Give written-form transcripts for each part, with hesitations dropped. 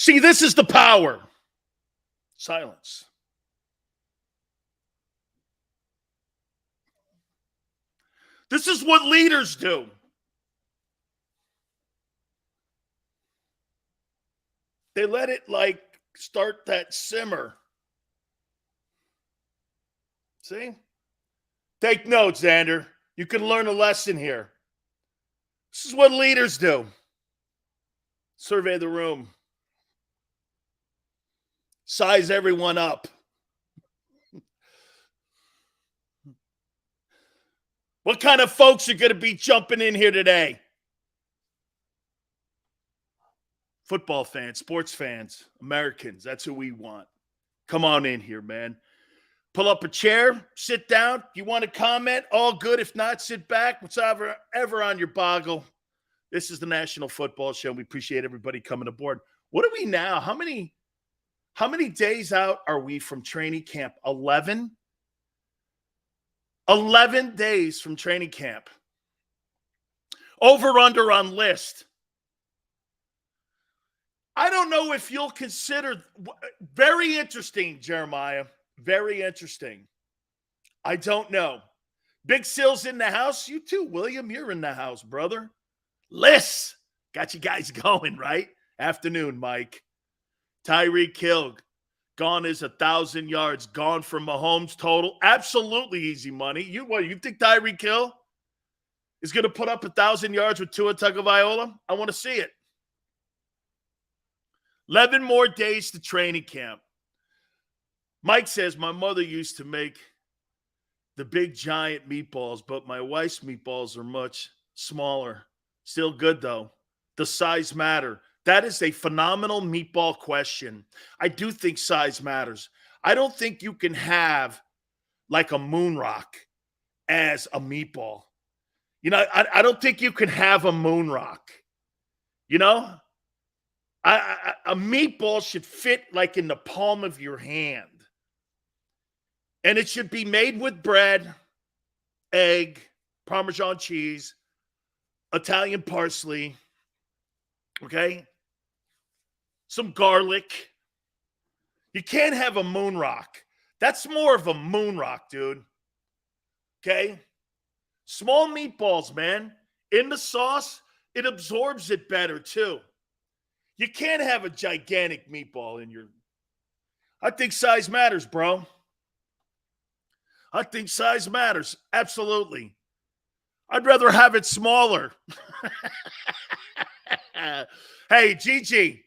See, this is the power. Silence. This is what leaders do. They let it start that simmer. See? Take notes, Xander. You can learn a lesson here. This is what leaders do. Survey the room. Size everyone up. What kind of folks are going to be jumping in here today? Football fans, sports fans, Americans. That's who we want. Come on in here, man. Pull up a chair, sit down. If you want to comment, all good. If not, sit back. Whatever ever on your boggle. This is the National Football Show. We appreciate everybody coming aboard. What are we now? How many days out are we from training camp? 11? 11 days from training camp. Over under on list. I don't know if you'll consider, very interesting, Jeremiah. Very interesting. I don't know. Big Sil's in the house. You too, William. You're in the house, brother. Liz, got you guys going, right? Afternoon, Mike. Tyreek Hill, gone is 1,000 yards. Gone from Mahomes total. Absolutely easy money. You think Tyreek Hill is going to put up 1,000 yards with Tua Tagovailoa? I want to see it. 11 more days to training camp. Mike says, my mother used to make the big giant meatballs, but my wife's meatballs are much smaller. Still good, though. Does size matter? That is a phenomenal meatball question. I do think size matters. I don't think you can have like a moon rock as a meatball. You know, I don't think you can have a moon rock. You know? A meatball should fit like in the palm of your hand. And it should be made with bread, egg, Parmesan cheese, Italian parsley, okay? Some garlic. You can't have a moon rock. That's more of a moon rock, dude. Okay? Small meatballs, man. In the sauce, it absorbs it better, too. You can't have a gigantic meatball in your... I think size matters, bro. I think size matters. Absolutely. I'd rather have it smaller. Hey, Gigi,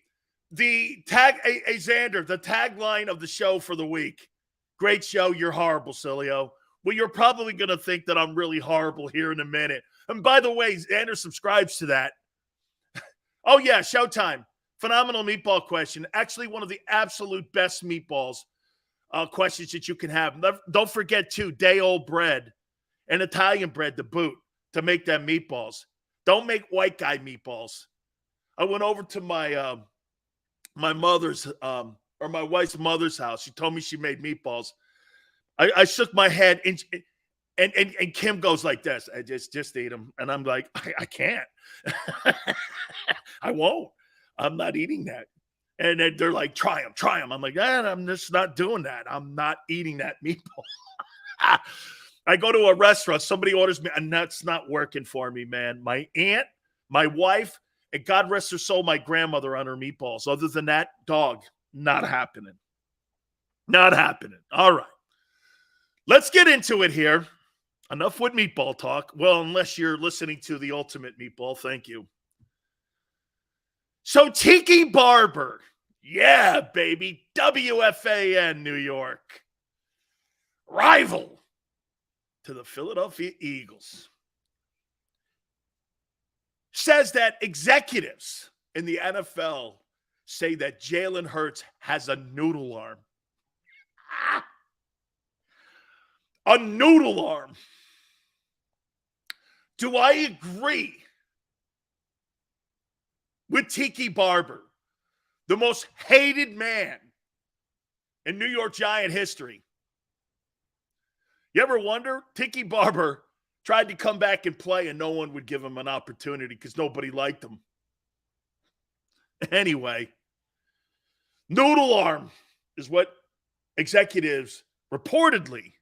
Xander, the tagline of the show for the week. Great show. You're horrible, Sileo. Well, you're probably going to think that I'm really horrible here in a minute. And by the way, Xander subscribes to that. Oh, yeah, Showtime. Phenomenal meatball question. Actually, one of the absolute best meatballs questions that you can have. Don't forget, too, day-old bread and Italian bread to boot to make them meatballs. Don't make white guy meatballs. I went over to my my mother's or my wife's mother's house. She told me she made meatballs. I shook my head, and Kim goes like this. I just eat them. And I'm like, I can't. I won't. I'm not eating that. And then they're like, try them. I'm like, I'm just not doing that. I'm not eating that meatball. I go to a restaurant. Somebody orders me, and that's not working for me, man. My aunt, my wife, and God rest her soul, my grandmother on her meatballs. Other than that, dog, not happening. Not happening. All right. Let's get into it here. Enough with meatball talk. Well, unless you're listening to the Ultimate Meatball. Thank you. So Tiki Barber. Yeah, baby. WFAN, New York. Rival to the Philadelphia Eagles. Says that executives in the NFL say that Jalen Hurts has a noodle arm. A noodle arm. Do I agree with Tiki Barber, the most hated man in New York Giant history? You ever wonder? Tiki Barber tried to come back and play, and no one would give him an opportunity because nobody liked him. Anyway, Noodle arm is what executives reportedly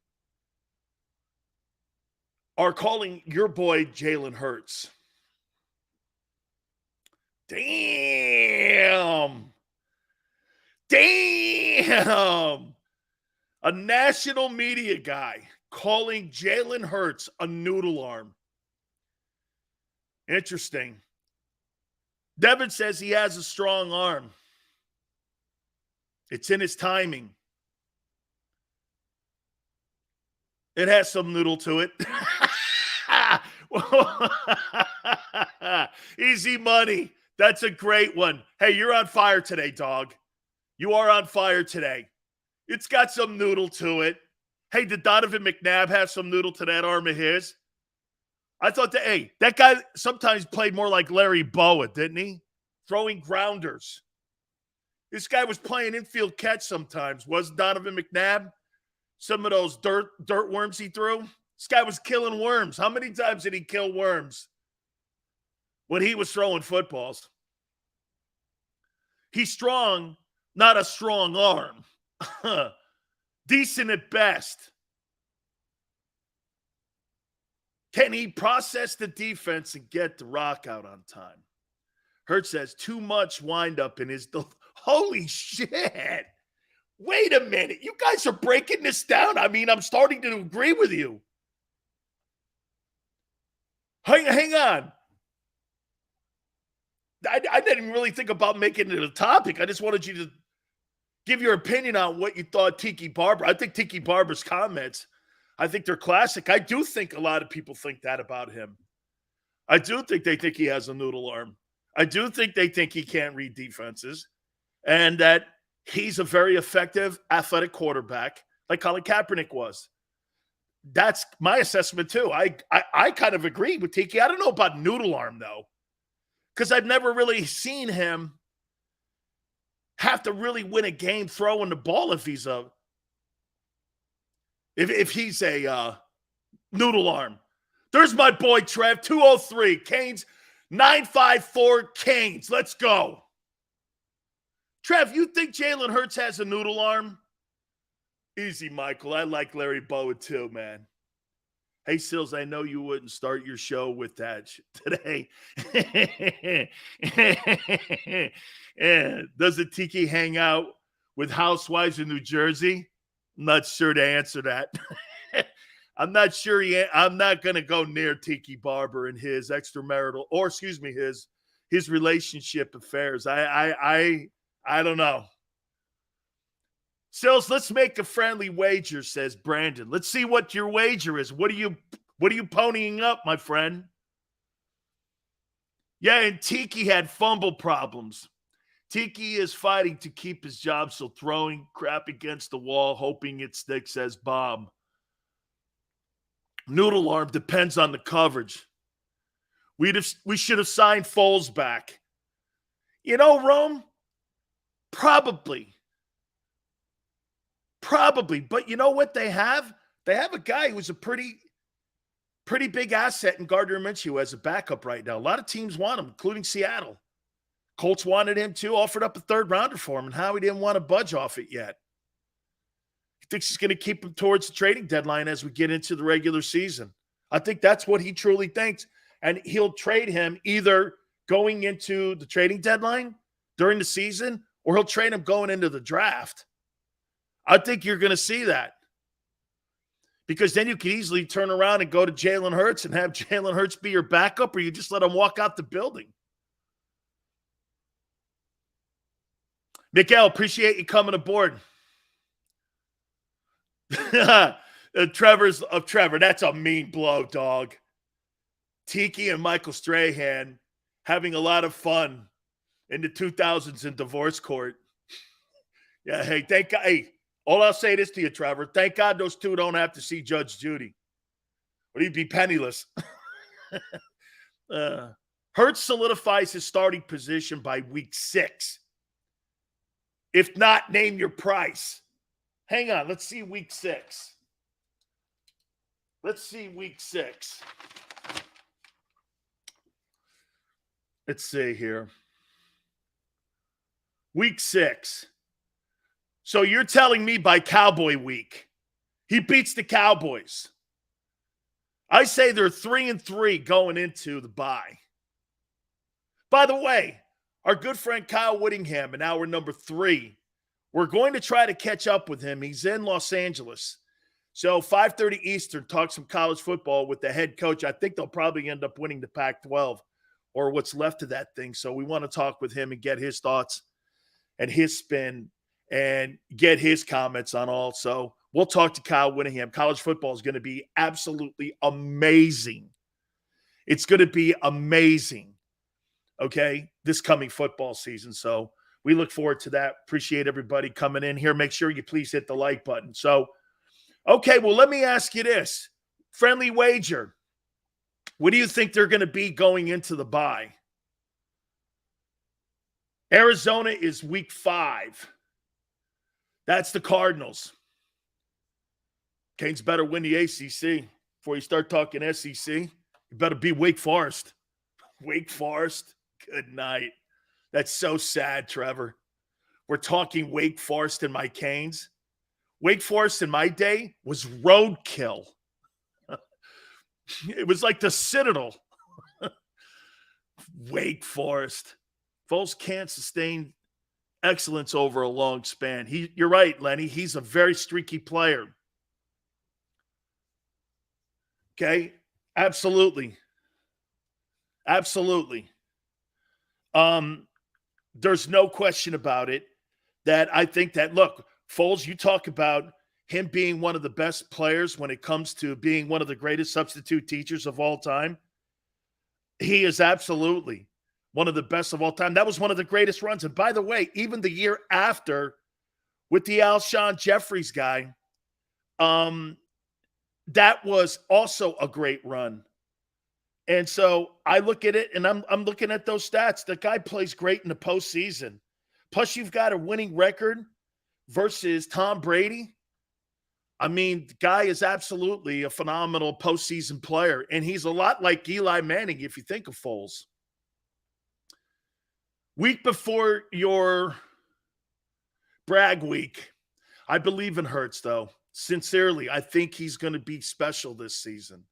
are calling your boy Jalen Hurts. Damn. A national media guy calling Jalen Hurts a noodle arm. Interesting. Devin says he has a strong arm. It's in his timing. It has some noodle to it. Easy money. That's a great one. Hey, you're on fire today, dog. You are on fire today. It's got some noodle to it. Hey, did Donovan McNabb have some noodle to that arm of his? I thought that guy sometimes played more like Larry Bowa, didn't he? Throwing grounders. This guy was playing infield catch sometimes. Wasn't Donovan McNabb? Some of those dirt worms he threw. This guy was killing worms. How many times did he kill worms when he was throwing footballs? He's strong, not a strong arm. Decent at best. Can he process the defense and get the rock out on time? Hurts says too much windup in his... Holy shit. Wait a minute. You guys are breaking this down. I mean, I'm starting to agree with you. Hang on. I didn't really think about making it a topic. I just wanted you to give your opinion on what you thought Tiki Barber. I think Tiki Barber's comments, I think they're classic. I do think a lot of people think that about him. I do think they think he has a noodle arm. I do think they think he can't read defenses and that he's a very effective athletic quarterback like Colin Kaepernick was. That's my assessment too. I kind of agree with Tiki. I don't know about noodle arm though, because I've never really seen him have to really win a game throwing the ball if he's a noodle arm. There's my boy Trev, 203 Canes, 954 Canes. Let's go. Trev, you think Jalen Hurts has a noodle arm? Easy, Michael. I like Larry Bowa too, man. Hey, Sills, I know you wouldn't start your show with that today. Yeah. Does the Tiki hang out with housewives in New Jersey? I'm not sure to answer that. I'm not sure. I'm not going to go near Tiki Barber and his extramarital, or excuse me, his relationship affairs. I don't know. Sills, let's make a friendly wager, says Brandon. Let's see what your wager is. What are you ponying up, my friend? Yeah, and Tiki had fumble problems. Tiki is fighting to keep his job, so throwing crap against the wall, hoping it sticks, says Bob. Noodle arm depends on the coverage. We should have signed Foles back. You know, Rome? Probably. But you know what they have? They have a guy who's a pretty big asset in Gardner Minshew as a backup right now. A lot of teams want him, including Seattle. Colts wanted him too, offered up a third rounder for him, and Howie didn't want to budge off it yet. He thinks he's going to keep him towards the trading deadline as we get into the regular season. I think that's what he truly thinks. And he'll trade him either going into the trading deadline during the season, or he'll trade him going into the draft. I think you're going to see that. Because then you could easily turn around and go to Jalen Hurts and have Jalen Hurts be your backup, or you just let him walk out the building. Mikael, appreciate you coming aboard. Trevor, that's a mean blow, dog. Tiki and Michael Strahan having a lot of fun in the 2000s in divorce court. Yeah, hey, thank God. Hey, all I'll say this to you, Trevor. Thank God those two don't have to see Judge Judy, or he'd be penniless. Hurts solidifies his starting position by week 6. If not, name your price. Hang on. Let's see week 6. Let's see. Let's see here. Week 6. So you're telling me by Cowboy week, he beats the Cowboys. I say they're 3-3 going into the bye. By the way, our good friend Kyle Whittingham in hour number 3, we're going to try to catch up with him. He's in Los Angeles. So 5:30 Eastern, talk some college football with the head coach. I think they'll probably end up winning the Pac-12 or what's left of that thing. So we want to talk with him and get his thoughts and his spin and get his comments on all. So we'll talk to Kyle Whittingham. College football is going to be absolutely amazing. It's going to be amazing, okay, this coming football season. So we look forward to that. Appreciate everybody coming in here. Make sure you please hit the like button. So, okay, well, let me ask you this. Friendly wager. What do you think they're going to be going into the bye? Arizona is week 5. That's the Cardinals. Canes better win the ACC before you start talking SEC. You better be Wake Forest. Wake Forest, good night. That's so sad, Trevor. We're talking Wake Forest and my Canes. Wake Forest in my day was roadkill. It was like the Citadel. Wake Forest. Foles can't sustain excellence over a long span. You're right, Lenny. He's a very streaky player. Okay? Absolutely. Absolutely. There's no question about it that I think that, look, Foles, you talk about him being one of the best players when it comes to being one of the greatest substitute teachers of all time. He is absolutely one of the best of all time. That was one of the greatest runs. And by the way, even the year after with the Alshon Jeffries guy, that was also a great run. And so I look at it, and I'm looking at those stats. The guy plays great in the postseason. Plus, you've got a winning record versus Tom Brady. I mean, the guy is absolutely a phenomenal postseason player, and he's a lot like Eli Manning if you think of Foles. Week before your brag week, I believe in Hurts, though. Sincerely, I think he's going to be special this season.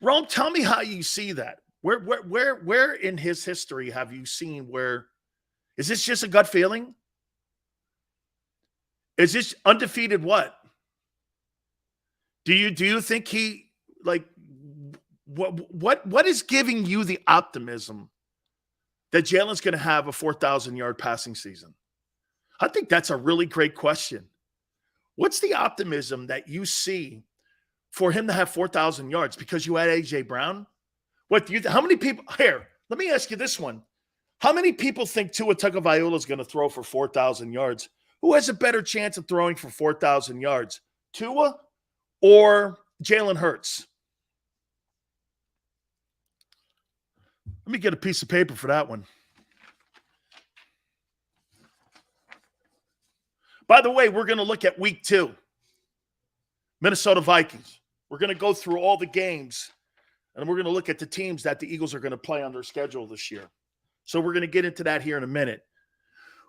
Rome, tell me how you see that. Where in his history have you seen where – is this just a gut feeling? Is this undefeated what? Do you think he – like what is giving you the optimism that Jalen's going to have a 4,000-yard passing season? I think that's a really great question. What's the optimism that you see for him to have 4,000 yards because you had A.J. Brown? How many people – here, let me ask you this one. How many people think Tua Tagovailoa is going to throw for 4,000 yards? Who has a better chance of throwing for 4,000 yards, Tua or Jalen Hurts? Let me get a piece of paper for that one. By the way, we're going to look at week 2, Minnesota Vikings. We're going to go through all the games, and we're going to look at the teams that the Eagles are going to play on their schedule this year. So we're going to get into that here in a minute.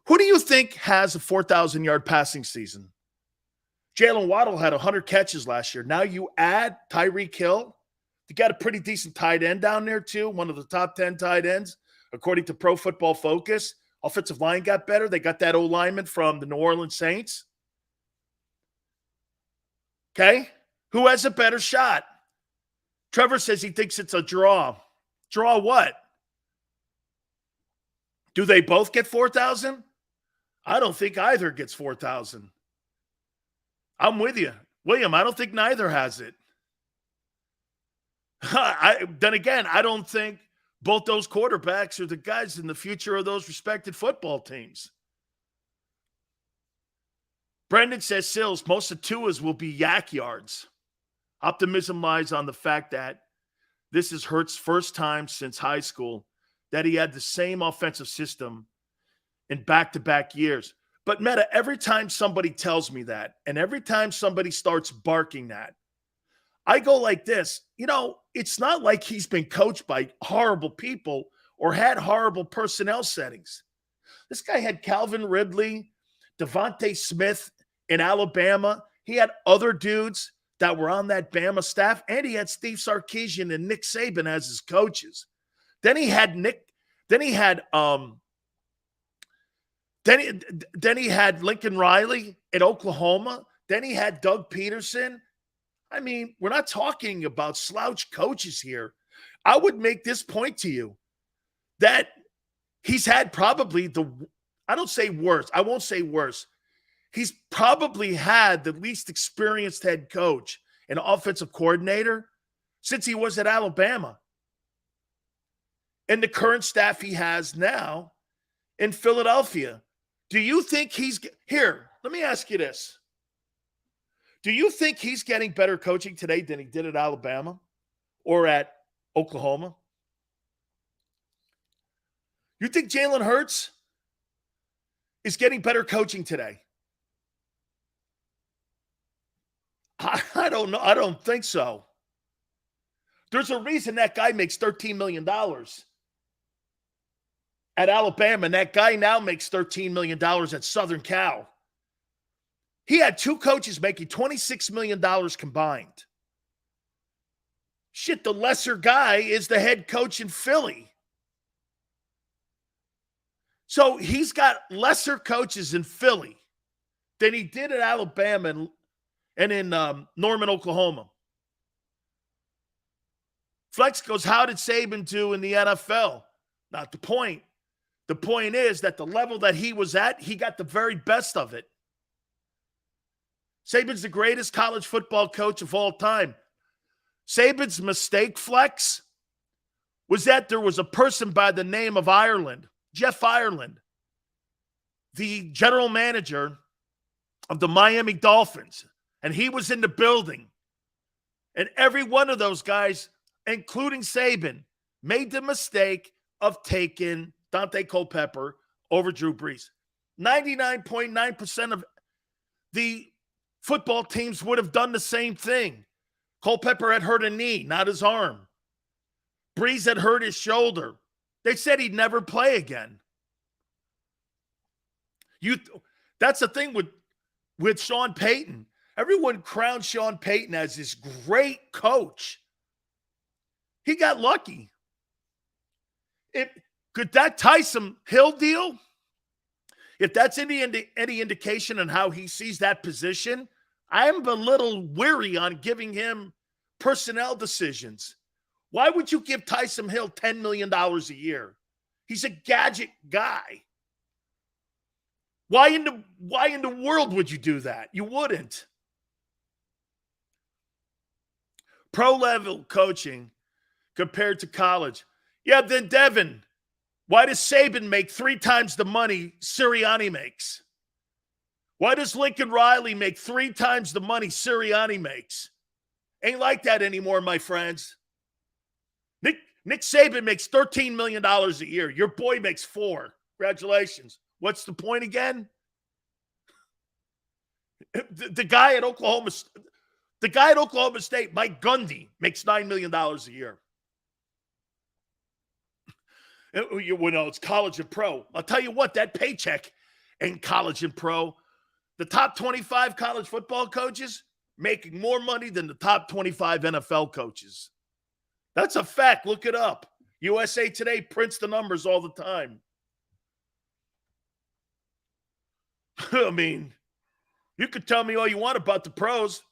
Who do you think has a 4,000-yard passing season? Jalen Waddle had 100 catches last year. Now you add Tyreek Hill. You got a pretty decent tight end down there too, one of the top 10 tight ends, according to Pro Football Focus. Offensive line got better. They got that O-lineman from the New Orleans Saints. Okay? Who has a better shot? Trevor says he thinks it's a draw. Draw what? Do they both get 4,000? I don't think either gets 4,000. I'm with you. William, I don't think neither has it. Then again, I don't think both those quarterbacks are the guys in the future of those respected football teams. Brendan says, Sills, most of Tua's will be yak yards. Optimism lies on the fact that this is Hurts' first time since high school that he had the same offensive system in back-to-back years. But, Meta, every time somebody tells me that, and every time somebody starts barking that, I go like this. You know, it's not like he's been coached by horrible people or had horrible personnel settings. This guy had Calvin Ridley, Devontae Smith in Alabama. He had other dudes that were on that Bama staff, and he had Steve Sarkisian and Nick Saban as his coaches. Then he had Lincoln Riley at Oklahoma. Then he had Doug Peterson. I mean, we're not talking about slouch coaches here. I would make this point to you that he's had probably I won't say worse. He's probably had the least experienced head coach and offensive coordinator since he was at Alabama. And the current staff he has now in Philadelphia. Do you think here, let me ask you this. Do you think he's getting better coaching today than he did at Alabama or at Oklahoma? You think Jalen Hurts is getting better coaching today? I don't know. I don't think so. There's a reason that guy makes $13 million at Alabama, and that guy now makes $13 million at Southern Cal. He had two coaches making $26 million combined. Shit, the lesser guy is the head coach in Philly. So he's got lesser coaches in Philly than he did at Alabama and in Norman, Oklahoma. Flex goes, how did Saban do in the NFL? Not the point. The point is that the level that he was at, he got the very best of it. Saban's the greatest college football coach of all time. Saban's mistake, Flex, was that there was a person by the name of Ireland, Jeff Ireland, the general manager of the Miami Dolphins, and he was in the building. And every one of those guys, including Saban, made the mistake of taking Dante Culpepper over Drew Brees. 99.9% of the football teams would have done the same thing. Culpepper had hurt a knee, not his arm. Brees had hurt his shoulder. They said he'd never play again. That's the thing with Sean Payton. Everyone crowned Sean Payton as this great coach. He got lucky. Could that Taysom Hill deal? If that's any indication on how he sees that position, I am a little weary on giving him personnel decisions. Why would you give Taysom Hill $10 million a year? He's a gadget guy. Why in the world would you do that? You wouldn't. Pro-level coaching compared to college. Yeah, then Devin, why does Saban make 3 times the money Sirianni makes? Why does Lincoln Riley make 3 times the money Sirianni makes? Ain't like that anymore, my friends. Nick Saban makes $13 million a year. Your boy makes 4. Congratulations. What's the point again? The guy at Oklahoma State, Mike Gundy, makes $9 million a year. It's college and pro. I'll tell you what, that paycheck ain't college and pro. The top 25 college football coaches making more money than the top 25 NFL coaches. That's a fact. Look it up. USA Today prints the numbers all the time. I mean, you could tell me all you want about the pros.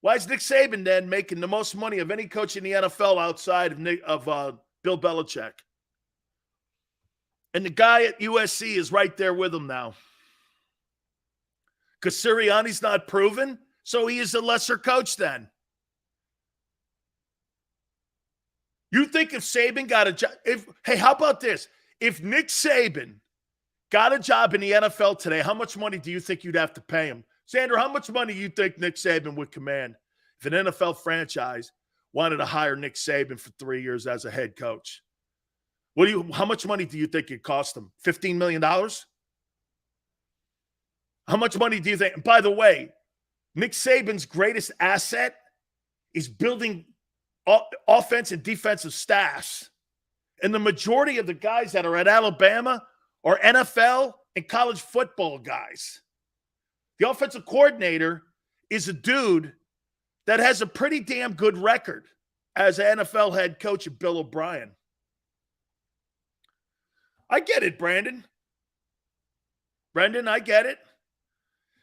Why is Nick Saban then making the most money of any coach in the NFL outside of Bill Belichick? And the guy at USC is right there with him now. Because Sirianni's not proven, so he is a lesser coach then. You think if Saban got a job, hey, how about this? If Nick Saban got a job in the NFL today, how much money do you think you'd have to pay him? Sandra, how much money do you think Nick Saban would command if an NFL franchise wanted to hire Nick Saban for 3 years as a head coach? How much money do you think it cost him? $15 million? How much money do you think? And by the way, Nick Saban's greatest asset is building offense and defensive staffs. And the majority of the guys that are at Alabama are NFL and college football guys. The offensive coordinator is a dude that has a pretty damn good record as an NFL head coach of Bill O'Brien. I get it, Brandon. Brendan, I get it.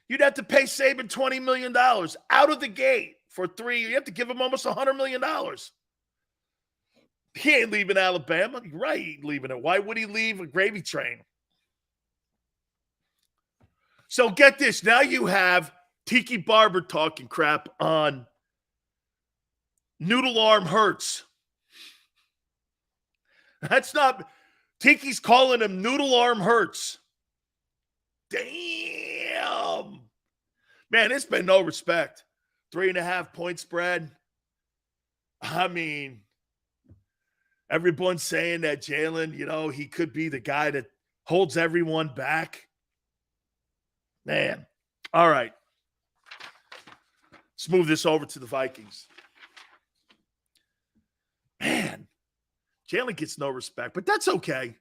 You'd have to pay Saban $20 million out of the gate for 3 years. You have to give him almost $100 million. He ain't leaving Alabama. You're right, he ain't leaving it. Why would he leave a gravy train? So get this. Now you have Tiki Barber talking crap on Noodle Arm Hurts. That's not – Tiki's calling him Noodle Arm Hurts. Damn. Man, it's been no respect. 3.5 point spread. I mean, everyone's saying that Jalen, he could be the guy that holds everyone back. Man. All right. Let's move this over to the Vikings. Man, Jalen gets no respect, but that's okay.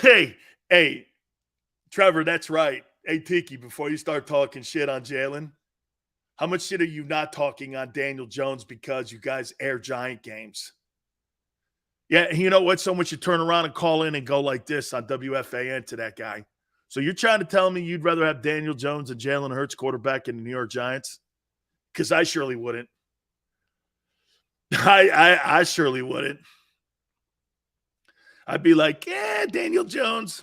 Hey, Trevor, that's right. Hey, Tiki, before you start talking shit on Jalen, how much shit are you not talking on Daniel Jones because you guys air Giant games? Yeah, you know what? Someone should turn around and call in and go like this on WFAN to that guy. So you're trying to tell me you'd rather have Daniel Jones and Jalen Hurts quarterback in the New York Giants? Because I surely wouldn't. I surely wouldn't. I'd be like, yeah, Daniel Jones.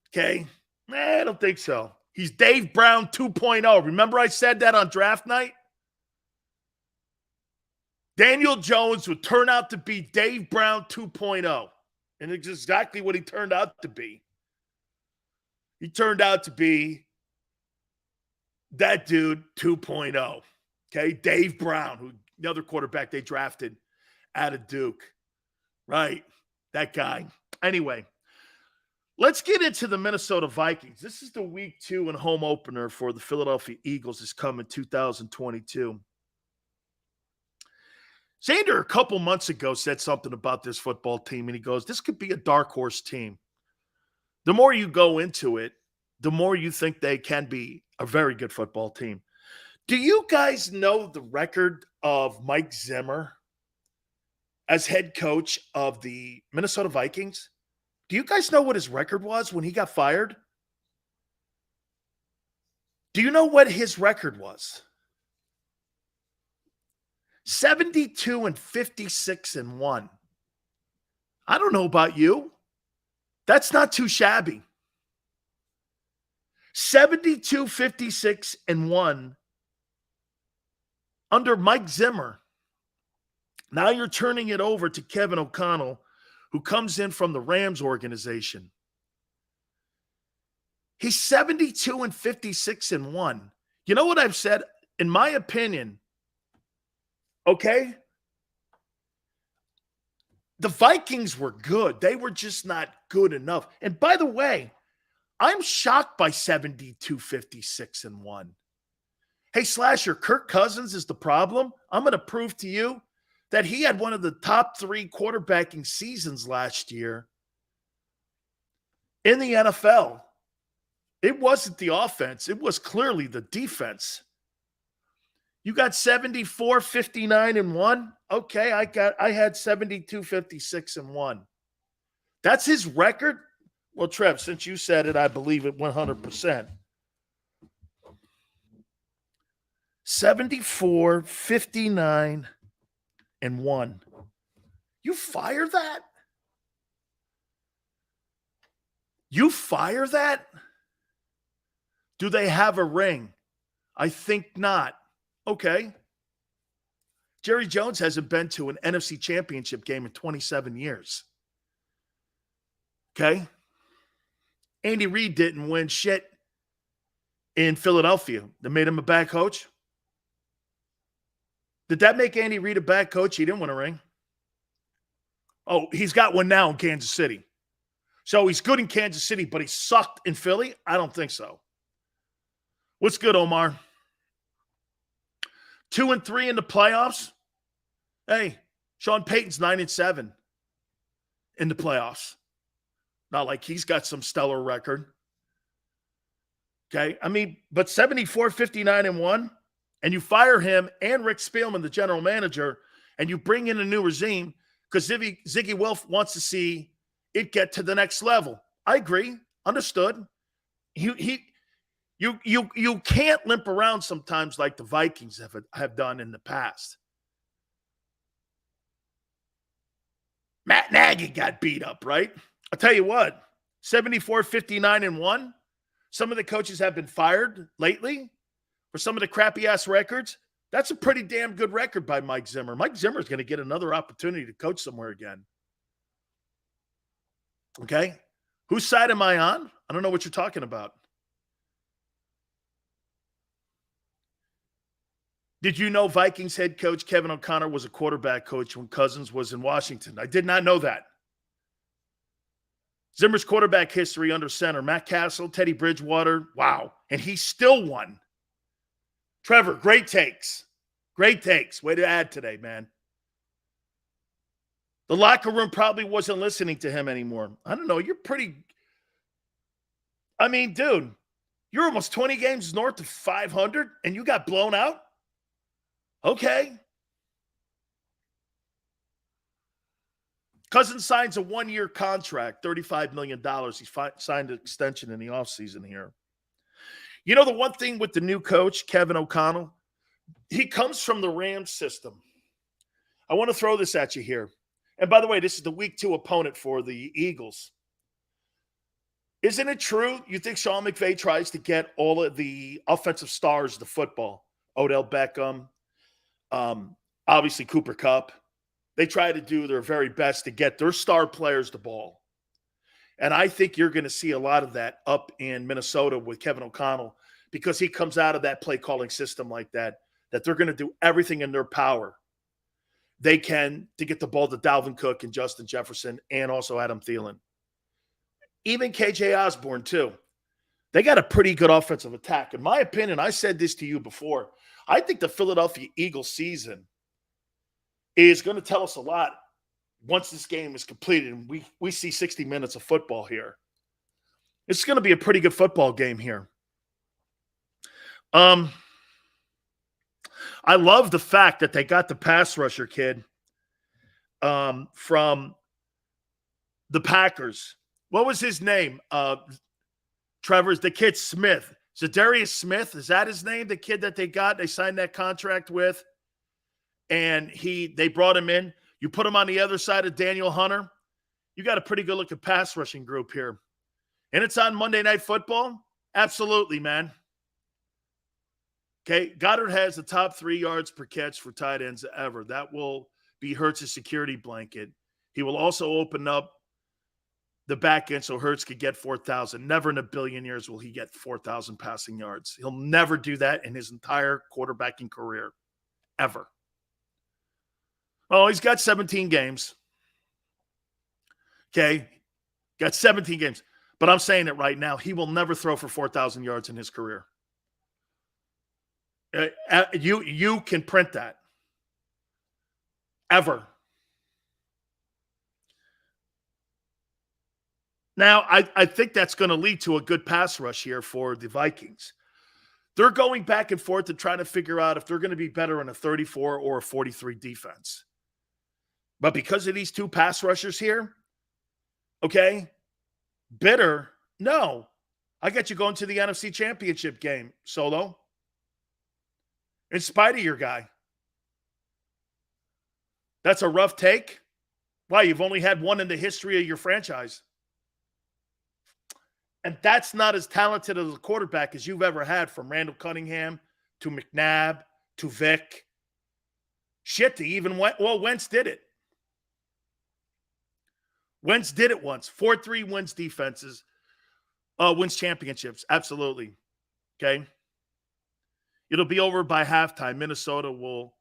Okay. I don't think so. He's Dave Brown 2.0. Remember I said that on draft night? Daniel Jones would turn out to be Dave Brown 2.0. And it's exactly what he turned out to be. He turned out to be that dude 2.0. Okay, Dave Brown, the other quarterback they drafted out of Duke. Right, that guy. Anyway, let's get into the Minnesota Vikings. This is the week 2 and home opener for the Philadelphia Eagles is coming 2022. Xander, a couple months ago, said something about this football team, and he goes, this could be a dark horse team. The more you go into it, the more you think they can be a very good football team. Do you guys know the record of Mike Zimmer as head coach of the Minnesota Vikings? Do you guys know what his record was when he got fired? Do you know what his record was? 72-56-1. I don't know about you. That's not too shabby. 72-56-1 under Mike Zimmer. Now you're turning it over to Kevin O'Connell, who comes in from the Rams organization. He's 72-56-1. You know what I've said? In my opinion, okay, the Vikings were good. They were just not good enough. And by the way, I'm shocked by 72-56-1. Hey, Slasher, Kirk Cousins is the problem. I'm going to prove to you that he had one of the top 3 quarterbacking seasons last year in the NFL. It wasn't the offense. It was clearly the defense. You got 74-59-1. Okay, I had 72-56-1. That's his record. Well, Trev, since you said it, I believe it 100%. 74-59-1. You fire that? You fire that? Do they have a ring? I think not. Okay. Jerry Jones hasn't been to an NFC championship game in 27 years. Okay. Andy Reid didn't win shit in Philadelphia. That made him a bad coach. Did that make Andy Reid a bad coach? He didn't win a ring. Oh, he's got one now in Kansas City. So he's good in Kansas City, but he sucked in Philly? I don't think so. What's good, Omar? 2-3 in the playoffs? Hey, Sean Payton's 9-7 in the playoffs. Not like he's got some stellar record. Okay. I mean, but 74, 59-1, and you fire him and Rick Spielman, the general manager, and you bring in a new regime because Ziggy Wilf wants to see it get to the next level. I agree. Understood. You can't limp around sometimes like the Vikings have done in the past. Matt Nagy got beat up, right? I'll tell you what, 74, 59-1. Some of the coaches have been fired lately for some of the crappy-ass records. That's a pretty damn good record by Mike Zimmer. Mike Zimmer is going to get another opportunity to coach somewhere again. Okay? Whose side am I on? I don't know what you're talking about. Did you know Vikings head coach Kevin O'Connor was a quarterback coach when Cousins was in Washington? I did not know that. Zimmer's quarterback history under center: Matt Castle, Teddy Bridgewater. Wow. And he still won. Trevor, great takes. Great takes. Way to add today, man. The locker room probably wasn't listening to him anymore. I don't know. You're pretty. I mean, dude, you're almost 20 games north of 500 and you got blown out? Okay. Cousins signs a one-year contract, $35 million. He signed an extension in the offseason here. You know, the one thing with the new coach, Kevin O'Connell, he comes from the Rams system. I want to throw this at you here. And by the way, this is the week 2 opponent for the Eagles. Isn't it true you think Sean McVay tries to get all of the offensive stars of the football? Odell Beckham, obviously Cooper Kupp. They try to do their very best to get their star players the ball. And I think you're going to see a lot of that up in Minnesota with Kevin O'Connell because he comes out of that play calling system like that they're going to do everything in their power they can to get the ball to Dalvin Cook and Justin Jefferson and also Adam Thielen. Even KJ Osborne, too. They got a pretty good offensive attack. In my opinion, I said this to you before, I think the Philadelphia Eagles season is going to tell us a lot once this game is completed and we see 60 minutes of football here. It's going to be a pretty good football game here. I love the fact that they got the pass rusher kid from the Packers. What was his name? Trevor's the kid Smith. Zadarius Smith, is that his name? The kid that they got, they signed that contract with, and they brought him in. You put him on the other side of Daniel Hunter, you got a pretty good looking pass rushing group here. And it's on Monday Night Football? Absolutely, man. Okay, Goddard has the top 3 yards per catch for tight ends ever. That will be Hurts' security blanket. He will also open up the back end so Hurts could get 4,000. Never in a billion years will he get 4,000 passing yards. He'll never do that in his entire quarterbacking career, ever. Oh, he's got 17 games. Okay, got 17 games. But I'm saying it right now, he will never throw for 4,000 yards in his career. You can print that. Ever. Now, I think that's going to lead to a good pass rush here for the Vikings. They're going back and forth and trying to figure out if they're going to be better in a 34 or a 43 defense. But because of these 2 pass rushers here, okay, bitter, no. I got you going to the NFC Championship game, Solo. In spite of your guy. That's a rough take. Why? You've only had one in the history of your franchise. And that's not as talented as a quarterback as you've ever had, from Randall Cunningham to McNabb to Vic. Shit, to even Wentz did it. Wentz did it once. 4-3 wins defenses, wins championships. Absolutely. Okay. It'll be over by halftime. Minnesota will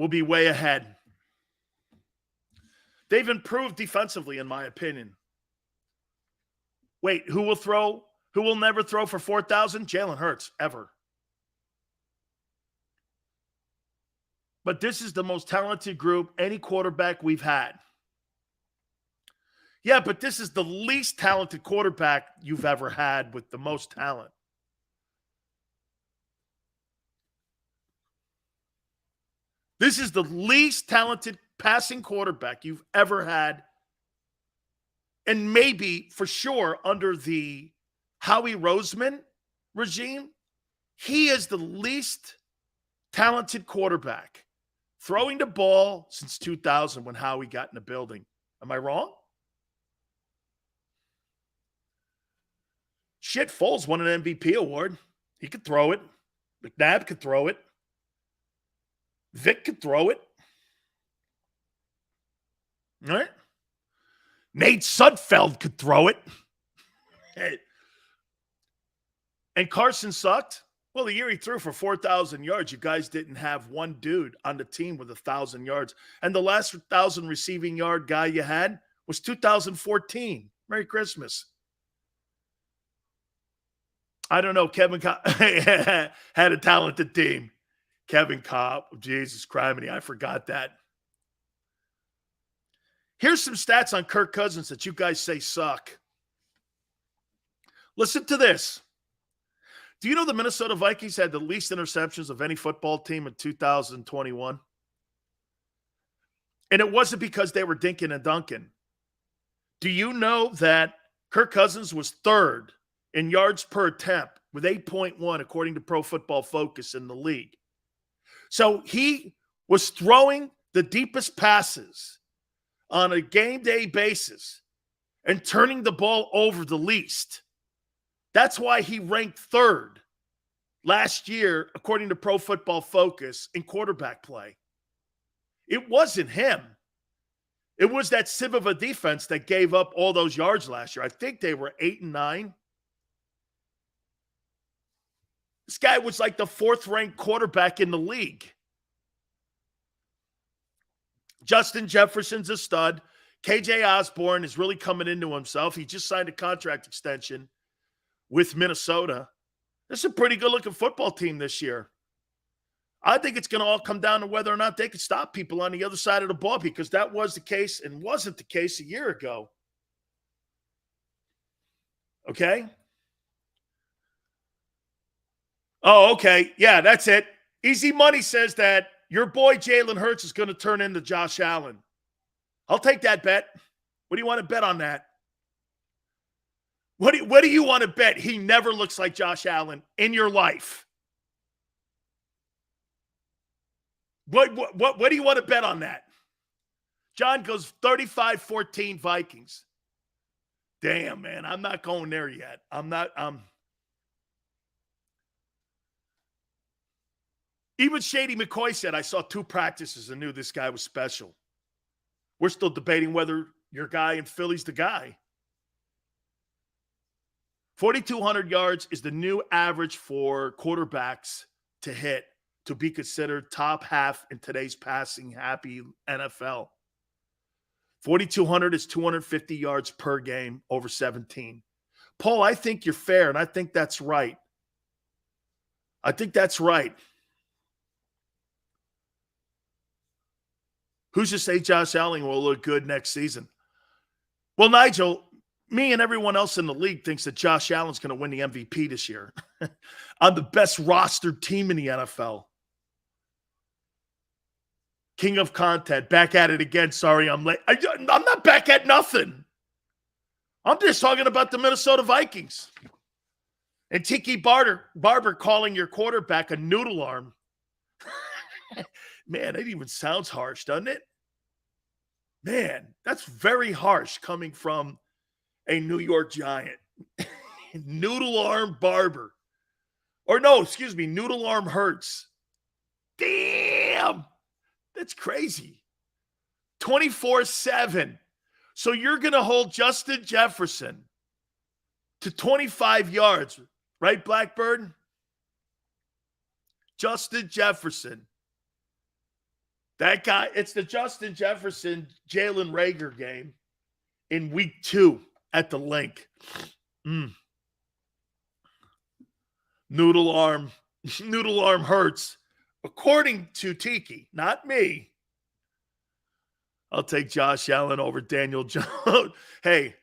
be way ahead. They've improved defensively, in my opinion. Wait, who will never throw for 4,000? Jalen Hurts, ever. But this is the most talented group any quarterback we've had. Yeah, but this is the least talented quarterback you've ever had with the most talent. This is the least talented passing quarterback you've ever had. And maybe, for sure, under the Howie Roseman regime, he is the least talented quarterback throwing the ball since 2000 when Howie got in the building. Am I wrong? Shit, Foles won an MVP award. He could throw it. McNabb could throw it. Vic could throw it. All right? Nate Sudfeld could throw it. And Carson sucked. Well, the year he threw for 4,000 yards, you guys didn't have one dude on the team with 1,000 yards. And the last 1,000 receiving yard guy you had was 2014. Merry Christmas. I don't know. Kevin Cobb had a talented team. Kevin Cobb. Jesus Christ, I forgot that. Here's some stats on Kirk Cousins that you guys say suck. Listen to this. Do you know the Minnesota Vikings had the least interceptions of any football team in 2021? And it wasn't because they were dinking and dunking. Do you know that Kirk Cousins was third in yards per attempt with 8.1 according to Pro Football Focus in the league? So he was throwing the deepest passes on a game day basis and turning the ball over the least. That's why he ranked third last year, according to Pro Football Focus, in quarterback play. It wasn't him. It was that sieve of a defense that gave up all those yards last year. I think they were 8-9. This guy was like the fourth-ranked quarterback in the league. Justin Jefferson's a stud. KJ Osborne is really coming into himself. He just signed a contract extension with Minnesota. This is a pretty good-looking football team this year. I think it's going to all come down to whether or not they can stop people on the other side of the ball, because that was the case and wasn't the case a year ago. Okay? Oh, okay. Yeah, that's it. Easy Money says that your boy Jalen Hurts is going to turn into Josh Allen. I'll take that bet. What do you want to bet on that? What do you want to bet he never looks like Josh Allen in your life? What do you want to bet on that? John goes 35-14 Vikings. Damn, man, I'm not going there yet. Even Shady McCoy said, I saw 2 practices and knew this guy was special. We're still debating whether your guy in Philly's the guy. 4,200 yards is the new average for quarterbacks to hit to be considered top half in today's passing happy NFL. 4,200 is 250 yards per game over 17. Paul, I think you're fair, and I think that's right. I think that's right. Who's to say Josh Allen will look good next season? Well, Nigel, me and everyone else in the league thinks that Josh Allen's going to win the MVP this year. On the best rostered team in the NFL. King of content. Back at it again. Sorry, I'm late. I'm not back at nothing. I'm just talking about the Minnesota Vikings. And Tiki Barber calling your quarterback a noodle arm. Man, that even sounds harsh, doesn't it? Man, that's very harsh coming from a New York Giant. Noodle arm Barber. Or no, excuse me, noodle arm Hurts. Damn. That's crazy. 24-7. So you're going to hold Justin Jefferson to 25 yards, right, Blackbird? Justin Jefferson. That guy, it's the Justin Jefferson, Jalen Reagor game in week 2 at the link. Noodle arm Hurts, according to Tiki, not me. I'll take Josh Allen over Daniel Jones. Hey,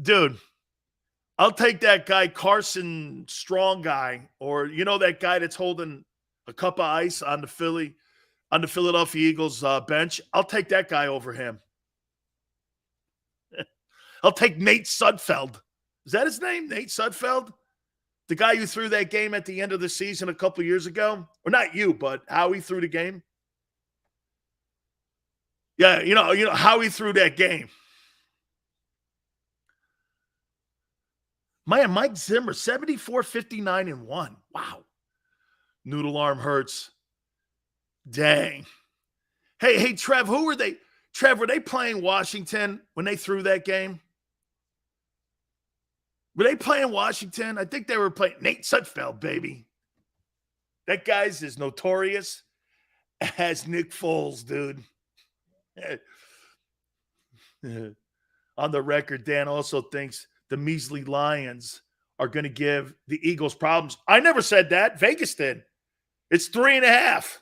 dude, I'll take that guy, Carson Strong guy, or that guy that's holding a cup of ice on the Philadelphia Eagles bench. I'll take that guy over him. I'll take Nate Sudfeld. Is that his name? Nate Sudfeld? The guy who threw that game at the end of the season a couple years ago? Or not you, but Howie threw the game? Yeah, Howie threw that game. Mike Zimmer, 74, 59, and 1. Wow. Noodle arm hurts. Dang. Hey, Trev, who were they? Trev, were they playing Washington when they threw that game? Were they playing Washington? I think they were playing Nate Sudfeld, baby. That guy's as notorious as Nick Foles, dude. On the record, Dan also thinks the measly Lions are going to give the Eagles problems. I never said that. Vegas did. It's 3.5.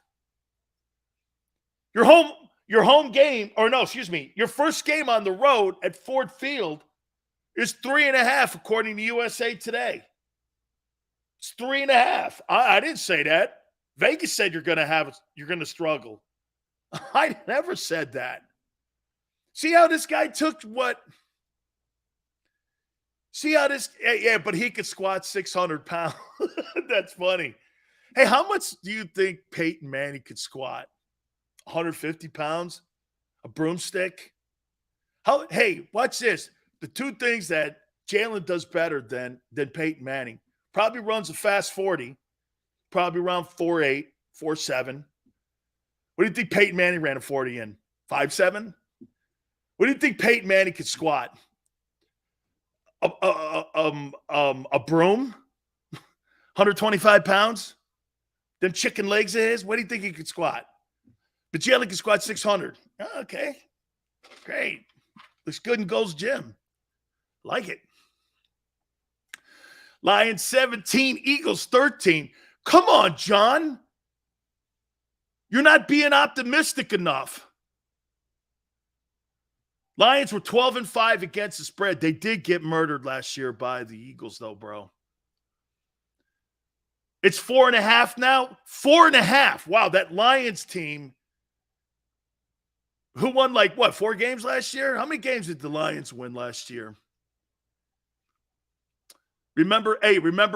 Your home game, or no, excuse me, your first game on the road at Ford Field is 3.5, according to USA Today. It's 3.5. I didn't say that. Vegas said you're going to struggle. I never said that. See how this guy took what? See how this, yeah, but he could squat 600 pounds. That's funny. Hey, how much do you think Peyton Manning could squat? 150 pounds? A broomstick? Hey, watch this. The two things that Jalen does better than Peyton Manning. Probably runs a fast 40. Probably around 4.8, 4.7. What do you think Peyton Manning ran a 40 in? 5.7? What do you think Peyton Manning could squat? A broom? 125 pounds? Them chicken legs of his? What do you think he could squat? But Jalen can squat 600. Okay. Great. Looks good in Gold's Gym. Like it. Lions 17, Eagles 13. Come on, John. You're not being optimistic enough. Lions were 12-5 against the spread. They did get murdered last year by the Eagles, though, bro. It's 4.5 now. 4.5. Wow, that Lions team, who won 4 games last year? How many games did the Lions win last year? Remember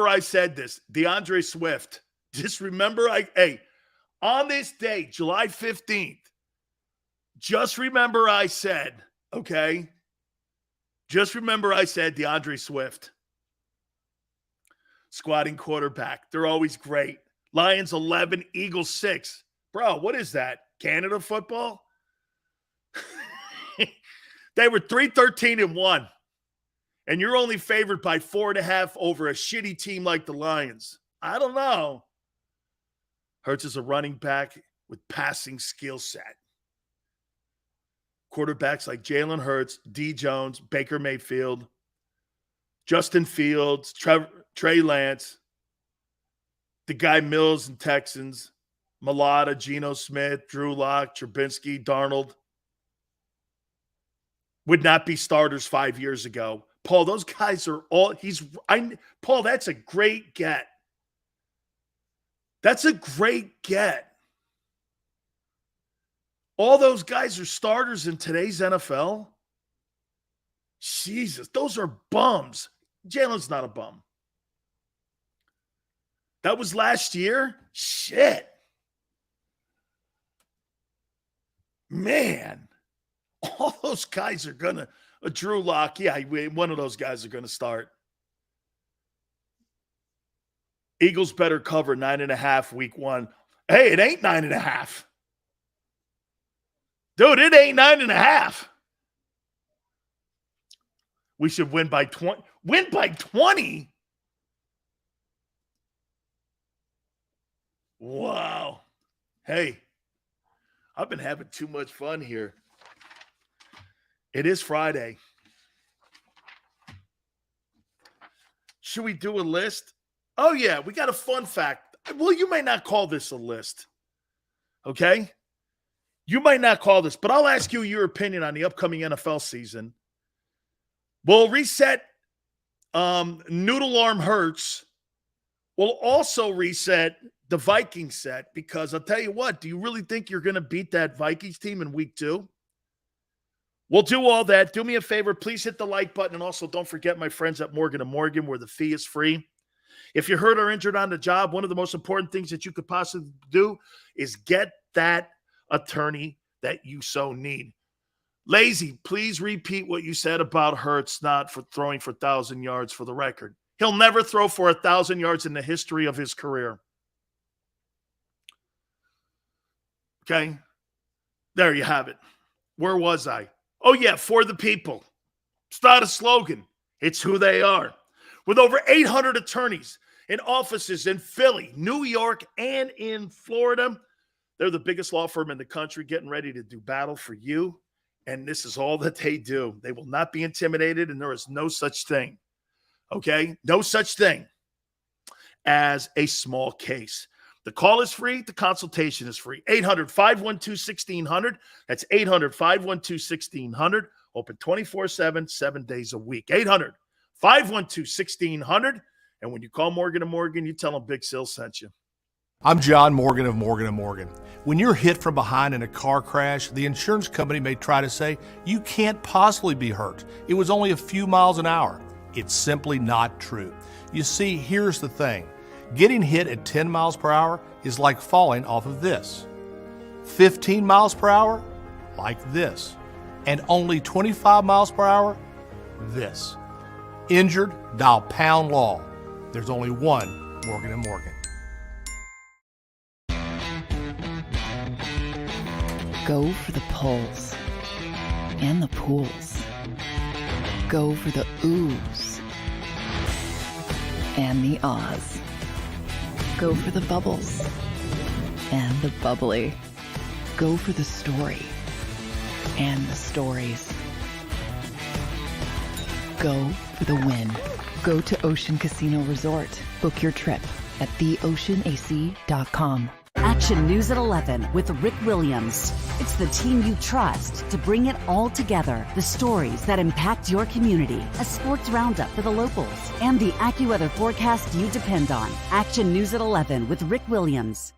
I said this. DeAndre Swift. Just remember, on this day, July 15th, just remember I said, okay? Just remember I said DeAndre Swift. Squatting quarterback. They're always great. Lions 11, Eagles 6. Bro, what is that? Canada football? They were 3-13-1. And you're only favored by 4.5 over a shitty team like the Lions. I don't know. Hurts is a running back with passing skill set. Quarterbacks like Jalen Hurts, D. Jones, Baker Mayfield, Justin Fields, Trey Lance, the guy Mills and Texans, Malata, Geno Smith, Drew Lock, Trubinsky, Darnold would not be starters 5 years ago. Paul, those guys are all Paul, that's a great get. That's a great get. All those guys are starters in today's NFL. Jesus, those are bums. Jalen's not a bum. That was last year? Shit. Man. All those guys are going to, Drew Lock, yeah, one of those guys are going to start. Eagles better cover 9.5 week 1. Hey, it ain't 9.5. Dude, it ain't 9.5. We should win by 20. Win by 20? Wow. Hey, I've been having too much fun here. It is Friday. Should we do a list? Oh, yeah, we got a fun fact. Well, you may not call this a list. Okay? You might not call this, but I'll ask you your opinion on the upcoming NFL season. Will reset Noodle Arm Hurts will also reset the Vikings set, because I'll tell you what, do you really think you're going to beat that Vikings team in week 2? We'll do all that. Do me a favor. Please hit the like button. And also don't forget my friends at Morgan & Morgan, where the fee is free. If you're hurt or injured on the job, one of the most important things that you could possibly do is get that attorney that you so need. Lazy, please repeat what you said about Hurts not for throwing for 1,000 yards for the record. He'll never throw for 1,000 yards in the history of his career. Okay? There you have it. Where was I? Oh, yeah, for the people. It's not a slogan. It's who they are. With over 800 attorneys in offices in Philly, New York, and in Florida, they're the biggest law firm in the country, getting ready to do battle for you. And this is all that they do. They will not be intimidated, and there is no such thing, okay? No such thing as a small case. The call is free. The consultation is free. 800-512-1600. That's 800-512-1600. Open 24/7, 7 days a week. 800-512-1600. And when you call Morgan & Morgan, you tell them Big Sil sent you. I'm John Morgan of Morgan & Morgan. When you're hit from behind in a car crash, the insurance company may try to say, you can't possibly be hurt. It was only a few miles an hour. It's simply not true. You see, here's the thing. Getting hit at 10 miles per hour is like falling off of this. 15 miles per hour, like this. And only 25 miles per hour, this. Injured, dial pound law. There's only one Morgan & Morgan. Go for the pulls and the pools. Go for the oohs and the ahs. Go for the bubbles and the bubbly. Go for the story and the stories. Go for the win. Go to Ocean Casino Resort. Book your trip at theoceanac.com. Action News at 11 with Rick Williams. It's the team you trust to bring it all together. The stories that impact your community, a sports roundup for the locals, and the AccuWeather forecast you depend on. Action News at 11 with Rick Williams.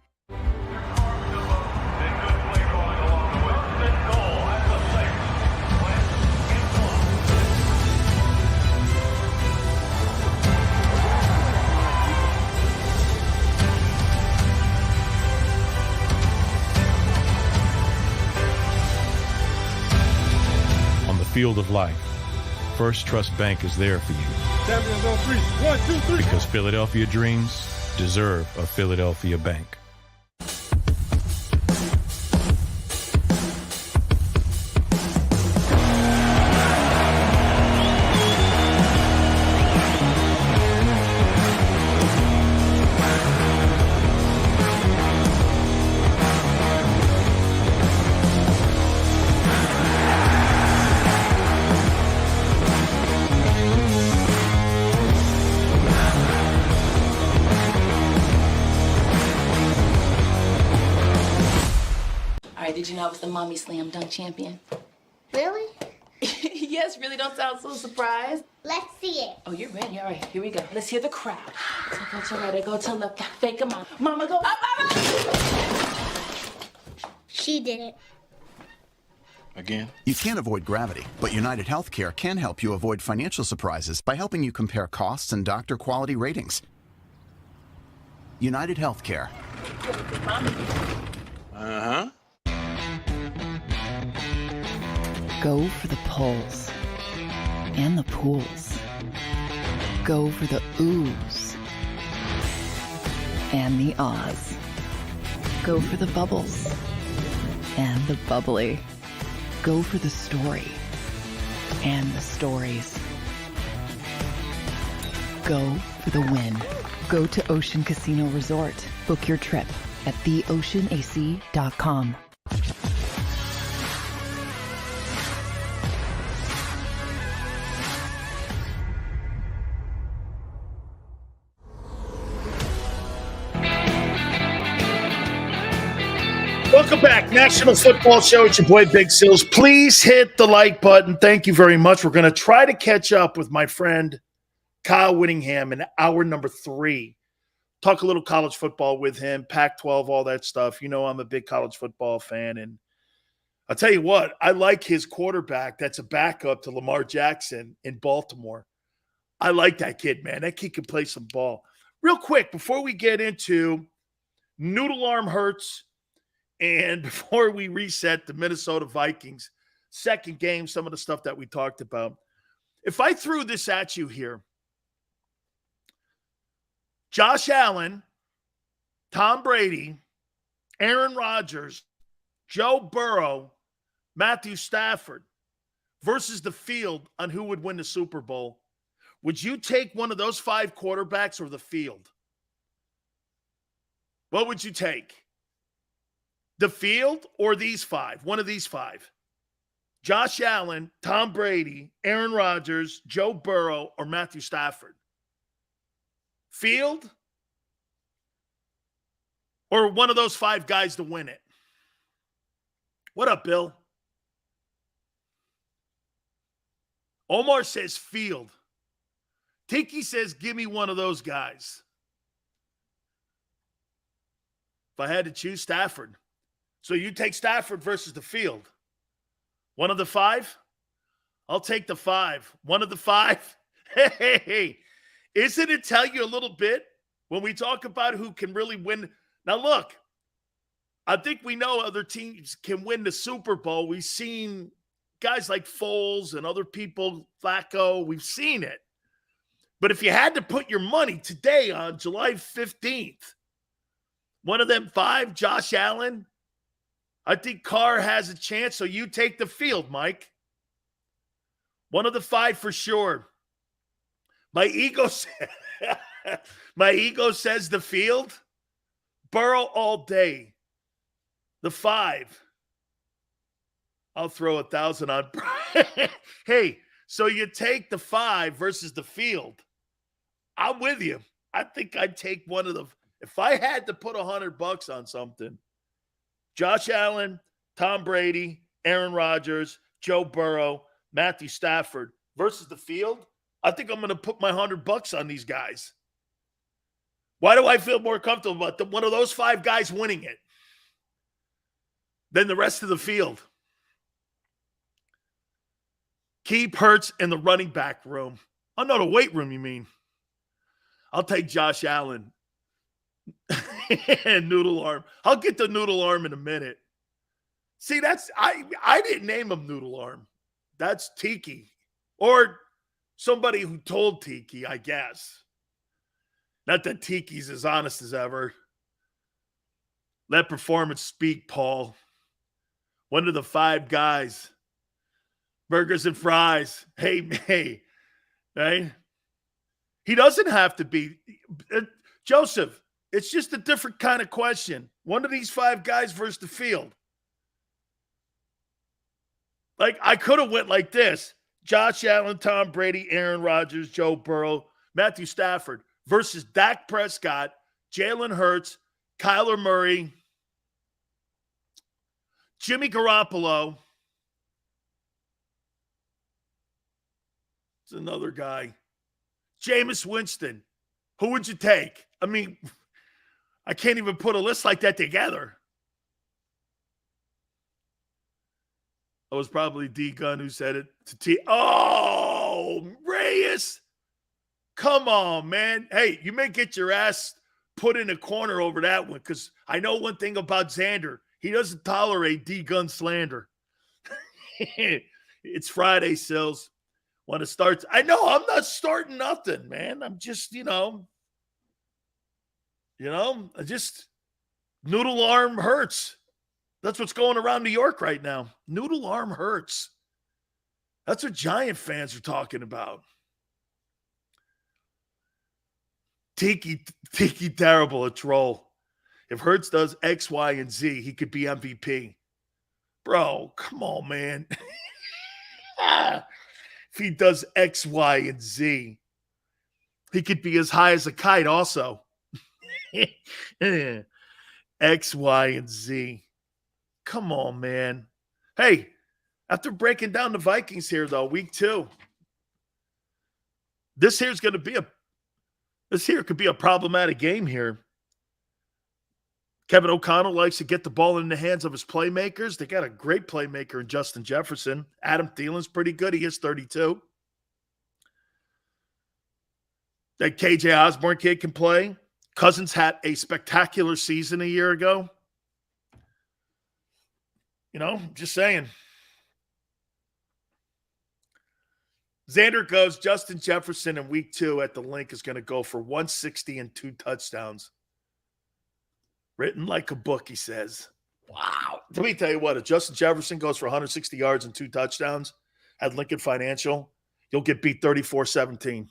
Field of life, First Trust Bank is there for you. Champions on 3. 1, 2, 3. Because Philadelphia dreams deserve a Philadelphia bank. Did you know I was the mommy slam dunk champion? Really? Yes, really. Don't sound so surprised. Let's see it. Oh, you're ready. All right, here we go. Let's hear the crowd. So go to right, go to left. Fake a mom. Mama, go up, mama! She did it. Again? You can't avoid gravity, but United Healthcare can help you avoid financial surprises by helping you compare costs and doctor quality ratings. United Healthcare. Uh-huh. Go for the pulls and the pools. Go for the oohs and the ahs. Go for the bubbles and the bubbly. Go for the story and the stories. Go for the win. Go to Ocean Casino Resort. Book your trip at theoceanac.com. Welcome back. National Football Show. It's your boy, Big Sills. Please hit the like button. Thank you very much. We're going to try to catch up with my friend Kyle Whittingham in hour number 3. Talk a little college football with him, Pac-12, all that stuff. You know I'm a big college football fan. And I'll tell you what, I like his quarterback that's a backup to Lamar Jackson in Baltimore. I like that kid, man. That kid can play some ball. Real quick, before we get into Noodle Arm Hurts, and before we reset the Minnesota Vikings second game, some of the stuff that we talked about. If I threw this at you here, Josh Allen, Tom Brady, Aaron Rodgers, Joe Burrow, Matthew Stafford versus the field on who would win the Super Bowl, would you take one of those 5 quarterbacks or the field? What would you take? The field or these 5? One of these 5. Josh Allen, Tom Brady, Aaron Rodgers, Joe Burrow, or Matthew Stafford? Field or one of those 5 guys to win it? What up, Bill? Omar says field. Tiki says, give me one of those guys. If I had to choose, Stafford. So you take Stafford versus the field. One of the 5? I'll take the 5. One of the 5? Hey, isn't it tell you a little bit when we talk about who can really win? Now, look, I think we know other teams can win the Super Bowl. We've seen guys like Foles and other people, Flacco. We've seen it. But if you had to put your money today on July 15th, one of them 5, Josh Allen, I think Carr has a chance, so you take the field, Mike. One of the 5 for sure. My ego says the field. Burrow all day. The 5. I'll throw 1,000 on. Hey, so you take the 5 versus the field. I'm with you. I think I'd take one of the. If I had to put $100 on something, Josh Allen, Tom Brady, Aaron Rodgers, Joe Burrow, Matthew Stafford versus the field, I think I'm going to put my $100 on these guys. Why do I feel more comfortable about one of those 5 guys winning it than the rest of the field? Keep Hurts in the running back room. Oh, no, the weight room, you mean. I'll take Josh Allen and Noodle Arm. I'll get the Noodle Arm in a minute. See, that's I didn't name him Noodle Arm. That's Tiki. Or somebody who told Tiki, I guess. Not that Tiki's as honest as ever. Let performance speak, Paul. One of the 5 guys. Burgers and fries. Hey, right? He doesn't have to be. Joseph, it's just a different kind of question. One of these 5 guys versus the field. Like, I could have went like this. Josh Allen, Tom Brady, Aaron Rodgers, Joe Burrow, Matthew Stafford versus Dak Prescott, Jalen Hurts, Kyler Murray, Jimmy Garoppolo. It's another guy. Jameis Winston. Who would you take? I mean, I can't even put a list like that together. It was probably D Gunn who said it to T. Oh, Reyes. Come on, man. Hey, you may get your ass put in a corner over that one because I know one thing about Xander. He doesn't tolerate D Gunn slander. It's Friday, Sills. Want to start? I know I'm not starting nothing, man. I'm just, I just Noodle Arm Hurts. That's what's going around New York right now. Noodle Arm Hurts. That's what Giant fans are talking about. Tiki terrible, a troll. If Hurts does X, Y, and Z, he could be MVP. Bro, come on, man. If he does X, Y, and Z, he could be as high as a kite also. X, Y, and Z. come on, man. Hey, after breaking down the Vikings here, though, week 2, this here could be a problematic game here. Kevin O'Connell likes to get the ball in the hands of his playmakers. They got a great playmaker in Justin Jefferson. Adam Thielen's pretty good. He is 32. That KJ Osborne kid can play. Cousins had a spectacular season a year ago. Just saying. Xander goes, Justin Jefferson in week 2 at the link is going to go for 160 and 2 touchdowns. Written like a book, he says. Wow. Let me tell you what, if Justin Jefferson goes for 160 yards and 2 touchdowns at Lincoln Financial, you'll get beat 34-17.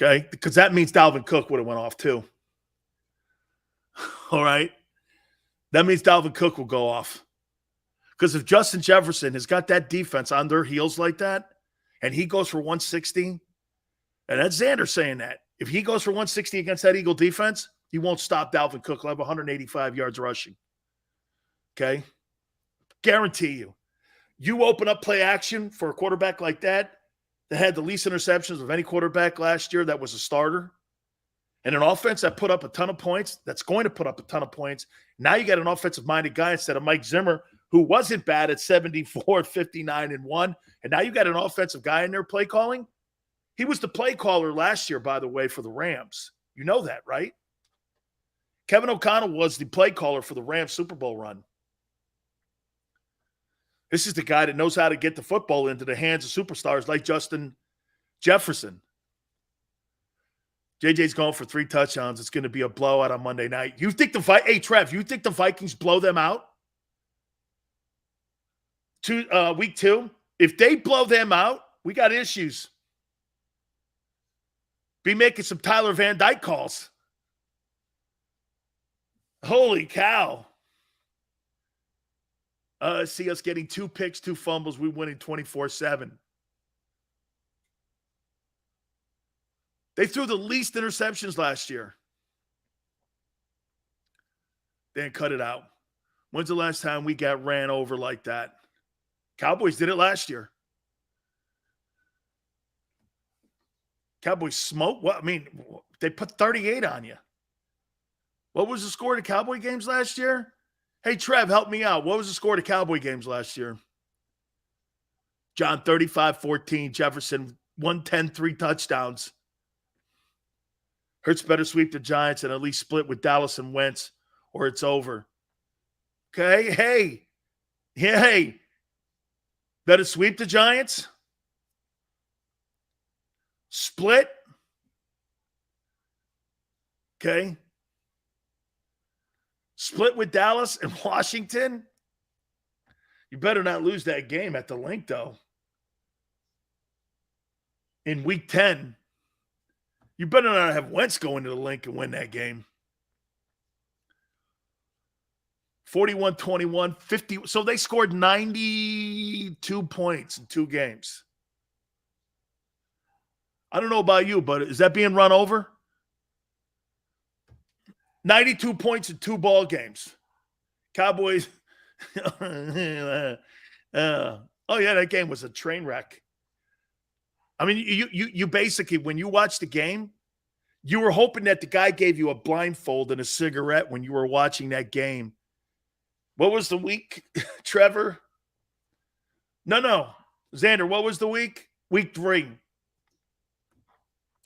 Okay? Because that means Dalvin Cook would have went off too. All right? That means Dalvin Cook will go off. Because if Justin Jefferson has got that defense on their heels like that, and he goes for 160, and that's Xander saying that. If he goes for 160 against that Eagle defense, he won't stop Dalvin Cook. He'll have 185 yards rushing. Okay? Guarantee you. You open up play action for a quarterback like that had the least interceptions of any quarterback last year that was a starter, and an offense that put up a ton of points, that's going to put up a ton of points. Now you got an offensive-minded guy instead of Mike Zimmer, who wasn't bad at 74, 59, and 1. And now you got an offensive guy in there play calling. He was the play caller last year, by the way, for the Rams. You know that, right? Kevin O'Connell was the play caller for the Rams Super Bowl run. This is the guy that knows how to get the football into the hands of superstars like Justin Jefferson. JJ's going for 3 touchdowns. It's going to be a blowout on Monday night. You think hey, Trev, you think the Vikings blow them out? Week 2? If they blow them out, we got issues. Be making some Tyler Van Dyke calls. Holy cow. See us getting 2 picks, 2 fumbles. We winning 24-7. They threw the least interceptions last year. Then cut it out. When's the last time we got ran over like that? Cowboys did it last year. Cowboys smoked. Well, I mean, they put 38 on you. What was the score of the Cowboy games last year? Hey, Trev, help me out. What was the score of the Cowboy games last year? John, 35-14. Jefferson, 110, 3 touchdowns. Hurts better sweep the Giants and at least split with Dallas and Wentz, or it's over. Okay? Hey. Better sweep the Giants? Split? Okay? Split with Dallas and Washington? You better not lose that game at the link, though. In week 10, you better not have Wentz go into the link and win that game. 41-21, 50. So they scored 92 points in 2 games. I don't know about you, but is that being run over? 92 points in 2 ball games. Cowboys. Oh, yeah, that game was a train wreck. I mean, you basically, when you watched the game, you were hoping that the guy gave you a blindfold and a cigarette when you were watching that game. What was the week, Trevor? No. Xander, what was the week? Week 3.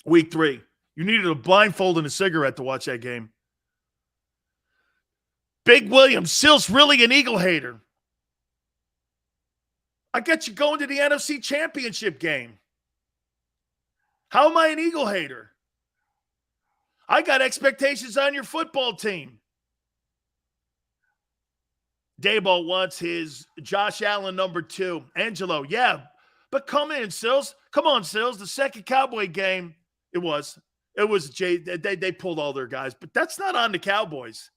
Week 3. You needed a blindfold and a cigarette to watch that game. Big William, Sil's really an Eagle hater. I got you going to the NFC Championship game. How am I an Eagle hater? I got expectations on your football team. Dayball wants his Josh Allen number 2. Angelo, yeah. But come in, Sills. Come on, Sills. The second Cowboy game, it was Jay. They pulled all their guys. But that's not on the Cowboys.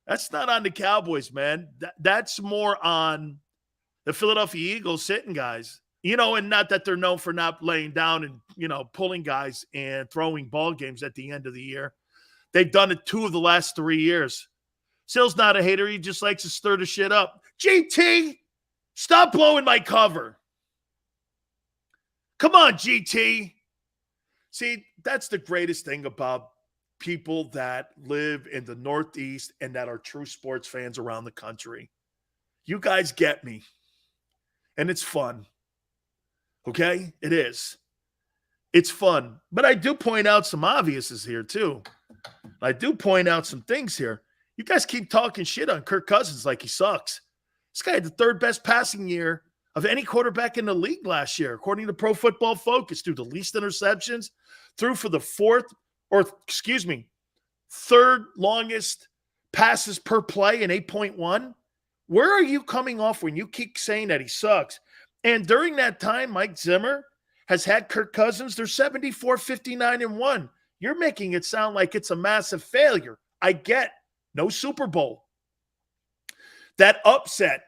That's not on the Cowboys, man. That's more on the Philadelphia Eagles sitting guys. And not that they're known for not laying down and, pulling guys and throwing ball games at the end of the year. They've done it 2 of the last 3 years. Sil's not a hater. He just likes to stir the shit up. GT, stop blowing my cover. Come on, GT. See, that's the greatest thing about people that live in the Northeast and that are true sports fans around the country. You guys get me. And it's fun. Okay? It is. It's fun. But I do point out some obviouses here, too. I do point out some things here. You guys keep talking shit on Kirk Cousins like he sucks. This guy had the third best passing year of any quarterback in the league last year, according to Pro Football Focus. Threw the least interceptions, threw for the third longest passes per play in 8.1. Where are you coming off when you keep saying that he sucks? And during that time, Mike Zimmer has had Kirk Cousins. They're 74, 59-1. You're making it sound like it's a massive failure. I get no Super Bowl. That upset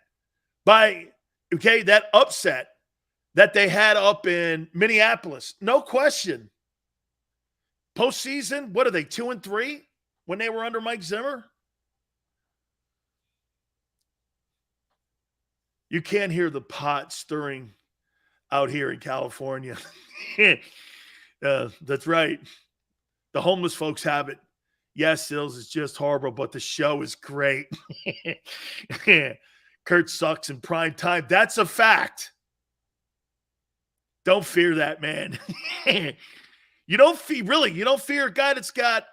that they had up in Minneapolis, no question. Postseason, what are they, 2-3 when they were under Mike Zimmer? You can't hear the pot stirring out here in California. That's right. The homeless folks have it. Yes, Sills is just horrible, but the show is great. Kurt sucks in prime time. That's a fact. Don't fear that, man. You don't fear a guy that's got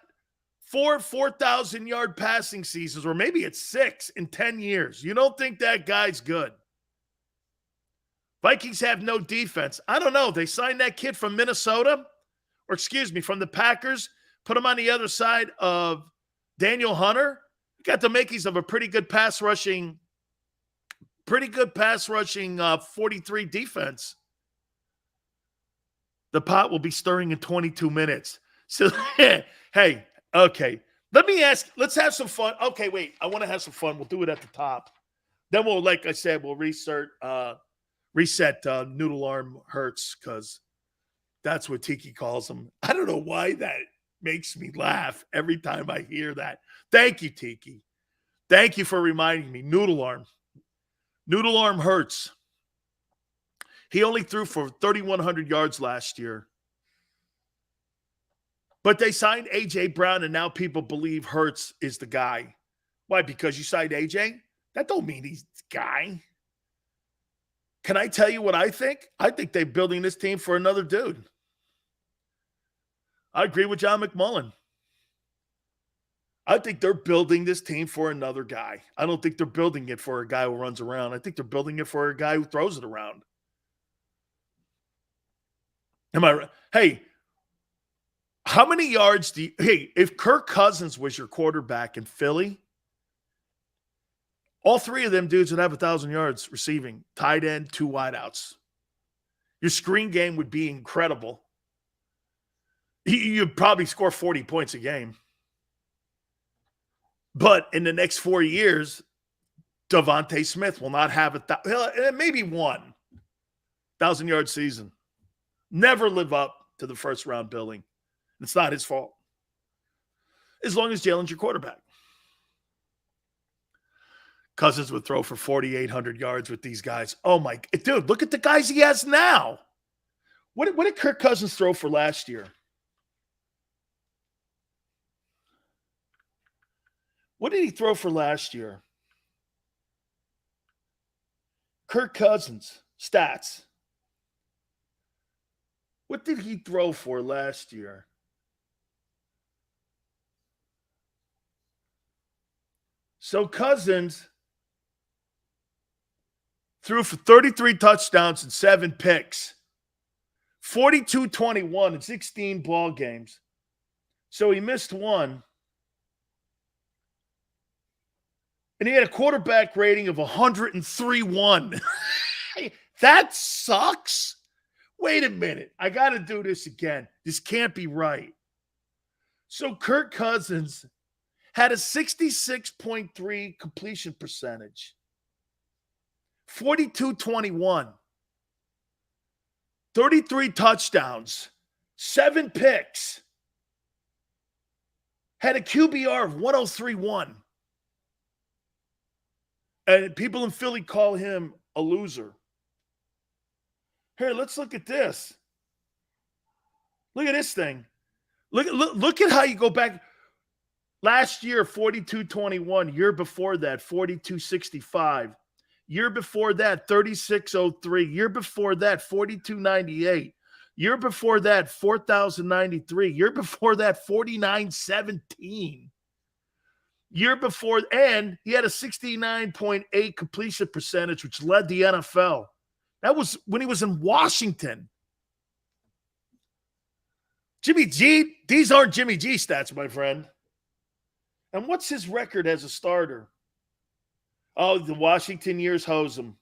4,000-yard passing seasons, or maybe it's 6 in 10 years. You don't think that guy's good. Vikings have no defense. I don't know. They signed that kid from Minnesota, from the Packers, put him on the other side of Daniel Hunter. Got the makings of a pretty good pass rushing 43 defense. The pot will be stirring in 22 minutes. So, hey, okay. Let's have some fun. Okay, wait. I want to have some fun. We'll do it at the top. Then we'll, like I said, we'll reset Noodle Arm Hurts, because that's what Tiki calls him. I don't know why that makes me laugh every time I hear that. Thank you, Tiki. Thank you for reminding me. Noodle Arm. Noodle Arm Hurts. He only threw for 3,100 yards last year. But they signed A.J. Brown, and now people believe Hurts is the guy. Why? Because you signed A.J.? That don't mean he's the guy. Can I tell you what I think? I think they're building this team for another dude. I agree with John McMullen. I think they're building this team for another guy. I don't think they're building it for a guy who runs around. I think they're building it for a guy who throws it around. Am I right? Hey, how many yards if Kirk Cousins was your quarterback in Philly, all three of them dudes would have 1,000 yards receiving, tight end, 2 wideouts. Your screen game would be incredible. You'd probably score 40 points a game. But in the next 4 years, Devontae Smith will not have maybe 1,000-yard season. Never live up to the first-round billing. It's not his fault. As long as Jalen's your quarterback. Cousins would throw for 4,800 yards with these guys. Oh, my. Dude, look at the guys he has now. What did Kirk Cousins throw for last year? What did he throw for last year? Kirk Cousins, stats. What did he throw for last year? So Cousins threw for 33 touchdowns and 7 picks, 42-21 in 16 ball games. So he missed one. And he had a quarterback rating of 103-1. That sucks. Wait a minute. I got to do this again. This can't be right. So Kirk Cousins had a 66.3 completion percentage, 42-21, 33 touchdowns, 7 picks, had a QBR of 103-1. And people in Philly call him a loser. Here, let's look at this. Look at this thing. Look at how you go back. Last year, 42-21. Year before that, 42-65. Year before that, 36-03. Year before that, 42-98. Year before that, 4,093. Year before that, 49-17. Year before, and he had a 69.8 completion percentage, which led the NFL. That was when he was in Washington. Jimmy G, these aren't Jimmy G stats, my friend. And what's his record as a starter? Oh, the Washington years hose him.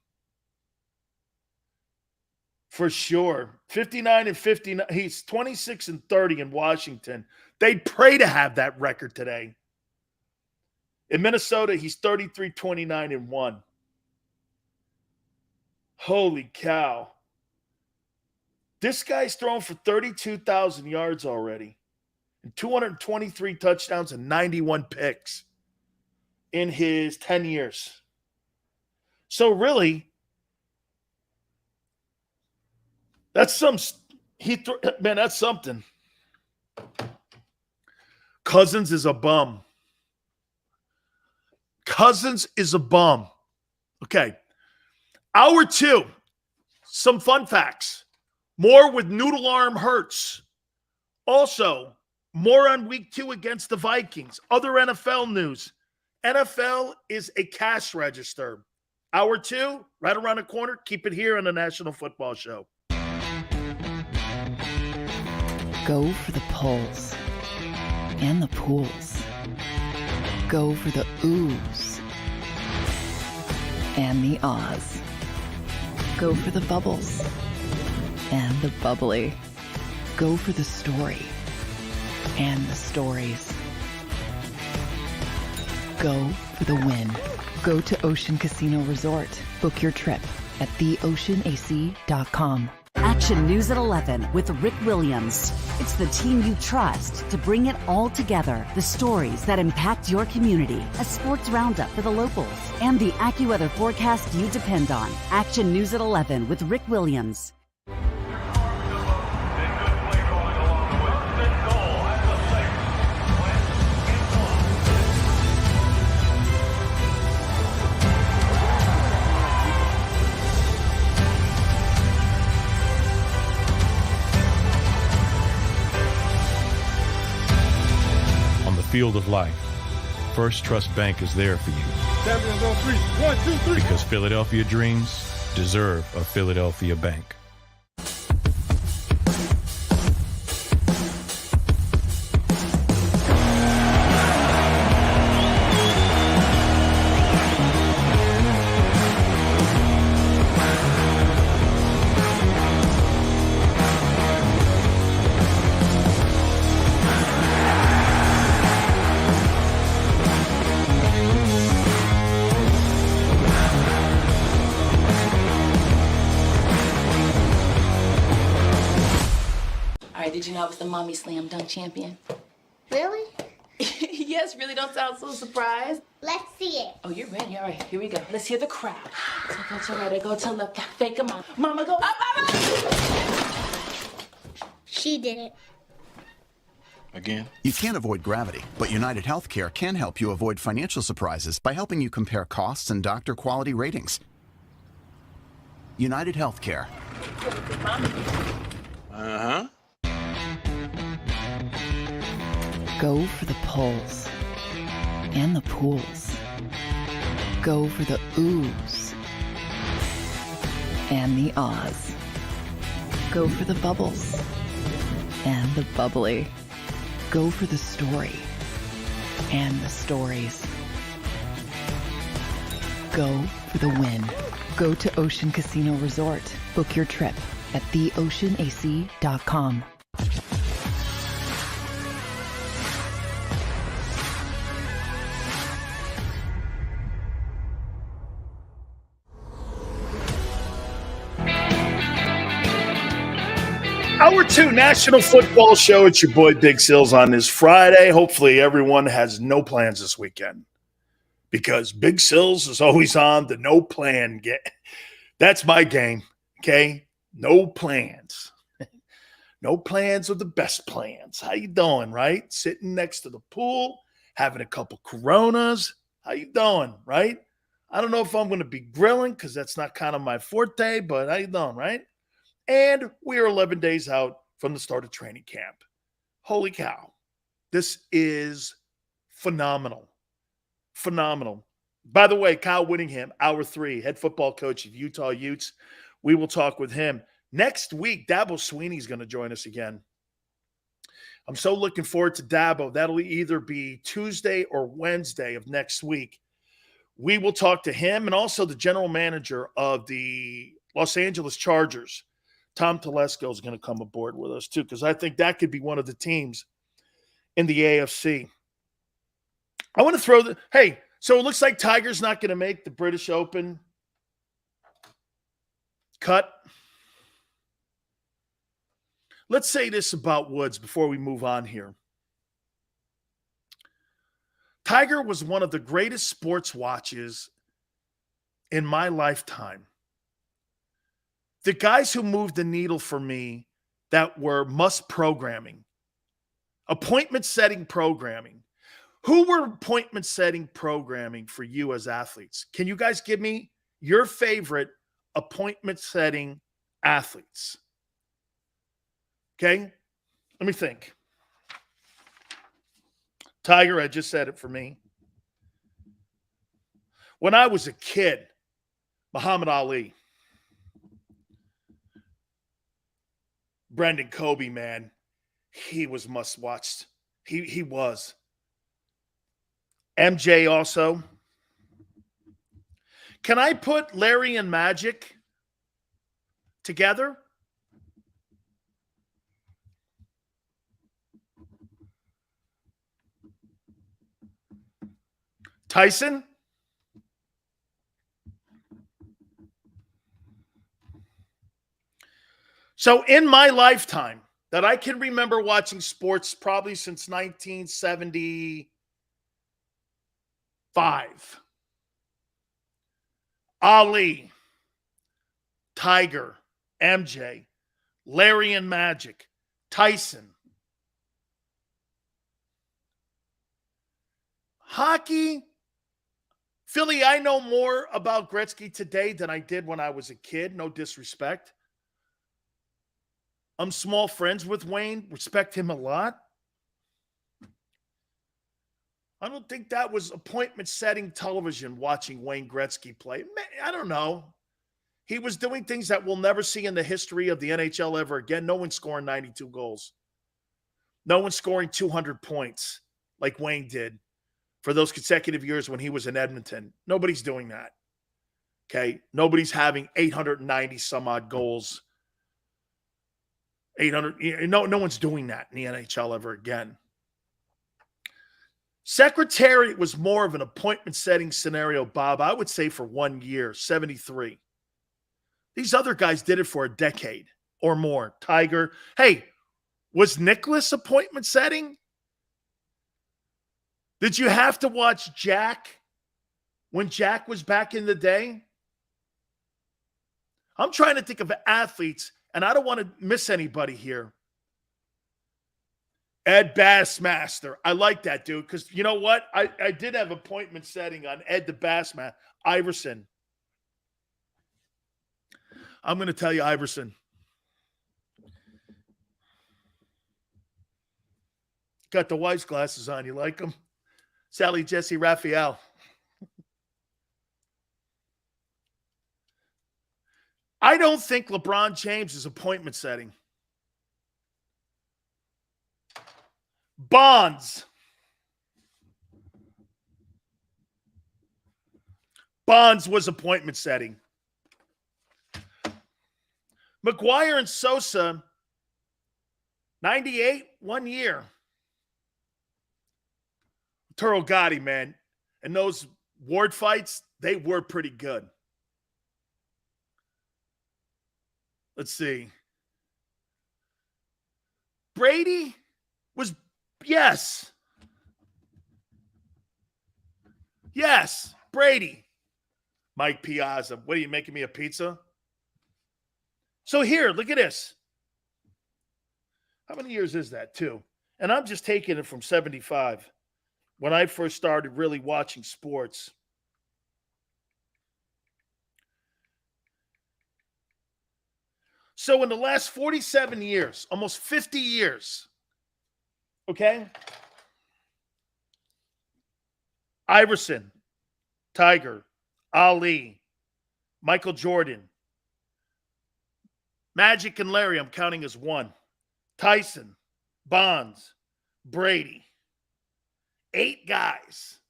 For sure. 59-59. He's 26-30 in Washington. They'd pray to have that record today. In Minnesota, he's 33-29-1. Holy cow. This guy's thrown for 32,000 yards already. And 223 touchdowns and 91 picks in his 10 years. So really, that's that's something. Cousins is a bum. Cousins is a bum. Okay. Hour 2, some fun facts. More with Noodle Arm Hurts. Also, more on week 2 against the Vikings. Other NFL news. NFL is a cash register. Hour 2, right around the corner. Keep it here on the National Football Show. Go for the pulls and the pools. Go for the oohs and the ahs. Go for the bubbles and the bubbly. Go for the story and the stories. Go for the win. Go to Ocean Casino Resort. Book your trip at theoceanac.com. Action News at 11 with Rick Williams. It's the team you trust to bring it all together. The stories that impact your community. A sports roundup for the locals. And the AccuWeather forecast you depend on. Action News at 11 with Rick Williams. Field of life, First Trust Bank is there for you. Champions on 3. 1, 2, 3. Because Philadelphia dreams deserve a Philadelphia bank. Did you know I was the mommy slam dunk champion? Really? Yes, really don't sound so surprised. Let's see it. Oh, you're ready. All right, here we go. Let's hear the crowd. So go to right, I go to left, fake 'em out. Mama go up, up, up. She did it. Again? You can't avoid gravity, but United Healthcare can help you avoid financial surprises by helping you compare costs and doctor quality ratings. United Healthcare. Uh-huh. Go for the pulls and the pools. Go for the oohs and the ahs. Go for the bubbles and the bubbly. Go for the story and the stories. Go for the win. Go to Ocean Casino Resort. Book your trip at theoceanac.com. Hour 2 National Football Show. It's your boy Big Sills on this Friday. Hopefully everyone has no plans this weekend. because Big Sills is always on the no plan game. That's my game, okay? No plans. No plans are the best plans. How you doing, right? Sitting next to the pool, having a couple Coronas. How you doing, right? I don't know if I'm going to be grilling because that's not kind of my forte, but how you doing, right? And we are 11 days out from the start of training camp. Holy cow. This is phenomenal. Phenomenal. By the way, Kyle Whittingham, hour 3, head football coach of Utah Utes. We will talk with him. Next week, Dabo Sweeney's going to join us again. I'm so looking forward to Dabo. That'll either be Tuesday or Wednesday of next week. We will talk to him and also the general manager of the Los Angeles Chargers. Tom Telesco is going to come aboard with us too, because I think that could be one of the teams in the AFC. I want to throw hey, so it looks like Tiger's not going to make the British Open cut. Let's say this about Woods before we move on here. Tiger was one of the greatest sports watches in my lifetime. The guys who moved the needle for me that were must programming, appointment setting programming. Who were appointment setting programming for you as athletes? Can you guys give me your favorite appointment setting athletes? Okay, let me think. Tiger, I just said it for me. When I was a kid, Muhammad Ali. Brendan Kobe, man, he was must-watched. He was. MJ also. Can I put Larry and Magic together? Tyson? So in my lifetime that I can remember watching sports probably since 1975, Ali, Tiger, MJ, Larry and Magic, Tyson. Hockey, Philly, I know more about Gretzky today than I did when I was a kid. No disrespect. I'm small friends with Wayne, respect him a lot. I don't think that was appointment-setting television watching Wayne Gretzky play. I don't know. He was doing things that we'll never see in the history of the NHL ever again. No one's scoring 92 goals. No one's scoring 200 points like Wayne did for those consecutive years when he was in Edmonton. Nobody's doing that. Okay? Nobody's having 890 some odd goals. 800. No one's doing that in the NHL ever again. Secretariat was more of an appointment-setting scenario, Bob, I would say for 1 year, 73. These other guys did it for a decade or more. Tiger. Hey, was Nicholas appointment setting? Did you have to watch Jack when Jack was back in the day? I'm trying to think of athletes, and I don't want to miss anybody here. Ed Bassmaster. I like that, dude, because you know what? I did have appointment setting on Ed the Bassmaster. Iverson. I'm going to tell you Iverson. Got the wife's glasses on. You like them? Sally Jesse Raphael. I don't think LeBron James is appointment setting. Bonds. Bonds was appointment setting. McGuire and Sosa, 98, 1 year. Arturo Gotti, man. And those ward fights, they were pretty good. Let's see. Brady was, yes. Yes, Brady. Mike Piazza. What are you making me a pizza? So here, look at this. How many years is that? 2. And I'm just taking it from 75 when I first started really watching sports. So in the last 47 years, almost 50 years, okay? Iverson, Tiger, Ali, Michael Jordan, Magic and Larry, I'm counting as 1. Tyson, Bonds, Brady. 8 guys.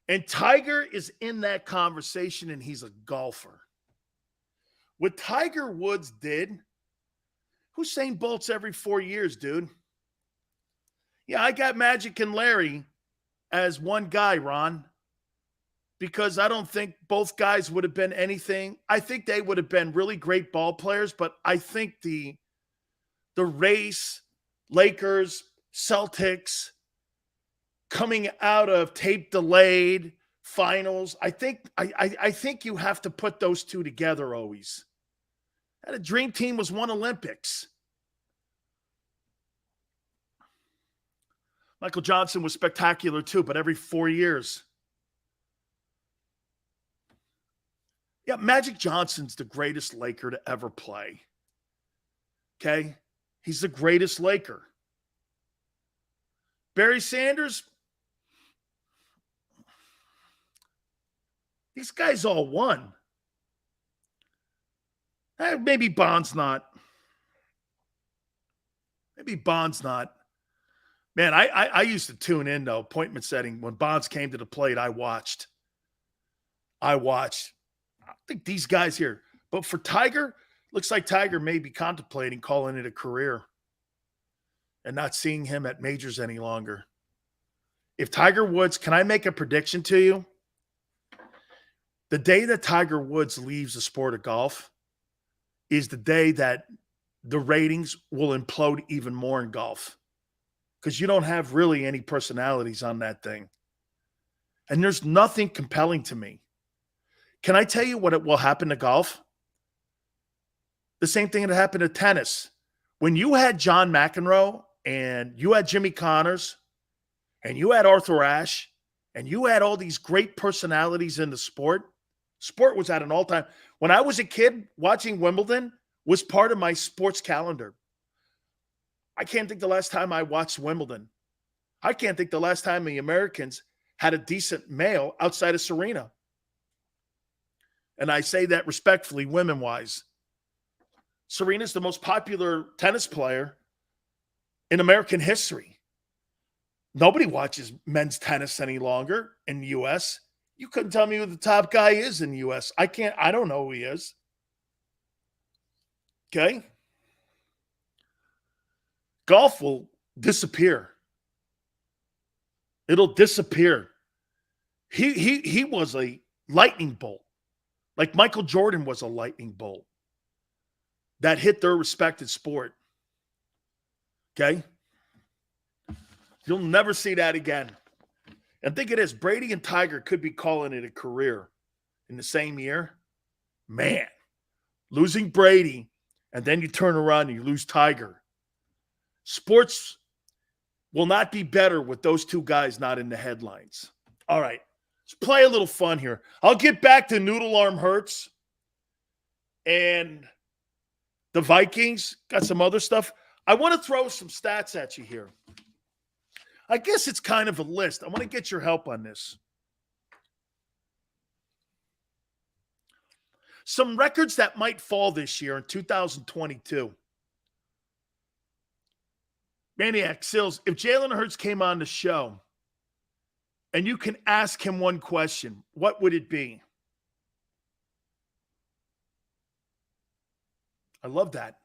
And Tiger is in that conversation, and he's a golfer. What Tiger Woods did, Usain Bolt's every 4 years, dude. Yeah, I got Magic and Larry as one guy, Ron, because I don't think both guys would have been anything. I think they would have been really great ball players, but I think the race, Lakers, Celtics, coming out of tape delayed finals, I think you have to put those two together always. And a dream team was one Olympics. Michael Johnson was spectacular too, but every 4 years. Yeah, Magic Johnson's the greatest Laker to ever play. Okay? He's the greatest Laker. Barry Sanders, these guys all won. Maybe Bond's not. Maybe Bond's not. Man, I used to tune in, though, appointment setting. When Bonds came to the plate, I watched. I think these guys here. But for Tiger, looks like Tiger may be contemplating calling it a career and not seeing him at majors any longer. If Tiger Woods, can I make a prediction to you? The day that Tiger Woods leaves the sport of golf is the day that the ratings will implode even more in golf, because you don't have really any personalities on that thing. And there's nothing compelling to me. Can I tell you what will happen to golf? The same thing that happened to tennis. When you had John McEnroe and you had Jimmy Connors and you had Arthur Ashe and you had all these great personalities in the sport was at an all-time. When I was a kid, watching Wimbledon was part of my sports calendar. I can't think the last time I watched Wimbledon. I can't think the last time the Americans had a decent male outside of Serena. And I say that respectfully, women-wise. Serena's the most popular tennis player in American history. Nobody watches men's tennis any longer in the U.S. You couldn't tell me who the top guy is in the U.S. I don't know who he is. Okay? Golf will disappear. It'll disappear. He was a lightning bolt. Like Michael Jordan was a lightning bolt that hit their respected sport. Okay? You'll never see that again. And think of this, Brady and Tiger could be calling it a career in the same year. Man, losing Brady, and then you turn around and you lose Tiger. Sports will not be better with those two guys not in the headlines. All right, let's play a little fun here. I'll get back to Noodle Arm Hurts and the Vikings. Got some other stuff. I want to throw some stats at you here. I guess it's kind of a list. I want to get your help on this. Some records that might fall this year in 2022. Maniac Sills, if Jalen Hurts came on the show and you can ask him one question, what would it be? I love that.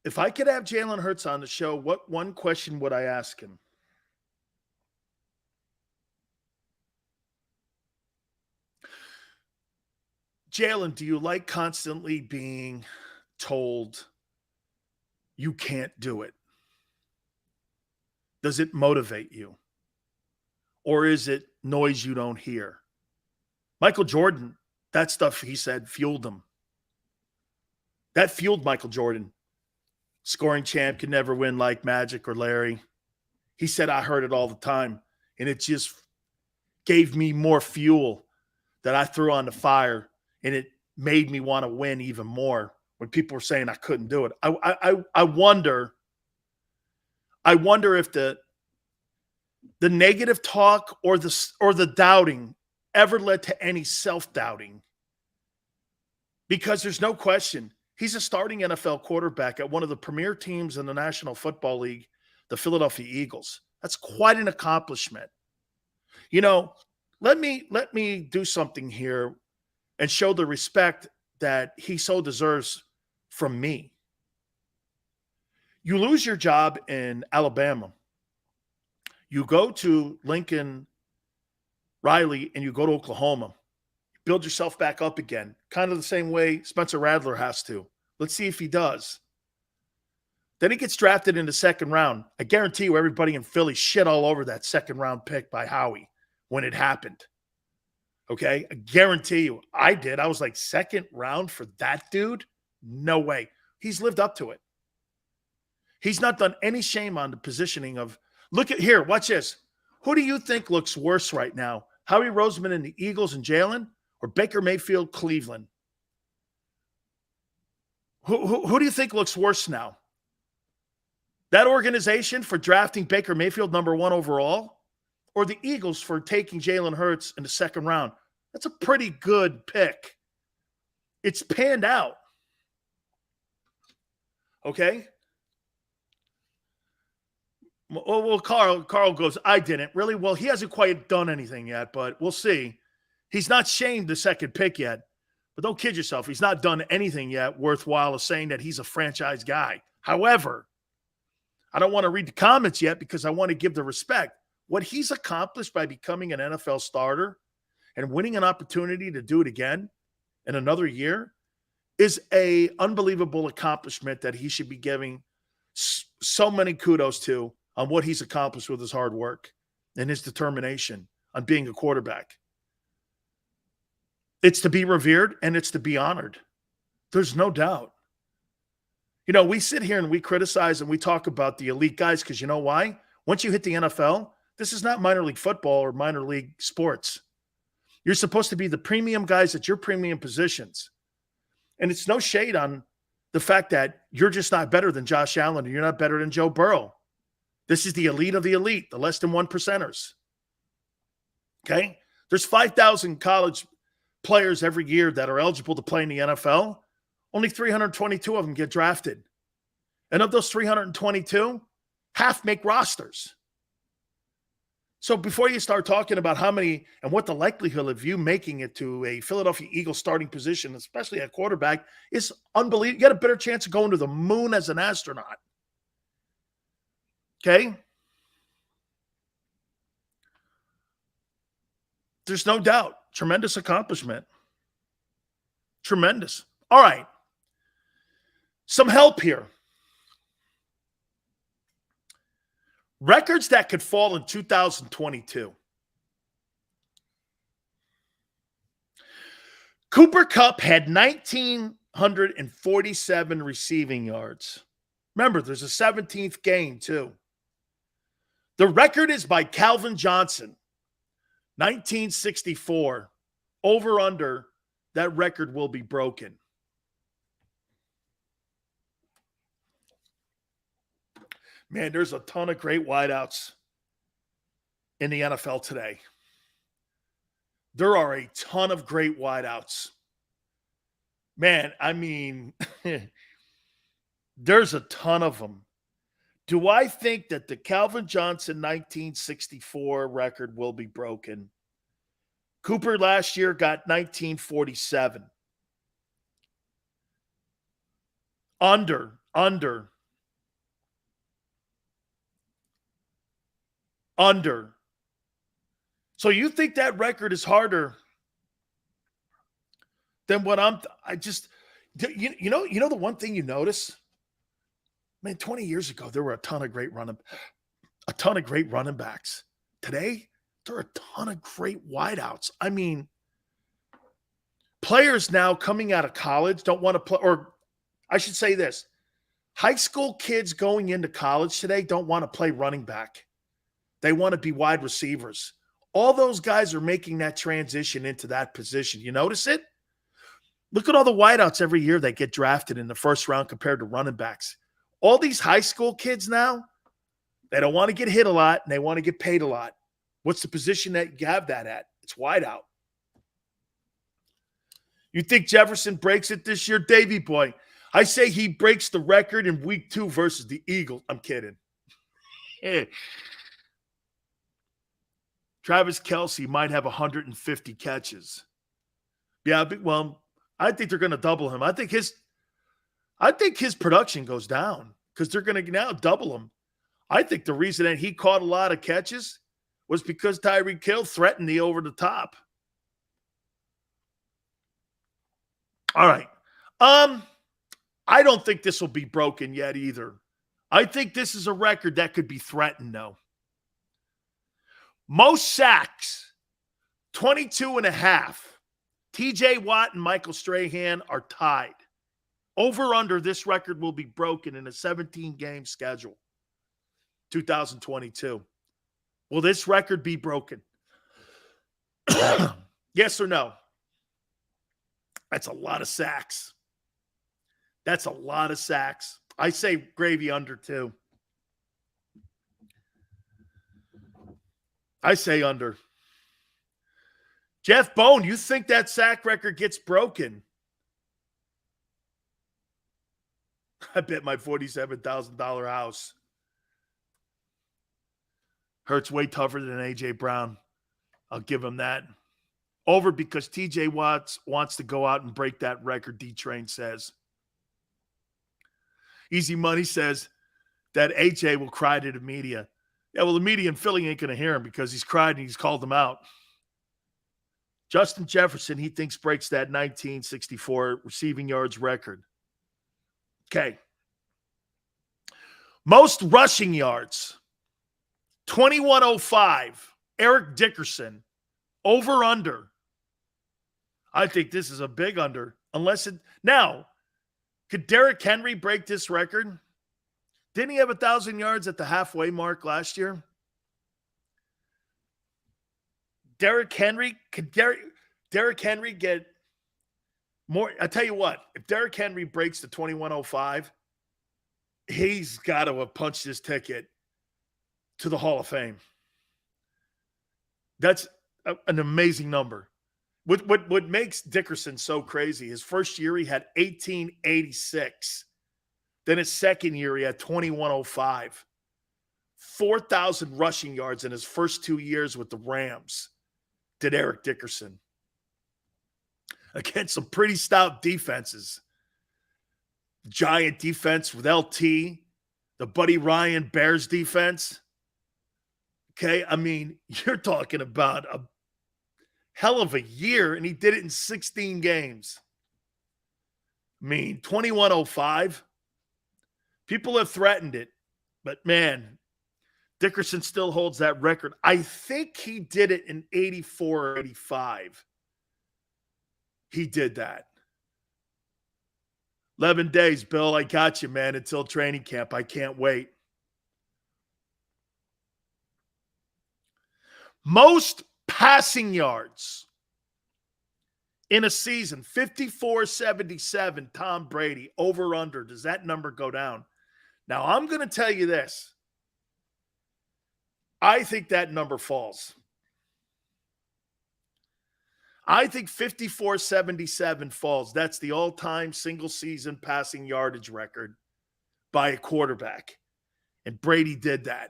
If I could have Jalen Hurts on the show, what one question would I ask him? Jalen, do you like constantly being told you can't do it? Does it motivate you? or is it noise you don't hear? Michael Jordan, that stuff he said fueled him. That fueled Michael Jordan. Scoring champ can never win like Magic or Larry. He said, I heard it all the time. And it just gave me more fuel that I threw on the fire. And it made me want to win even more when people were saying I couldn't do it. I wonder if the negative talk or the doubting ever led to any self-doubting. Because there's no question, he's a starting NFL quarterback at one of the premier teams in the National Football League, the Philadelphia Eagles. That's quite an accomplishment. You know, let me do something here and show the respect that he so deserves from me. You lose your job in Alabama. You go to Lincoln Riley and you go to Oklahoma. Build yourself back up again, kind of the same way Spencer Rattler has to. Let's see if he does. Then he gets drafted in the second round. I guarantee you everybody in Philly shit all over that second round pick by Howie when it happened. Okay? I guarantee you. I did. I was like, second round for that dude? No way. He's lived up to it. He's not done any shame on the positioning of, look at here, watch this. Who do you think looks worse right now? Howie Roseman and the Eagles and Jalen, or Baker Mayfield, Cleveland? Who do you think looks worse now? That organization for drafting Baker Mayfield number 1 overall, or the Eagles for taking Jalen Hurts in the second round? That's a pretty good pick. It's panned out. Okay? Well, Carl goes, I didn't. Really? Well, he hasn't quite done anything yet, but we'll see. He's not shamed the second pick yet. But don't kid yourself. He's not done anything yet worthwhile of saying that he's a franchise guy. However, I don't want to read the comments yet because I want to give the respect. What he's accomplished by becoming an NFL starter and winning an opportunity to do it again in another year is an unbelievable accomplishment that he should be giving so many kudos to on what he's accomplished with his hard work and his determination on being a quarterback. It's to be revered and it's to be honored. There's no doubt. You know, we sit here and we criticize and we talk about the elite guys because you know why? Once you hit the NFL, this is not minor league football or minor league sports. You're supposed to be the premium guys at your premium positions. And it's no shade on the fact that you're just not better than Josh Allen and you're not better than Joe Burrow. This is the elite of the elite, the less than 1%ers. Okay? There's 5,000 college players every year that are eligible to play in the NFL. Only 322 of them get drafted. And of those 322, half make rosters. So before you start talking about how many and what the likelihood of you making it to a Philadelphia Eagles starting position, especially at quarterback, is unbelievable. You got a better chance of going to the moon as an astronaut. Okay? There's no doubt. Tremendous accomplishment. Tremendous. All right. Some help here. Records that could fall in 2022. Cooper Kupp had 1,947 receiving yards. Remember, there's a 17th game, too. The record is by Calvin Johnson, 1964. Over under, that record will be broken. Man, there's a ton of great wideouts in the NFL today. There are a ton of great wideouts. Man, I mean, there's a ton of them. Do I think that the Calvin Johnson 1964 record will be broken? Cooper last year got 1947. Under. So you think that record is harder than what you know the one thing you notice? Man, 20 years ago, there were a ton of great running backs. Today, there are a ton of great wideouts. I mean, players now coming out of college don't want to play, or I should say this. High school kids going into college today don't want to play running back. They want to be wide receivers. All those guys are making that transition into that position. You notice it? Look at all the wideouts every year that get drafted in the first round compared to running backs. All these high school kids now, they don't want to get hit a lot and they want to get paid a lot. What's the position that you have that at? It's wideout. You think Jefferson breaks it this year? Davey boy, I say he breaks the record in week 2 versus the Eagles. I'm kidding. Travis Kelce might have 150 catches. Yeah, well, I think they're going to double him. I think his production goes down because they're going to now double him. I think the reason that he caught a lot of catches was because Tyreek Hill threatened the over the top. All right. I don't think this will be broken yet either. I think this is a record that could be threatened, though. Most sacks, 22.5. TJ Watt and Michael Strahan are tied. Over under, this record will be broken in a 17-game schedule. 2022. Will this record be broken? Yes or no? That's a lot of sacks. That's a lot of sacks. I say gravy under 2. I say under. Jeff Bone, you think that sack record gets broken? I bet my $47,000 house. Hurts way tougher than A.J. Brown. I'll give him that. Over because T.J. Watts wants to go out and break that record, D-Train says. Easy Money says that A.J. will cry to the media. Yeah, well, the media in Philly ain't going to hear him because he's cried and he's called them out. Justin Jefferson, he thinks, breaks that 1964 receiving yards record. Okay. Most rushing yards. 2105. Eric Dickerson. Over under. I think this is a big under. Unless it now, could Derrick Henry break this record? Didn't he have 1,000 yards at the halfway mark last year? Derrick Henry, could Derrick Henry get more? I tell you what, if Derrick Henry breaks the 2105, he's got to have punched his ticket to the Hall of Fame. That's an amazing number. What makes Dickerson so crazy, his first year he had 1886. Then his second year he had 2105. 4,000 rushing yards in his first 2 years with the Rams did Eric Dickerson. Against some pretty stout defenses. Giant defense with LT, the Buddy Ryan Bears defense. Okay, I mean, you're talking about a hell of a year, and he did it in 16 games. I mean, 2105. People have threatened it, but man, Dickerson still holds that record. I think he did it in 84 or 85. He did that. 11 days, Bill. I got you, man, until training camp. I can't wait. Most passing yards in a season, 54-77, Tom Brady, over under. Does that number go down? Now, I'm going to tell you this. I think that number falls. I think 54-77 falls. That's the all-time single-season passing yardage record by a quarterback. And Brady did that.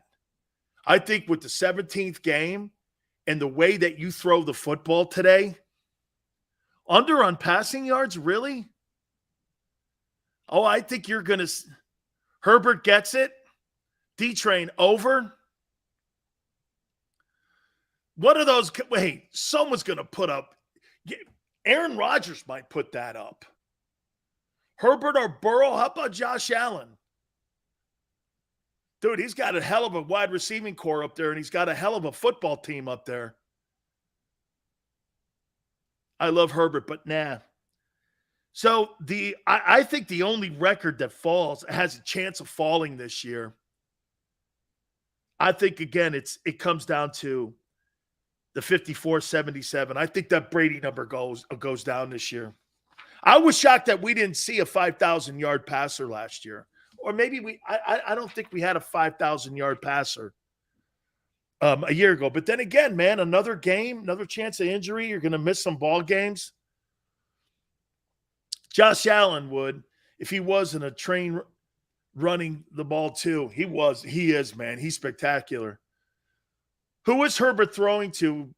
I think with the 17th game and the way that you throw the football today, under on passing yards, really? Oh, I think you're going to – Herbert gets it. D-Train over. What are those – wait, someone's going to put up – Aaron Rodgers might put that up. Herbert or Burrow, how about Josh Allen? Dude, he's got a hell of a wide receiving core up there, and he's got a hell of a football team up there. I love Herbert, but nah. So I think the only record that has a chance of falling this year, I think, again, it comes down to the 54-77. I think that Brady number goes down this year. I was shocked that we didn't see a 5,000-yard passer last year. Or maybe I don't think we had a 5,000-yard passer a year ago. But then again, man, another game, another chance of injury. You're going to miss some ball games. Josh Allen would, if he wasn't a train running the ball too. He is, man. He's spectacular. Who was Herbert throwing to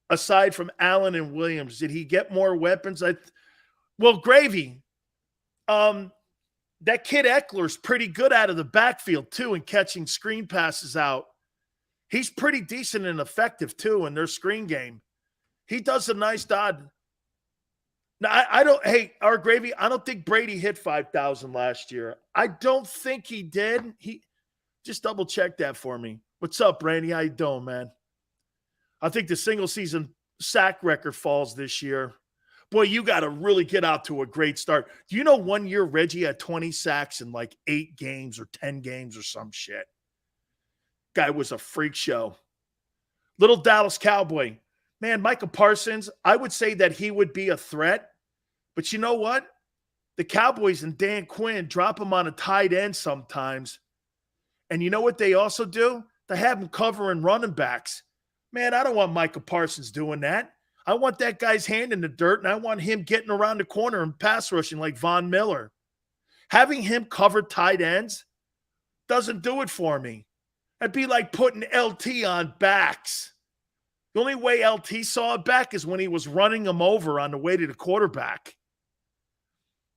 aside from Allen and Williams? Did he get more weapons? Well, Gravy, that kid Eckler's pretty good out of the backfield too and catching screen passes out. He's pretty decent and effective too in their screen game. He does a nice job. Now, our Gravy, I don't think Brady hit 5,000 last year. I don't think he did. He just double check that for me. What's up, Randy? How you doing, man? I think the single season sack record falls this year. Boy, you got to really get out to a great start. Do you know 1 year Reggie had 20 sacks in like 8 games or 10 games or some shit? Guy was a freak show. Little Dallas Cowboy. Man, Micah Parsons, I would say that he would be a threat. But you know what? The Cowboys and Dan Quinn drop him on a tight end sometimes. And you know what they also do? They have him covering running backs. Man, I don't want Micah Parsons doing that. I want that guy's hand in the dirt, and I want him getting around the corner and pass rushing like Von Miller. Having him cover tight ends doesn't do it for me. That'd be like putting LT on backs. The only way LT saw it back is when he was running him over on the way to the quarterback.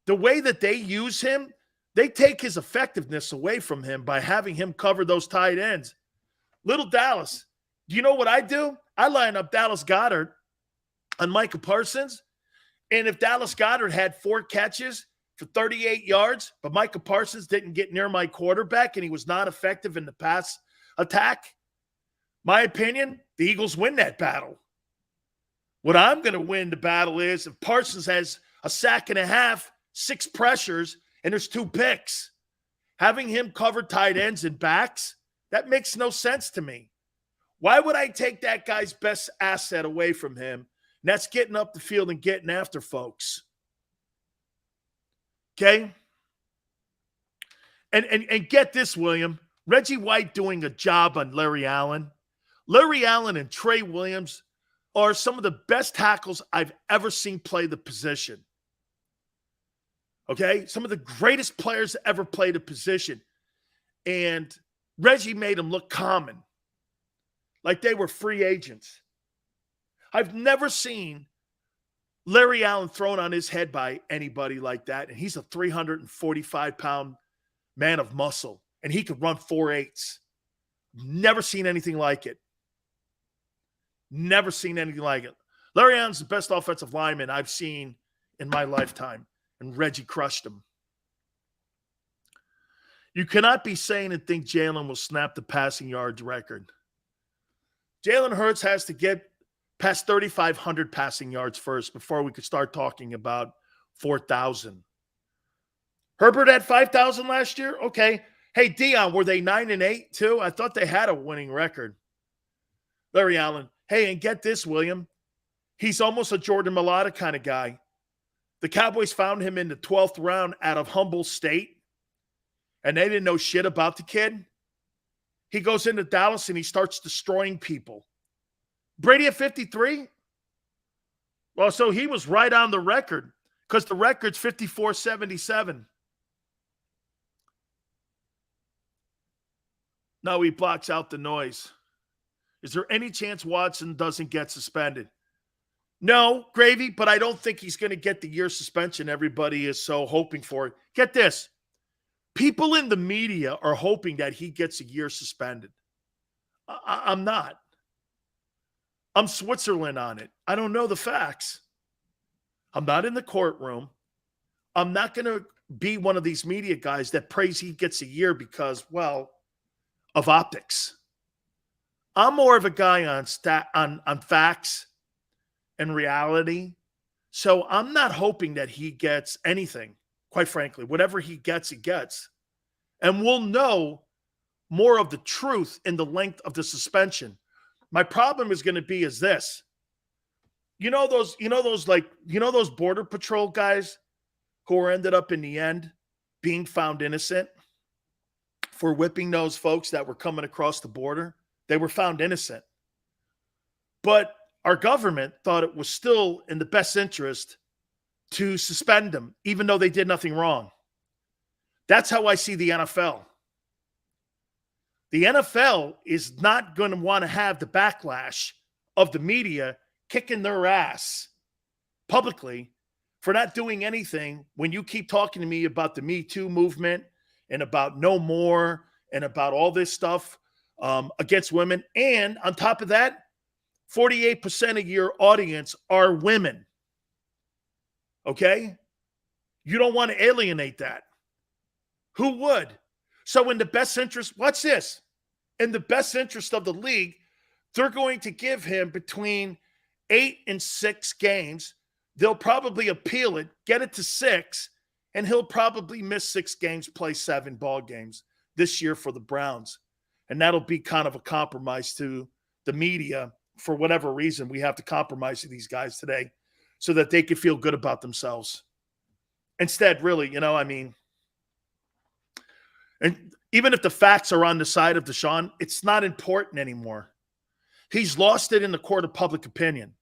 The way that they use him, they take his effectiveness away from him by having him cover those tight ends. Little Dallas, do you know what I do? I line up Dallas Goedert on Micah Parsons, and if Dallas Goedert had 4 catches for 38 yards, but Micah Parsons didn't get near my quarterback and he was not effective in the pass attack, my opinion, the Eagles win that battle. What I'm going to win the battle is if Parsons has a sack and a half, 6 pressures, and there's 2 picks. Having him cover tight ends and backs, that makes no sense to me. Why would I take that guy's best asset away from him? And that's getting up the field and getting after folks. Okay? And get this, William. Reggie White doing a job on Larry Allen. Larry Allen and Trey Williams are some of the best tackles I've ever seen play the position. Okay? Some of the greatest players that ever played a position. And Reggie made them look common. Like they were free agents. I've never seen Larry Allen thrown on his head by anybody like that. And he's a 345-pound man of muscle. And he could run 4.8s. Never seen anything like it. Never seen anything like it. Larry Allen's the best offensive lineman I've seen in my lifetime. And Reggie crushed him. You cannot be saying and think Jalen will snap the passing yards record. Jalen Hurts has to get past 3,500 passing yards first before we could start talking about 4,000. Herbert had 5,000 last year? Okay. Hey, Dion, were they 9-8 too? I thought they had a winning record. Larry Allen. Hey, and get this, William. He's almost a Jordan Mailata kind of guy. The Cowboys found him in the 12th round out of Humboldt State, and they didn't know shit about the kid. He goes into Dallas and he starts destroying people. Brady at 53? Well, so he was right on the record because the record's 54-77. No, he blocks out the noise. Is there any chance Watson doesn't get suspended? No, Gravy, but I don't think he's going to get the year suspension everybody is so hoping for. Get this. People in the media are hoping that he gets a year suspended. I'm not. I'm Switzerland on it. I don't know the facts. I'm not in the courtroom. I'm not going to be one of these media guys that prays he gets a year because, well, of optics. I'm more of a guy on facts and reality. So I'm not hoping that he gets anything, quite frankly. Whatever he gets, he gets. And we'll know more of the truth in the length of the suspension. My problem is going to be is this. You know those Border Patrol guys who were ended up in the end being found innocent for whipping those folks that were coming across the border? They were found innocent. But our government thought it was still in the best interest to suspend them, even though they did nothing wrong. That's how I see the NFL. The NFL is not going to want to have the backlash of the media kicking their ass publicly for not doing anything when you keep talking to me about the Me Too movement and about no more and about all this stuff against women. And on top of that, 48% of your audience are women. Okay? You don't want to alienate that. Who would? So in the best interest, watch this. In the best interest of the league, they're going to give him between 8 and 6 games. They'll probably appeal it, get it to 6, and he'll probably miss 6 games, play 7 ball games this year for the Browns. And that'll be kind of a compromise to the media. For whatever reason, we have to compromise to these guys today so that they can feel good about themselves. Instead, really, and even if the facts are on the side of Deshaun, it's not important anymore. He's lost it in the court of public opinion.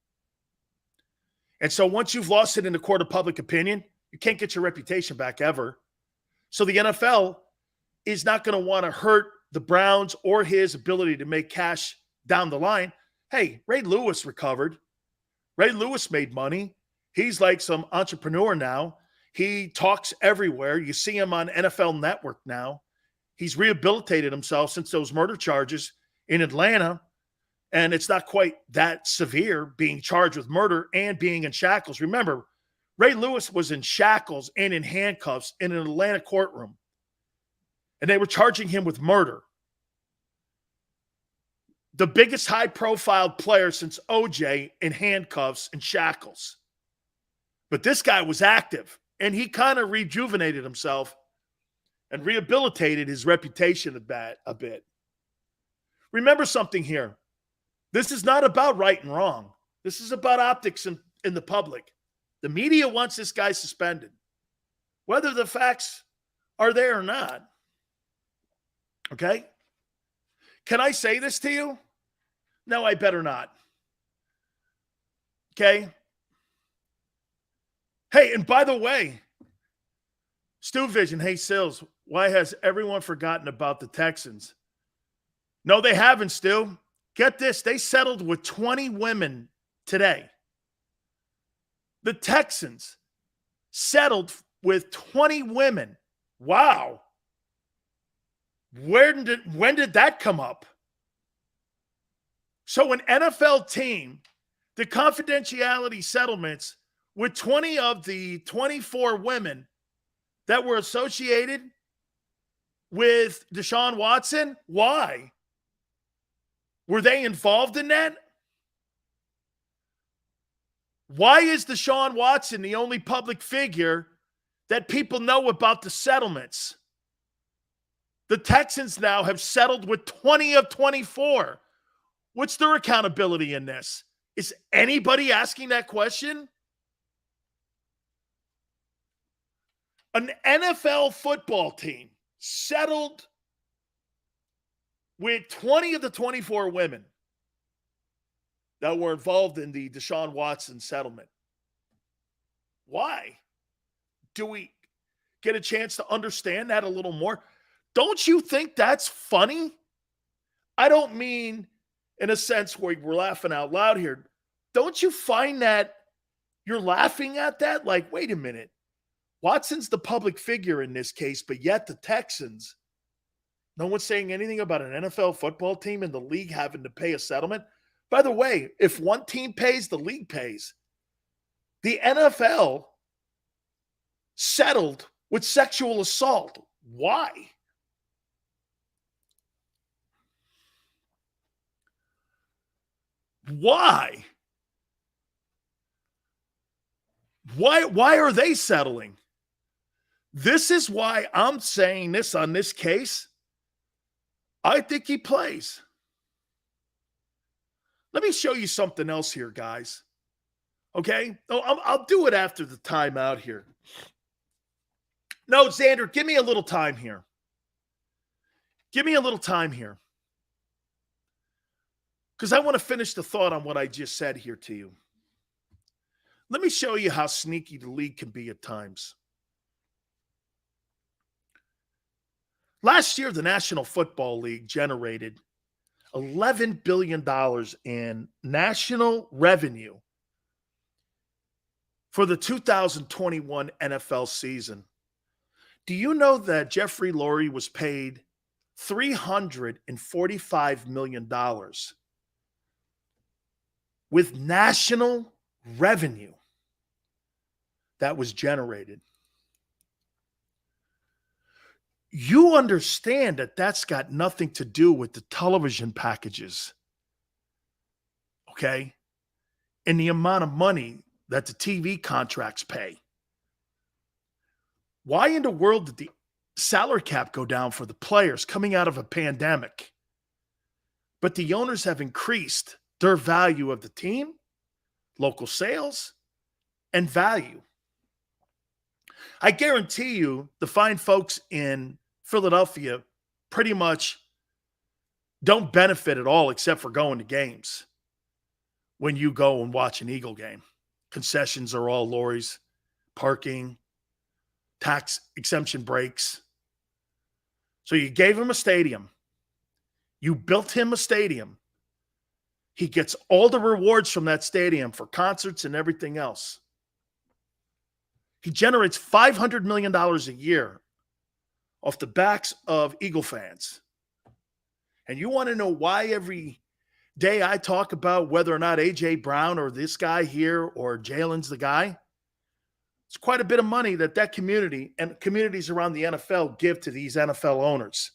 And so once you've lost it in the court of public opinion, you can't get your reputation back ever. So the NFL is not going to want to hurt the Browns or his ability to make cash down the line. Hey, Ray Lewis recovered. Ray Lewis made money. He's like some entrepreneur now. He talks everywhere. You see him on NFL Network now. He's rehabilitated himself since those murder charges in Atlanta. And it's not quite that severe being charged with murder and being in shackles. Remember, Ray Lewis was in shackles and in handcuffs in an Atlanta courtroom. And they were charging him with murder. The biggest high-profile player since OJ in handcuffs and shackles. But this guy was active, and he kind of rejuvenated himself and rehabilitated his reputation a bit. Remember something here. This is not about right and wrong. This is about optics in the public. The media wants this guy suspended, whether the facts are there or not. Okay? Can I say this to you? No, I better not. Okay? Hey, and by the way, Stu Vision, hey, Sills, why has everyone forgotten about the Texans? No, they haven't, Stu. Get this. They settled with 20 women today. The Texans settled with 20 women. Wow. When did that come up? So an NFL team, the confidentiality settlements with 20 of the 24 women that were associated with Deshaun Watson? Why? Were they involved in that? Why is Deshaun Watson the only public figure that people know about the settlements? The Texans now have settled with 20 of 24. What's their accountability in this? Is anybody asking that question? An NFL football team settled with 20 of the 24 women that were involved in the Deshaun Watson settlement. Why? Do we get a chance to understand that a little more? Don't you think that's funny? I don't mean in a sense where we're laughing out loud here. Don't you find that you're laughing at that? Like, wait a minute. Watson's the public figure in this case, but yet the Texans, no one's saying anything about an NFL football team and the league having to pay a settlement. By the way, if one team pays, the league pays. The NFL settled with sexual assault. Why? Why? Why are they settling? This is why I'm saying this on this case. I think he plays. Let me show you something else here, guys. Okay? I'll do it after the timeout here. No, Xander, give me a little time here. Give me a little time here. Because I want to finish the thought on what I just said here to you. Let me show you how sneaky the league can be at times. Last year, the National Football League generated $11 billion in national revenue for the 2021 NFL season. Do you know that Jeffrey Lurie was paid $345 million with national revenue that was generated? You understand that that's got nothing to do with the television packages, okay? And the amount of money that the TV contracts pay. Why in the world did the salary cap go down for the players coming out of a pandemic? But the owners have increased their value of the team, local sales, and value. I guarantee you the fine folks in Philadelphia pretty much don't benefit at all except for going to games when you go and watch an Eagle game. Concessions are all lorries, parking, tax exemption breaks. So you gave him a stadium. You built him a stadium. He gets all the rewards from that stadium for concerts and everything else. He generates $500 million a year off the backs of Eagle fans. And you want to know why every day I talk about whether or not A.J. Brown or this guy here or Jalen's the guy? It's quite a bit of money that community and communities around the NFL give to these NFL owners.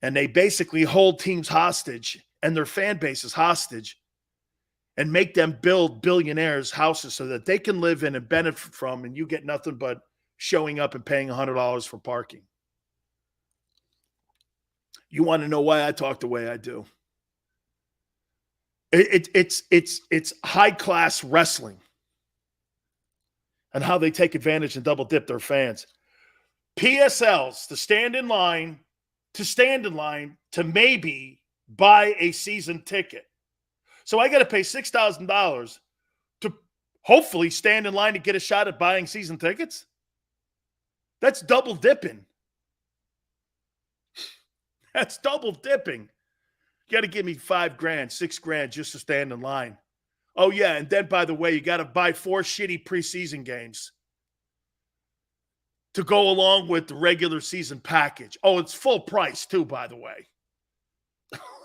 And they basically hold teams hostage and their fan bases hostage and make them build billionaires' houses so that they can live in and benefit from, and you get nothing but showing up and paying $100 for parking. You want to know why I talk the way I do? It's high-class wrestling and how they take advantage and double dip their fans. PSLs to stand in line to maybe buy a season ticket. So I got to pay $6,000 to hopefully stand in line to get a shot at buying season tickets? That's double dipping. That's double dipping. You got to give me $5,000, $6,000 just to stand in line. Oh, yeah, and then, by the way, you got to buy 4 shitty preseason games to go along with the regular season package. Oh, it's full price, too, by the way.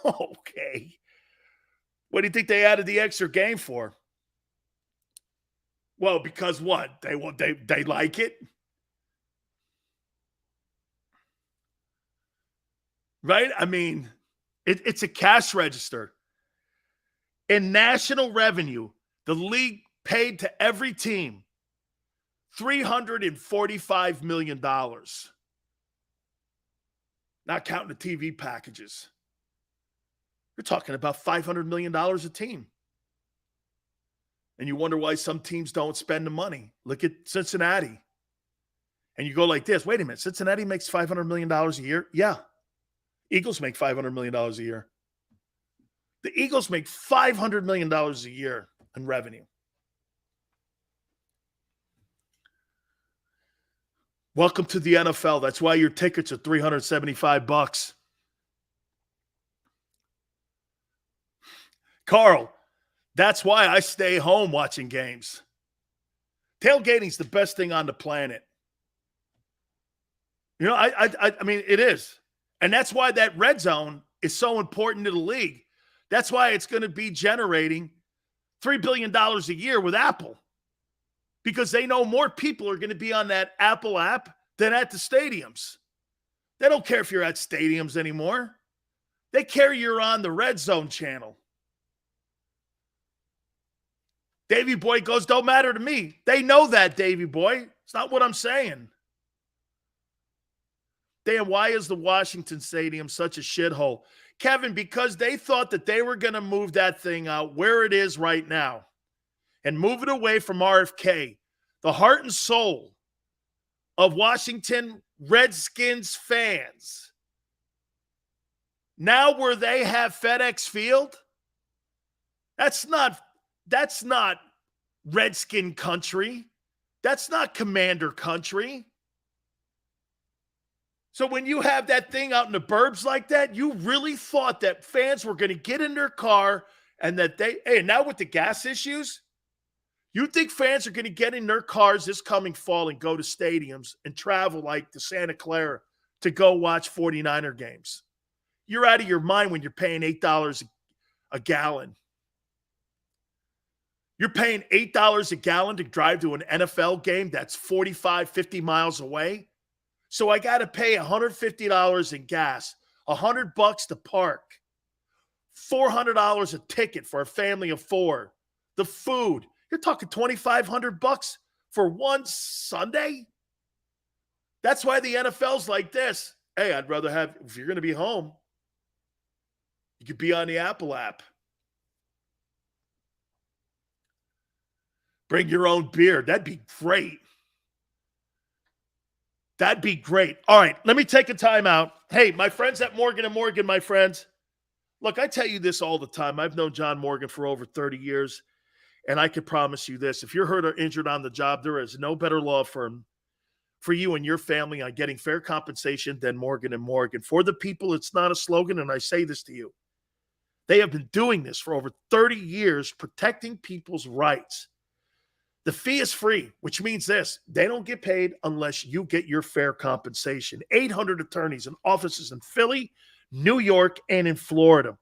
Okay. What do you think they added the extra game for? Well, because what? They like it? Right? I mean, it's a cash register. In national revenue, the league paid to every team $345 million. Not counting the TV packages. You're talking about $500 million a team. And you wonder why some teams don't spend the money. Look at Cincinnati. And you go like this. Wait a minute. Cincinnati makes $500 million a year? Yeah. Eagles make $500 million a year. The Eagles make $500 million a year in revenue. Welcome to the NFL. That's why your tickets are $375. Carl, that's why I stay home watching games. Tailgating's the best thing on the planet. You know, I mean, it is. And that's why that red zone is so important to the league. That's why it's going to be generating $3 billion a year with Apple. Because they know more people are going to be on that Apple app than at the stadiums. They don't care if you're at stadiums anymore. They care you're on the red zone channel. Davey Boy goes, don't matter to me. They know that, Davey Boy. It's not what I'm saying. Dan, why is the Washington Stadium such a shithole? Kevin, because they thought that they were going to move that thing out where it is right now and move it away from RFK, the heart and soul of Washington Redskins fans. Now where they have FedEx Field, that's not Redskin country. That's not Commander country. So when you have that thing out in the burbs like that, you really thought that fans were going to get in their car and that now with the gas issues, you think fans are going to get in their cars this coming fall and go to stadiums and travel like to Santa Clara to go watch 49er games. You're out of your mind when you're paying $8 a gallon. You're paying $8 a gallon to drive to an NFL game that's 45, 50 miles away. So I got to pay $150 in gas, $100 to park, $400 a ticket for a family of four. The food, you're talking $2,500 for one Sunday? That's why the NFL's like this. Hey, I'd rather have, if you're going to be home, you could be on the Apple app. Bring your own beer. That'd be great. That'd be great. All right, let me take a time out. Hey, my friends at Morgan & Morgan, my friends. Look, I tell you this all the time. I've known John Morgan for over 30 years, and I can promise you this. If you're hurt or injured on the job, there is no better law firm for you and your family on getting fair compensation than Morgan & Morgan. For the people, it's not a slogan, and I say this to you. They have been doing this for over 30 years, protecting people's rights. The fee is free, which means this. They don't get paid unless you get your fair compensation. 800 attorneys and offices in Philly, New York, and in Florida.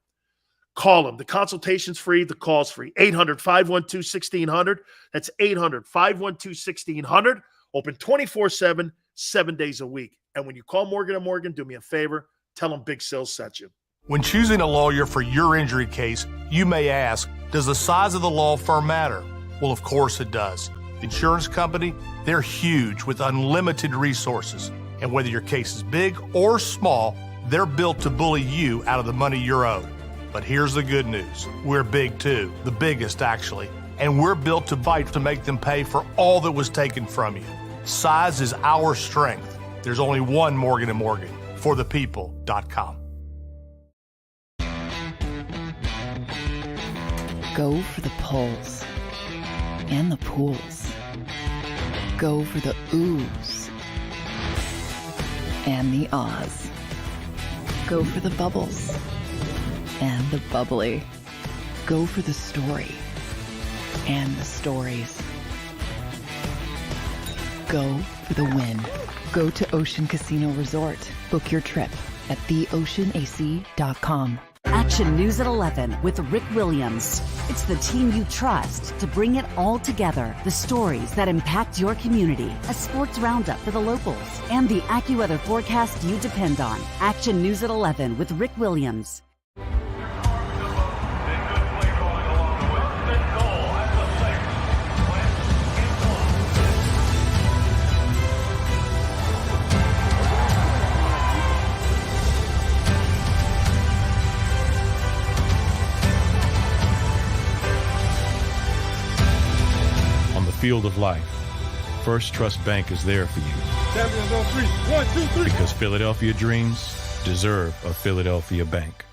Call them. The consultation's free. The call's free. 800-512-1600. That's 800-512-1600. Open 24/7, 7 days a week. And when you call Morgan & Morgan, do me a favor. Tell them Big Sil sent you. When choosing a lawyer for your injury case, you may ask, does the size of the law firm matter? Well, of course it does. Insurance company, they're huge with unlimited resources. And whether your case is big or small, they're built to bully you out of the money you're owed. But here's the good news. We're big too, the biggest actually. And we're built to fight to make them pay for all that was taken from you. Size is our strength. There's only one Morgan & Morgan, forthepeople.com. Go for the polls and the pools. Go for the oohs and the ahs. Go for the bubbles and the bubbly. Go for the story and the stories. Go for the win. Go to Ocean Casino Resort. Book your trip at theoceanac.com. Action News at 11 with Rick Williams. It's the team you trust to bring it all together. The stories that impact your community, a sports roundup for the locals, and the AccuWeather forecast you depend on. Action News at 11 with Rick Williams. Field of life, First Trust Bank is there for you. Champions on three. 1, 2, 3. Because Philadelphia dreams deserve a Philadelphia bank.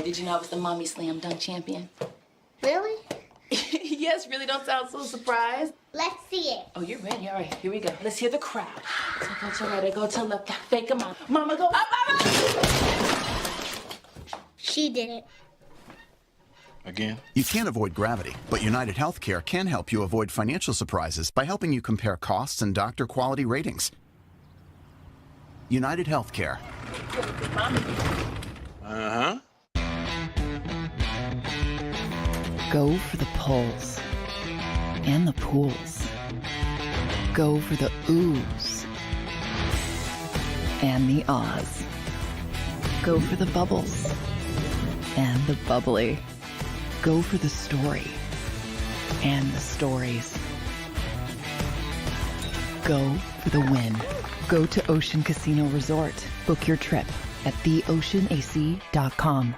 Did you know I was the mommy slam dunk champion? Really? Yes, really don't sound so surprised. Let's see it. Oh, you're ready. All right, here we go. Let's hear the crowd. So go to right, I go to left, fake a mom. Mama go up, mama! She did it. Again? You can't avoid gravity, but United Healthcare can help you avoid financial surprises by helping you compare costs and doctor quality ratings. United Healthcare. Uh-huh. Go for the pulls and the pools. Go for the oohs and the ahs. Go for the bubbles and the bubbly. Go for the story and the stories. Go for the win. Go to Ocean Casino Resort. Book your trip at theoceanac.com.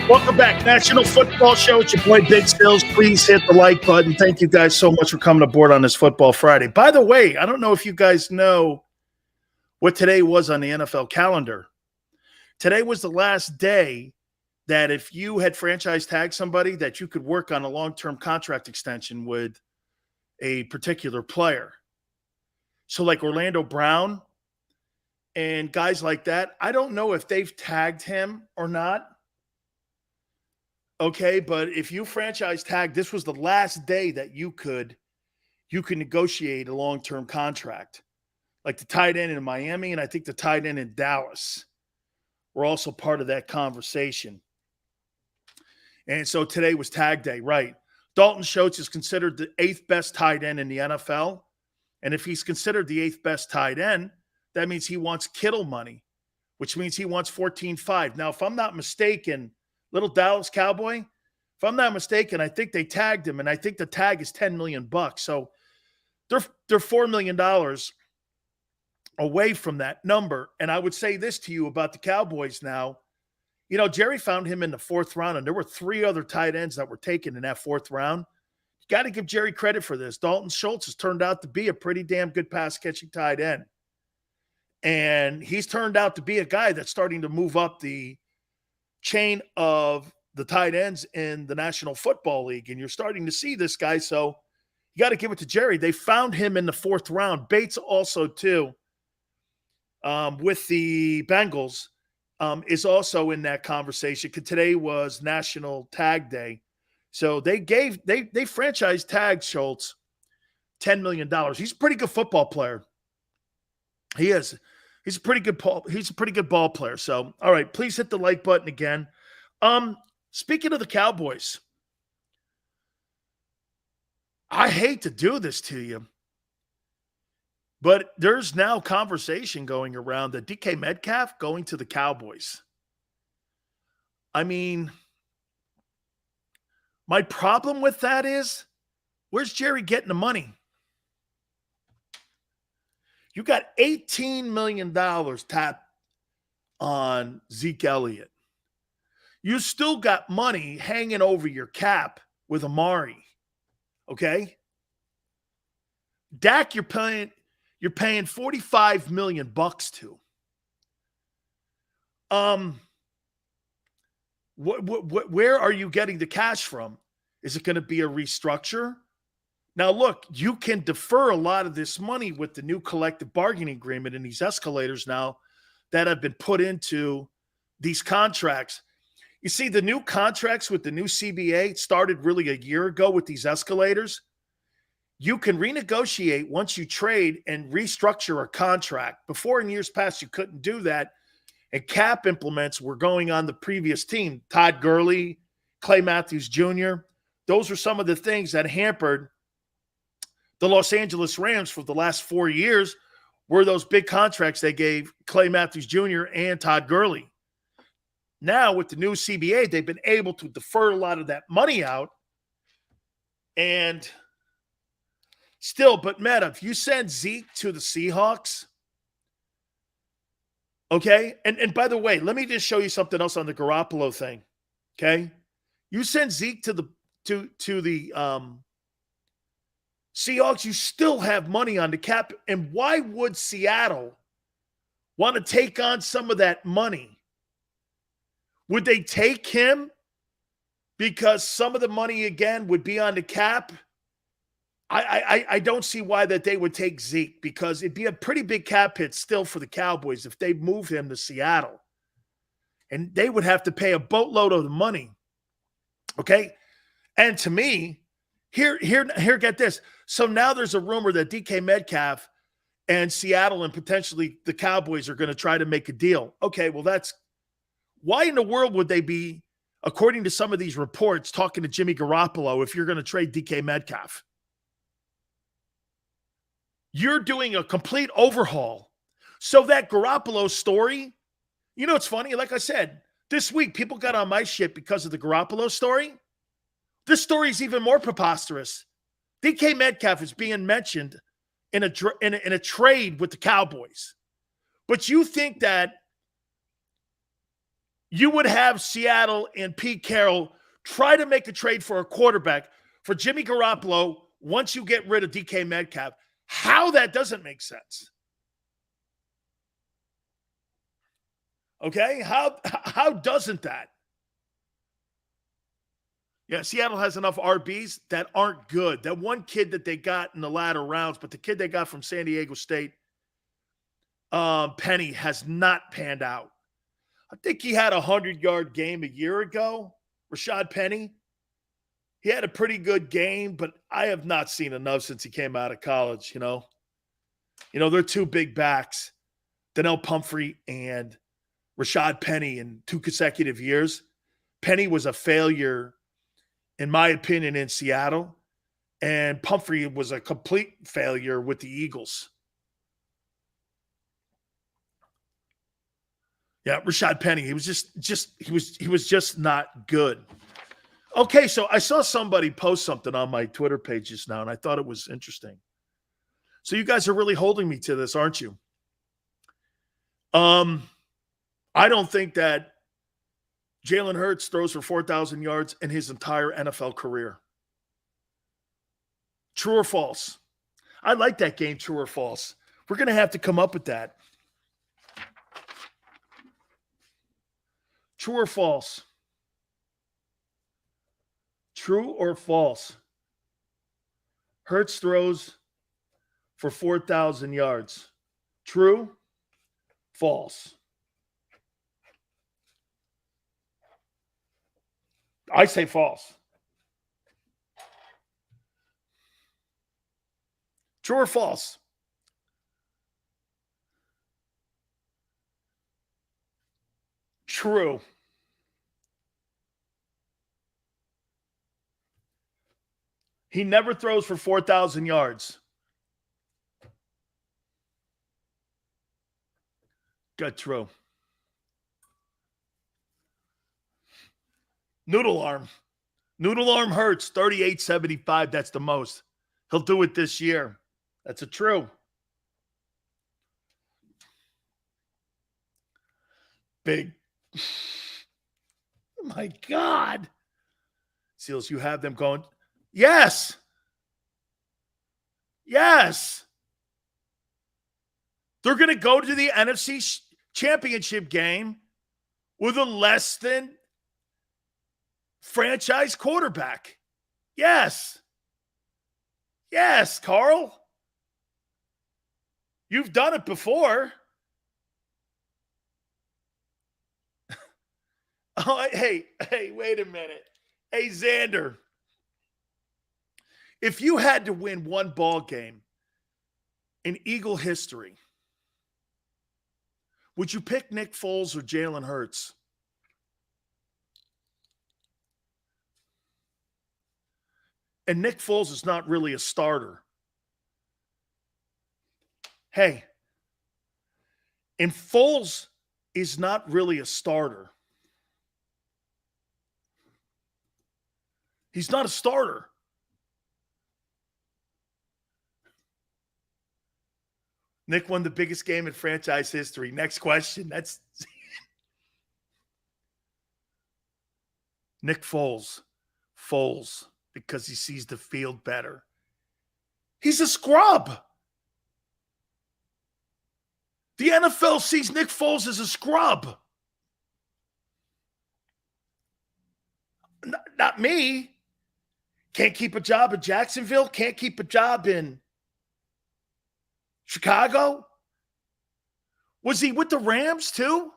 Welcome back. National Football Show. It's your boy Big Sills. Please hit the like button. Thank you guys so much for coming aboard on this Football Friday. By the way, I don't know if you guys know what today was on the NFL calendar. Today was the last day that if you had franchise tagged somebody, that you could work on a long-term contract extension with a particular player. So like Orlando Brown and guys like that, I don't know if they've tagged him or not. Okay, but if you franchise tag, this was the last day that you could negotiate a long-term contract. Like the tight end in Miami, and I think the tight end in Dallas were also part of that conversation. And so today was tag day, right? Dalton Schultz is considered the 8th best tight end in the NFL. And if he's considered the 8th best tight end, that means he wants Kittle money, which means he wants 14.5. Now, if I'm not mistaken, little Dallas Cowboy, if I'm not mistaken, I think they tagged him, and I think the tag is $10 million. So they're $4 million away from that number. And I would say this to you about the Cowboys now. You know, Jerry found him in the 4th round, and there were 3 other tight ends that were taken in that 4th round. You got to give Jerry credit for this. Dalton Schultz has turned out to be a pretty damn good pass-catching tight end. And he's turned out to be a guy that's starting to move up the chain of the tight ends in the National Football League. And you're starting to see this guy. So you got to give it to Jerry. They found him in the 4th round. Bates also, too, with the Bengals, is also in that conversation. Because today was National Tag Day. So they franchise tagged Schultz $10 million. He's a pretty good football player. He is. He's a pretty good ball player. So, all right, please hit the like button again. Speaking of the Cowboys, I hate to do this to you, but there's now conversation going around that DK Metcalf going to the Cowboys. I mean, my problem with that is, where's Jerry getting the money? You got $18 million tapped on Zeke Elliott. You still got money hanging over your cap with Amari. Okay? Dak, you're paying $45 million to. Where are you getting the cash from? Is it going to be a restructure? Now, look, you can defer a lot of this money with the new collective bargaining agreement and these escalators now that have been put into these contracts. You see, the new contracts with the new CBA started really a year ago with these escalators. You can renegotiate once you trade and restructure a contract. Before, in years past, you couldn't do that. And cap implements were going on the previous team. Todd Gurley, Clay Matthews Jr., those were some of the things that hampered the Los Angeles Rams for the last 4 years, were those big contracts they gave Clay Matthews Jr. and Todd Gurley. Now, with the new CBA, they've been able to defer a lot of that money out. And still, but Meta, if you send Zeke to the Seahawks, okay, and by the way, let me just show you something else on the Garoppolo thing, okay? You send Zeke to the Seahawks, you still have money on the cap. And why would Seattle want to take on some of that money? Would they take him because some of the money, again, would be on the cap. I don't see why that they would take Zeke, because it'd be a pretty big cap hit still for the Cowboys if they moved him to Seattle. And they would have to pay a boatload of the money. Okay? And to me, here, get this. So now there's a rumor that DK Metcalf and Seattle and potentially the Cowboys are going to try to make a deal. Okay, well, why in the world would they be, according to some of these reports, talking to Jimmy Garoppolo if you're going to trade DK Metcalf? You're doing a complete overhaul. So that Garoppolo story, you know, it's funny. Like I said, this week, people got on my shit because of the Garoppolo story. This story is even more preposterous. DK Metcalf is being mentioned in a trade with the Cowboys. But you think that you would have Seattle and Pete Carroll try to make a trade for a quarterback for Jimmy Garoppolo once you get rid of DK Metcalf? How that doesn't make sense. Okay? How doesn't that? Yeah, Seattle has enough RBs that aren't good. That one kid that they got in the latter rounds, but the kid they got from San Diego State, Penny, has not panned out. I think he had a 100-yard game a year ago, Rashad Penny. He had a pretty good game, but I have not seen enough since he came out of college, you know. They're two big backs, Donnell Pumphrey and Rashad Penny, in 2 consecutive years. Penny was a failure, in my opinion, in Seattle, and Pumphrey was a complete failure with the Eagles. Yeah, Rashad Penny, he was just not good. Okay, so I saw somebody post something on my Twitter page just now, and I thought it was interesting. So you guys are really holding me to this, aren't you? I don't think that Jalen Hurts throws for 4,000 yards in his entire NFL career. True or false? I like that game, true or false. We're going to have to come up with that. True or false? True or false? Hurts throws for 4,000 yards. True? False? I say false. True or false? True. He never throws for 4,000 yards. Good, true. Noodle arm. Noodle arm Hurts, 38.75. That's the most. He'll do it this year. That's a true. Big. Oh my God. Seals, you have them going. Yes. Yes. They're going to go to the NFC Championship game with a less than franchise quarterback. Yes. Yes, Carl. You've done it before. Oh, hey, wait a minute. Hey, Xander. If you had to win one ball game in Eagle history, would you pick Nick Foles or Jalen Hurts? And Nick Foles is not really a starter. Hey, and Foles is not really a starter. He's not a starter. Nick won the biggest game in franchise history. Next question. That's Nick Foles. Foles, because he sees the field better. He's a scrub. The NFL sees Nick Foles as a scrub. Not me. Can't keep a job in Jacksonville. Can't keep a job in Chicago. Was he with the Rams too?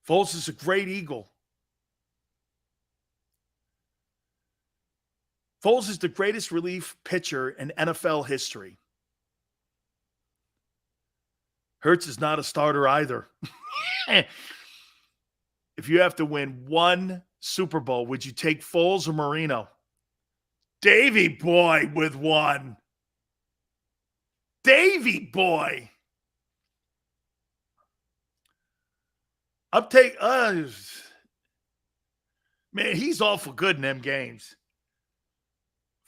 Foles is a great Eagle. Foles is the greatest relief pitcher in NFL history. Hurts is not a starter either. If you have to win one Super Bowl, would you take Foles or Marino? Davy boy with one. Davy boy. Man, he's awful good in them games.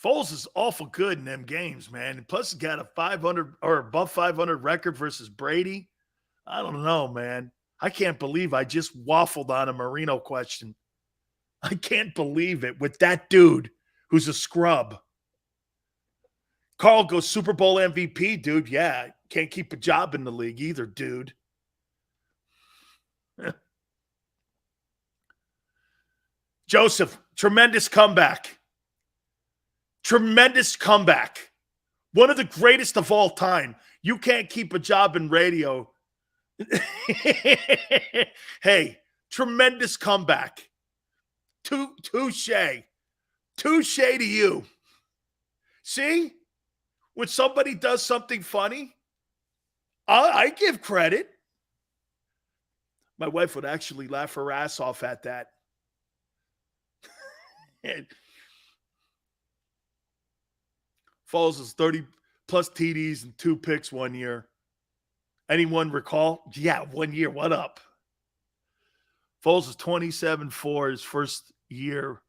Foles is awful good in them games, man. And plus, he's got a 500 or above 500 record versus Brady. I don't know, man. I can't believe I just waffled on a Marino question. I can't believe it with that dude who's a scrub. Carl goes Super Bowl MVP, dude. Yeah, can't keep a job in the league either, dude. Joseph, tremendous comeback. Tremendous comeback. One of the greatest of all time. You can't keep a job in radio. Hey, tremendous comeback. Touche. Touche to you. See? When somebody does something funny, I give credit. My wife would actually laugh her ass off at that. Foles is 30-plus TDs and 2 picks 1 year. Anyone recall? Yeah, 1 year. What up? Foles is 27-4 his first year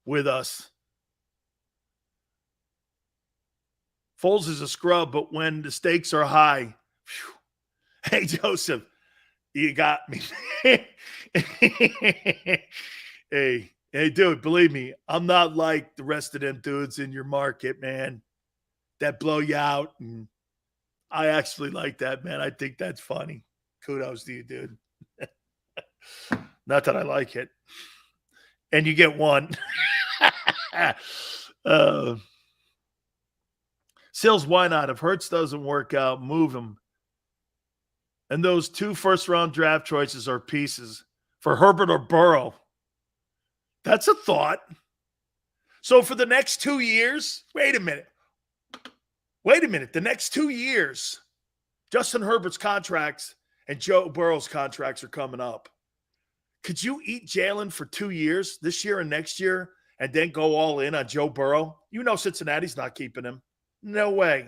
with us. Foles is a scrub, but when the stakes are high, whew. Hey, Joseph, you got me. Hey, dude, believe me, I'm not like the rest of them dudes in your market, man, that blow you out. And I actually like that, man. I think that's funny. Kudos to you, dude. Not that I like it. And you get one. Sills, why not? If Hurts doesn't work out, move him. And those 2 first-round draft choices are pieces for Herbert or Burrow. That's a thought. So for the next 2 years, wait a minute. The next 2 years, Justin Herbert's contracts and Joe Burrow's contracts are coming up. Could you eat Jalen for 2 years, this year and next year, and then go all in on Joe Burrow? You know Cincinnati's not keeping him. No way.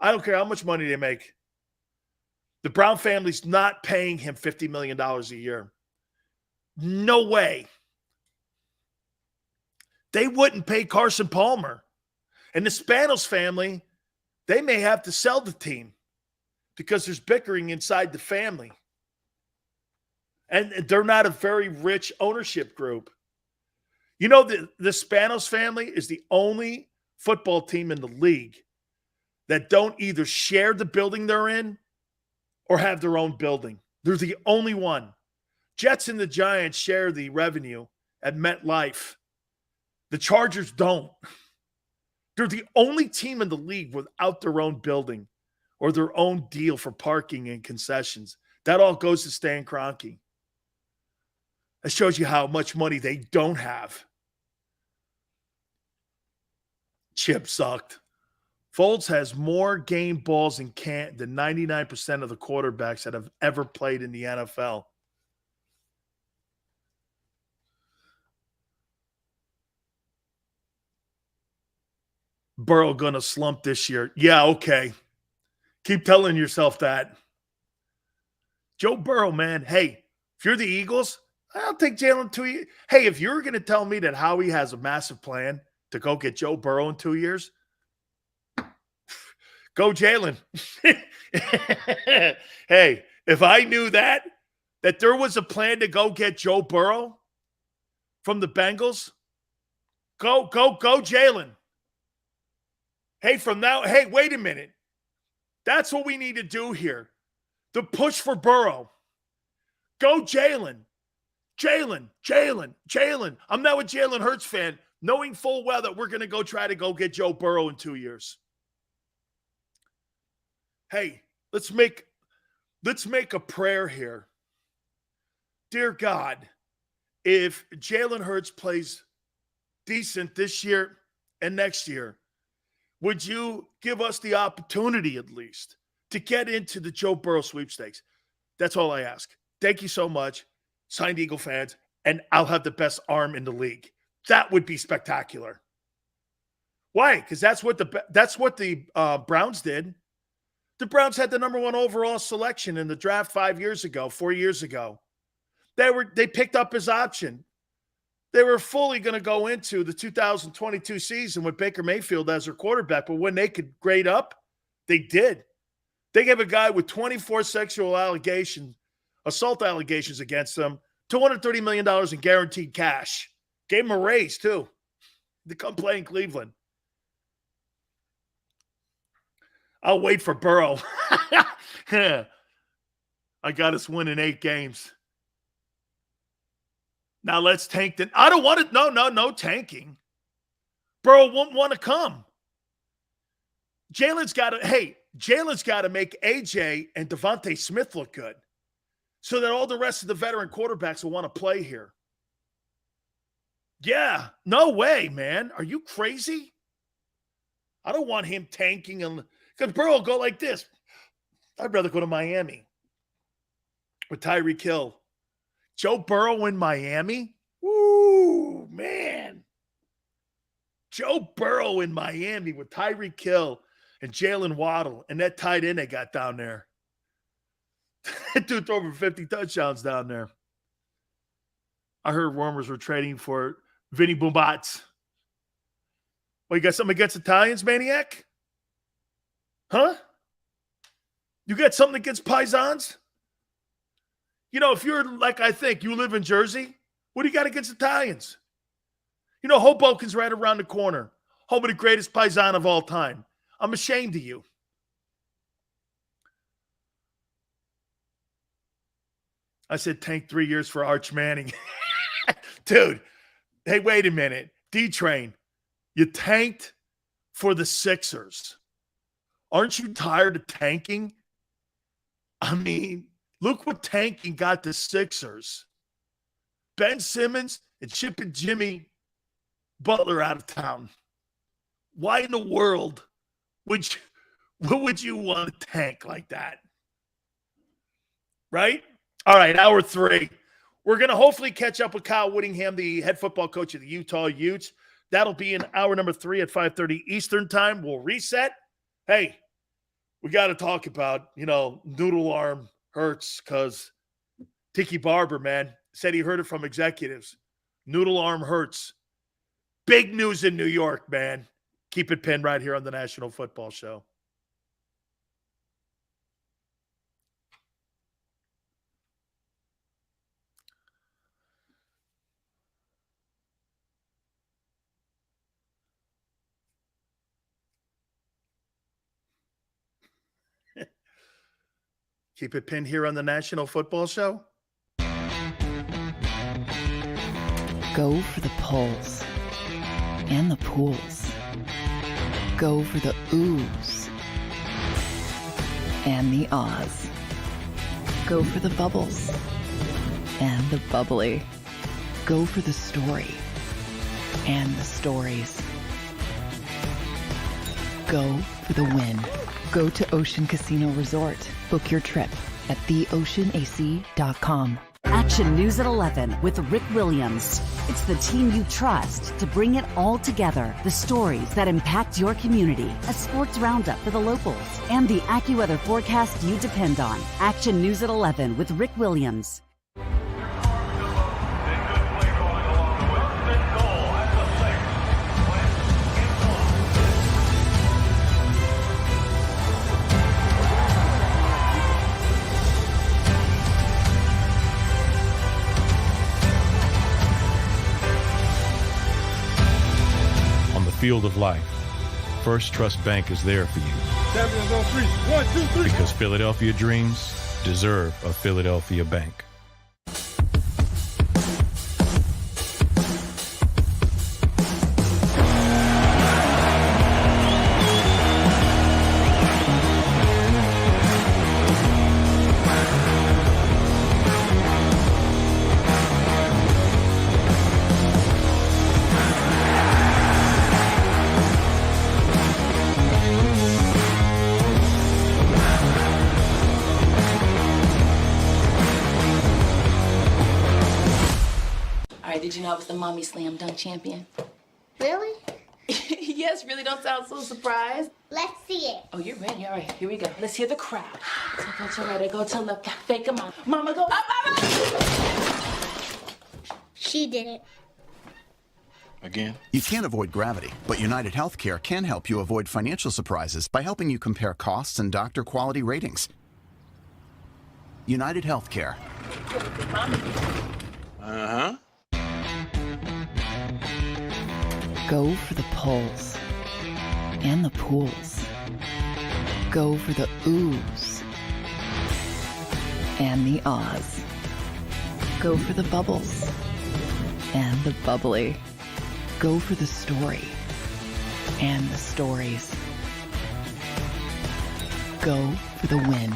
I don't care how much money they make. The Brown family's not paying him $50 million a year. No way. They wouldn't pay Carson Palmer. And the Spanos family, they may have to sell the team because there's bickering inside the family. And they're not a very rich ownership group. You know, the Spanos family is the only football team in the league that don't either share the building they're in or have their own building. They're the only one. Jets and the Giants share the revenue at MetLife. The Chargers don't. They're the only team in the league without their own building or their own deal for parking and concessions. That all goes to Stan Kroenke. That shows you how much money they don't have. Chip sucked. Foles has more game balls in than 99% of the quarterbacks that have ever played in the NFL. Burrow gonna slump this year. Yeah, okay. Keep telling yourself that. Joe Burrow, man. Hey, if you're the Eagles, I'll take Jalen 2 years. Hey, if you're going to tell me that Howie has a massive plan to go get Joe Burrow in 2 years, go Jalen. Hey, if I knew that there was a plan to go get Joe Burrow from the Bengals, go Jalen. Hey, wait a minute. That's what we need to do here. The push for Burrow. Go Jalen. Jalen. I'm now a Jalen Hurts fan, knowing full well that we're going to go try to go get Joe Burrow in 2 years. Hey, let's make a prayer here. Dear God, if Jalen Hurts plays decent this year and next year, would you give us the opportunity at least to get into the Joe Burrow sweepstakes? That's all I ask. Thank you so much, signed Eagle fans, and I'll have the best arm in the league. That would be spectacular. Why? Because that's what the Browns did. The Browns had the number 1 overall selection in the draft 4 years ago. They picked up his option. They were fully going to go into the 2022 season with Baker Mayfield as their quarterback, but when they could grade up, they did. They gave a guy with 24 assault allegations against them, $230 million in guaranteed cash. Gave him a raise, too, to come play in Cleveland. I'll wait for Burrow. I got us winning 8 games. Now let's tank. I don't want it. No tanking. Burrow won't want to come. Jalen's got to make AJ and Devontae Smith look good so that all the rest of the veteran quarterbacks will want to play here. Yeah, no way, man. Are you crazy? I don't want him tanking because Burrow will go like this. I'd rather go to Miami with Tyreek Hill. Joe Burrow in Miami? Woo, man. Joe Burrow in Miami with Tyreek Hill and Jalen Waddle and that tight end they got down there. That dude threw over 50 touchdowns down there. I heard rumors were trading for Vinny Boombatz. Well, you got something against Italians, maniac? Huh? You got something against Paisans? You know, if you're like I think, you live in Jersey, what do you got against Italians? You know, Hoboken's right around the corner. Home of the greatest paisan of all time. I'm ashamed of you. I said tank 3 years for Arch Manning. Dude, hey, wait a minute. D-Train, you tanked for the Sixers. Aren't you tired of tanking? I mean, look what tanking got the Sixers. Ben Simmons and shipping Jimmy Butler out of town. Why in the world would you want to tank like that? Right? All right, hour 3. We're going to hopefully catch up with Kyle Whittingham, the head football coach of the Utah Utes. That'll be in hour number 3 at 5:30 Eastern time. We'll reset. Hey, we got to talk about, noodle arm Hurts because Tiki Barber, man, said he heard it from executives. Noodle arm Hurts. Big news in New York, man. Keep it pinned right here on the National Football Show. Keep it pinned here on the National Football Show. Go for the polls and the pools. Go for the oohs and the ahs. Go for the bubbles and the bubbly. Go for the story and the stories. Go for the win. Go to Ocean Casino Resort. Book your trip at theoceanac.com. Action News at 11 with Rick Williams. It's the team you trust to bring it all together. The stories that impact your community. A sports roundup for the locals. And the AccuWeather forecast you depend on. Action News at 11 with Rick Williams. Field of life, First Trust Bank is there for you. Champions on 3. 1, 2, 3. Because Philadelphia dreams deserve a Philadelphia bank. Did you know I was the mommy slam dunk champion? Really? Yes, really don't sound so surprised. Let's see it. Oh, you're ready. All right, here we go. Let's hear the crowd. So go to right, I go to left, fake a mom. Mama go up. She did it. Again? You can't avoid gravity, but United Healthcare can help you avoid financial surprises by helping you compare costs and doctor quality ratings. United Healthcare. Uh-huh. Go for the pulls and the pools. Go for the oohs and the ahs. Go for the bubbles and the bubbly. Go for the story and the stories. Go for the win.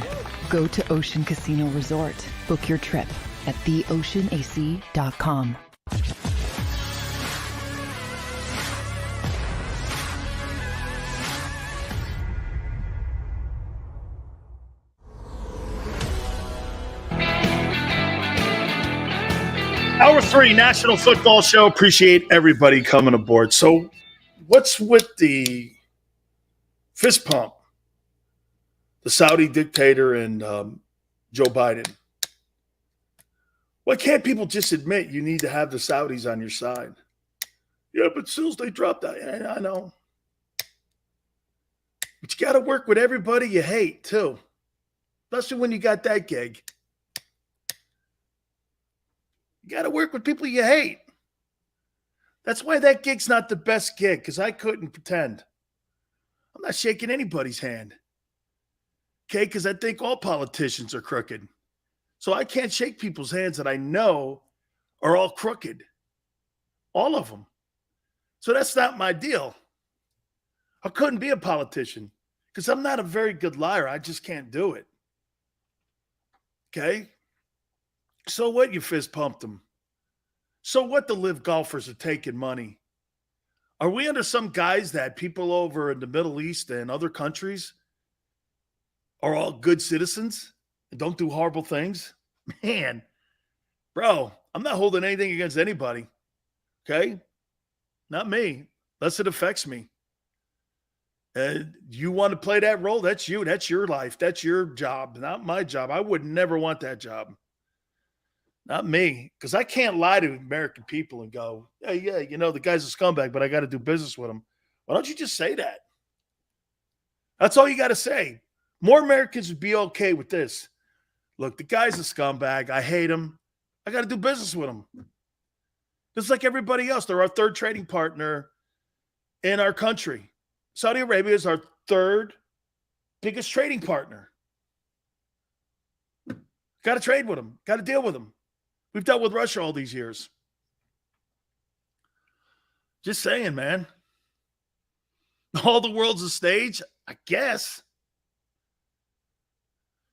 Go to Ocean Casino Resort. Book your trip at theoceanac.com. Hour 3, National Football Show. Appreciate everybody coming aboard. So what's with the fist pump? The Saudi dictator and Joe Biden. Why can't people just admit you need to have the Saudis on your side? Yeah, but Sills, they dropped that. Yeah, I know. But you got to work with everybody you hate, too. Especially when you got that gig. You got to work with people you hate. That's why that gig's not the best gig, because I couldn't pretend. I'm not shaking anybody's hand. Okay, because I think all politicians are crooked. So I can't shake people's hands that I know are all crooked. All of them. So that's not my deal. I couldn't be a politician because I'm not a very good liar. I just can't do it. Okay? So what, you fist pumped them? So what, the live golfers are taking money? Are we under some guise that people over in the Middle East and other countries are all good citizens and don't do horrible things? Man, bro, I'm not holding anything against anybody. Okay? Not me, unless it affects me. You want to play that role? That's you. That's your life. That's your job, not my job. I would never want that job. Not me, because I can't lie to American people and go, yeah, you know, the guy's a scumbag, but I got to do business with him. Why don't you just say that? That's all you got to say. More Americans would be okay with this. Look, the guy's a scumbag. I hate him. I got to do business with him. Just like everybody else. They're our third trading partner in our country. Saudi Arabia is our third biggest trading partner. Got to trade with them. Got to deal with them. We've dealt with Russia all these years. Just saying, man. All the world's a stage, I guess.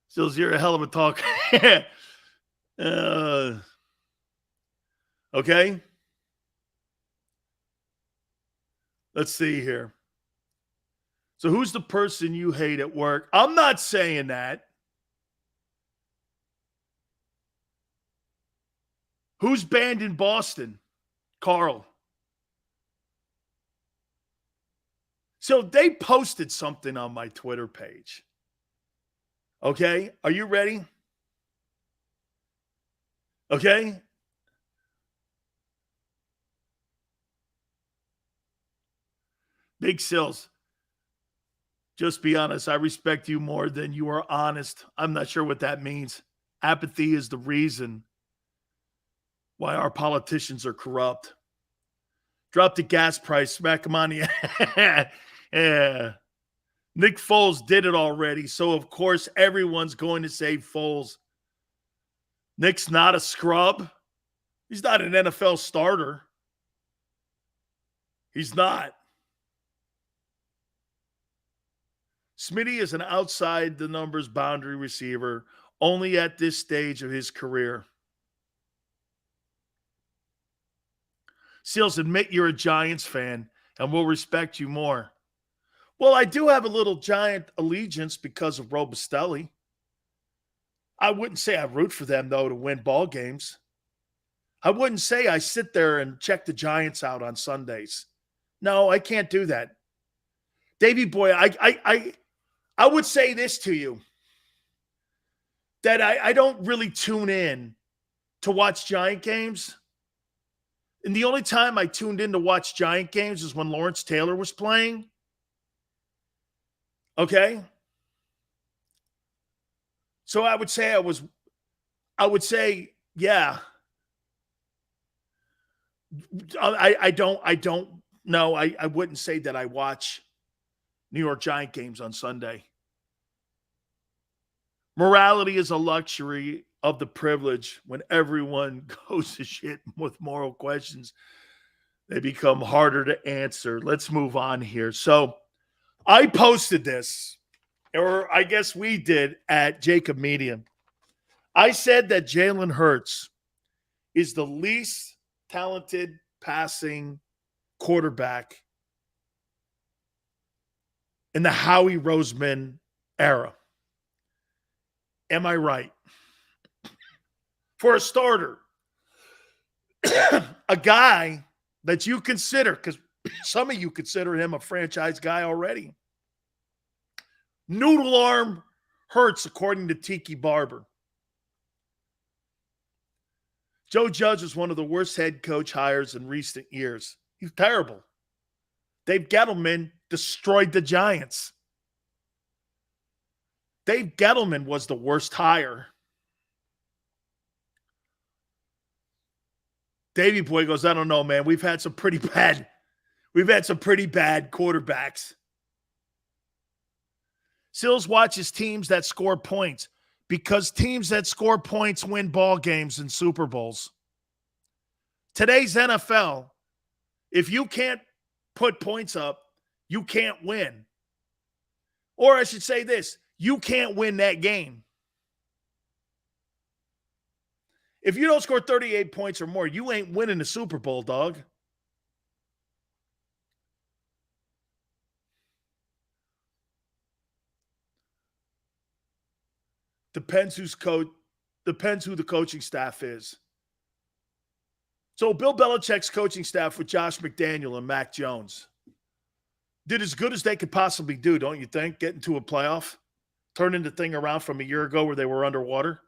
Still, you're a hell of a talker. Okay. Let's see here. So who's the person you hate at work? I'm not saying that. Who's banned in Boston? Carl. So they posted something on my Twitter page. Okay? Are you ready? Okay? Big Sills. Just be honest. I respect you more than you are honest. I'm not sure what that means. Apathy is the reason why our politicians are corrupt. Drop the gas price. Smack them on the... Yeah. Nick Foles did it already, so of course everyone's going to say Foles. Nick's not a scrub. He's not an NFL starter. He's not. Smitty is an outside the numbers boundary receiver only at this stage of his career. Seals, admit you're a Giants fan and we'll respect you more. Well, I do have a little Giant allegiance because of Robustelli. I wouldn't say I root for them, though, to win ball games. I wouldn't say I sit there and check the Giants out on Sundays. No, I can't do that. Davey boy, I would say this to you, that I don't really tune in to watch Giant games. And the only time I tuned in to watch Giant games is when Lawrence Taylor was playing. Okay? So I would say yeah. I don't know. I wouldn't say that I watch New York Giant games on Sunday. Morality is a luxury of the privilege. When everyone goes to shit with moral questions, they become harder to answer. Let's move on here. So I posted this, or I guess we did, at JAKIB Media. I said that Jalen Hurts is the least talented passing quarterback in the Howie Roseman era. Am I right? For a starter, a guy that you consider, because some of you consider him a franchise guy already. Noodle arm Hurts, according to Tiki Barber. Joe Judge is one of the worst head coach hires in recent years. He's terrible. Dave Gettleman destroyed the Giants. Dave Gettleman was the worst hire. Davey Boy goes, I don't know, man. We've had some pretty bad quarterbacks. Sills watches teams that score points because teams that score points win ball games and Super Bowls. Today's NFL, if you can't put points up, you can't win. Or I should say this, you can't win that game. If you don't score 38 points or more, you ain't winning the Super Bowl, dog. Depends who the coaching staff is. So Bill Belichick's coaching staff with Josh McDaniel and Mac Jones did as good as they could possibly do, don't you think? Get into a playoff, turning the thing around from a year ago where they were underwater.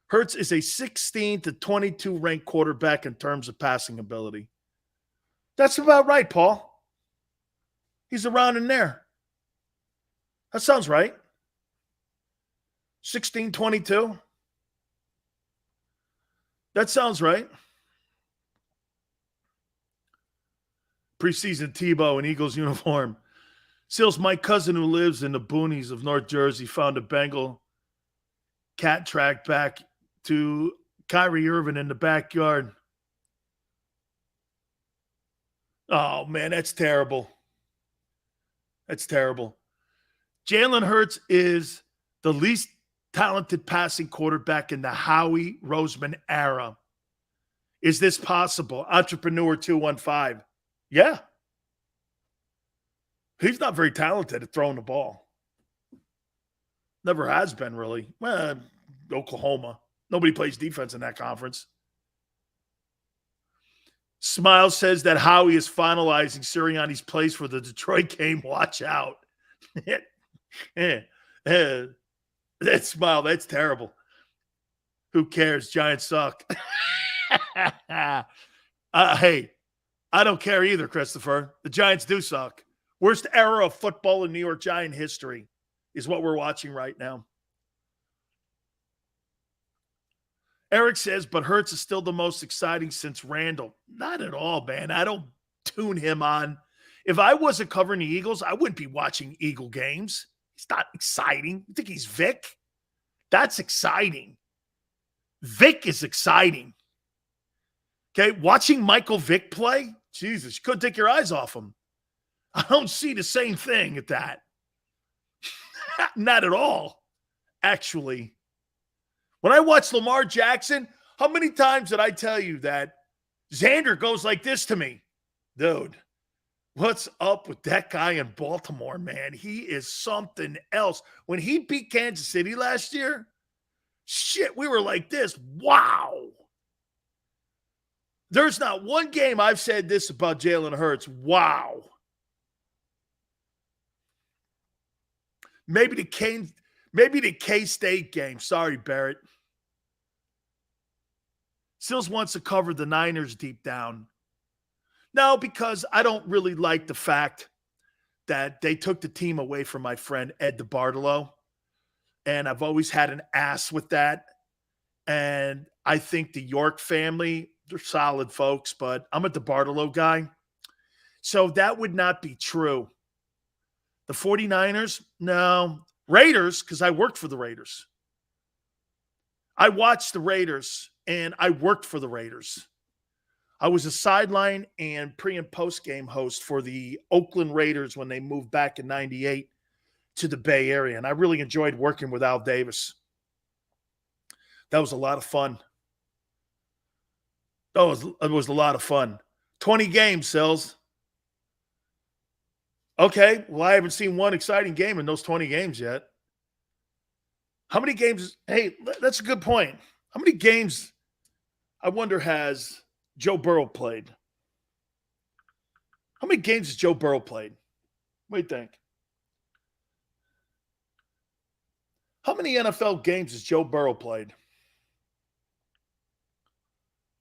Hurts is a 16 to 22 ranked quarterback in terms of passing ability. That's about right, Paul. He's around in there. That sounds right. 16-22. That sounds right. Preseason Tebow in Eagles uniform. Seals, my cousin who lives in the boonies of North Jersey found a Bengal cat track back to Kyrie Irving in the backyard. Oh, man, that's terrible. That's terrible. Jalen Hurts is the least talented passing quarterback in the Howie Roseman era. Is this possible? Entrepreneur 215. Yeah. He's not very talented at throwing the ball. Never has been, really. Well, Oklahoma. Nobody plays defense in that conference. Smiles says that Howie is finalizing Sirianni's place for the Detroit game. Watch out. That smile, that's terrible. Who cares? Giants suck. Hey, I don't care either, Christopher. The Giants do suck. Worst era of football in New York Giant history is what we're watching right now. Eric says, but Hurts is still the most exciting since Randall. Not at all, man. I don't tune him on If I wasn't covering the Eagles, I wouldn't be watching Eagle games. It's not exciting. You think he's Vic? That's exciting. Vic is exciting. Okay, watching Michael Vick play, Jesus, you couldn't take your eyes off him. I don't see the same thing at that. Not at all, actually. When I watch Lamar Jackson, how many times did I tell you that Xander goes like this to me? Dude, what's up with that guy in Baltimore, man? He is something else. When he beat Kansas City last year, shit, we were like this. Wow. There's not one game I've said this about Jalen Hurts. Wow. Maybe the K-State game. Sorry, Barrett. Sills wants to cover the Niners deep down. No, because I don't really like the fact that they took the team away from my friend Ed DeBartolo. And I've always had an ass with that. And I think the York family, they're solid folks, but I'm a DeBartolo guy. So that would not be true. The 49ers? No. Raiders, because I worked for the Raiders. I watched the Raiders, and I worked for the Raiders. I was a sideline and pre- and post-game host for the Oakland Raiders when they moved back in 98 to the Bay Area, and I really enjoyed working with Al Davis. That was a lot of fun. It was a lot of fun. 20 games, Sills. Okay, well, I haven't seen one exciting game in those 20 games yet. How many games? Hey, that's a good point. How many games, I wonder, has Joe Burrow played? How many games has Joe Burrow played? What do you think? How many NFL games has Joe Burrow played?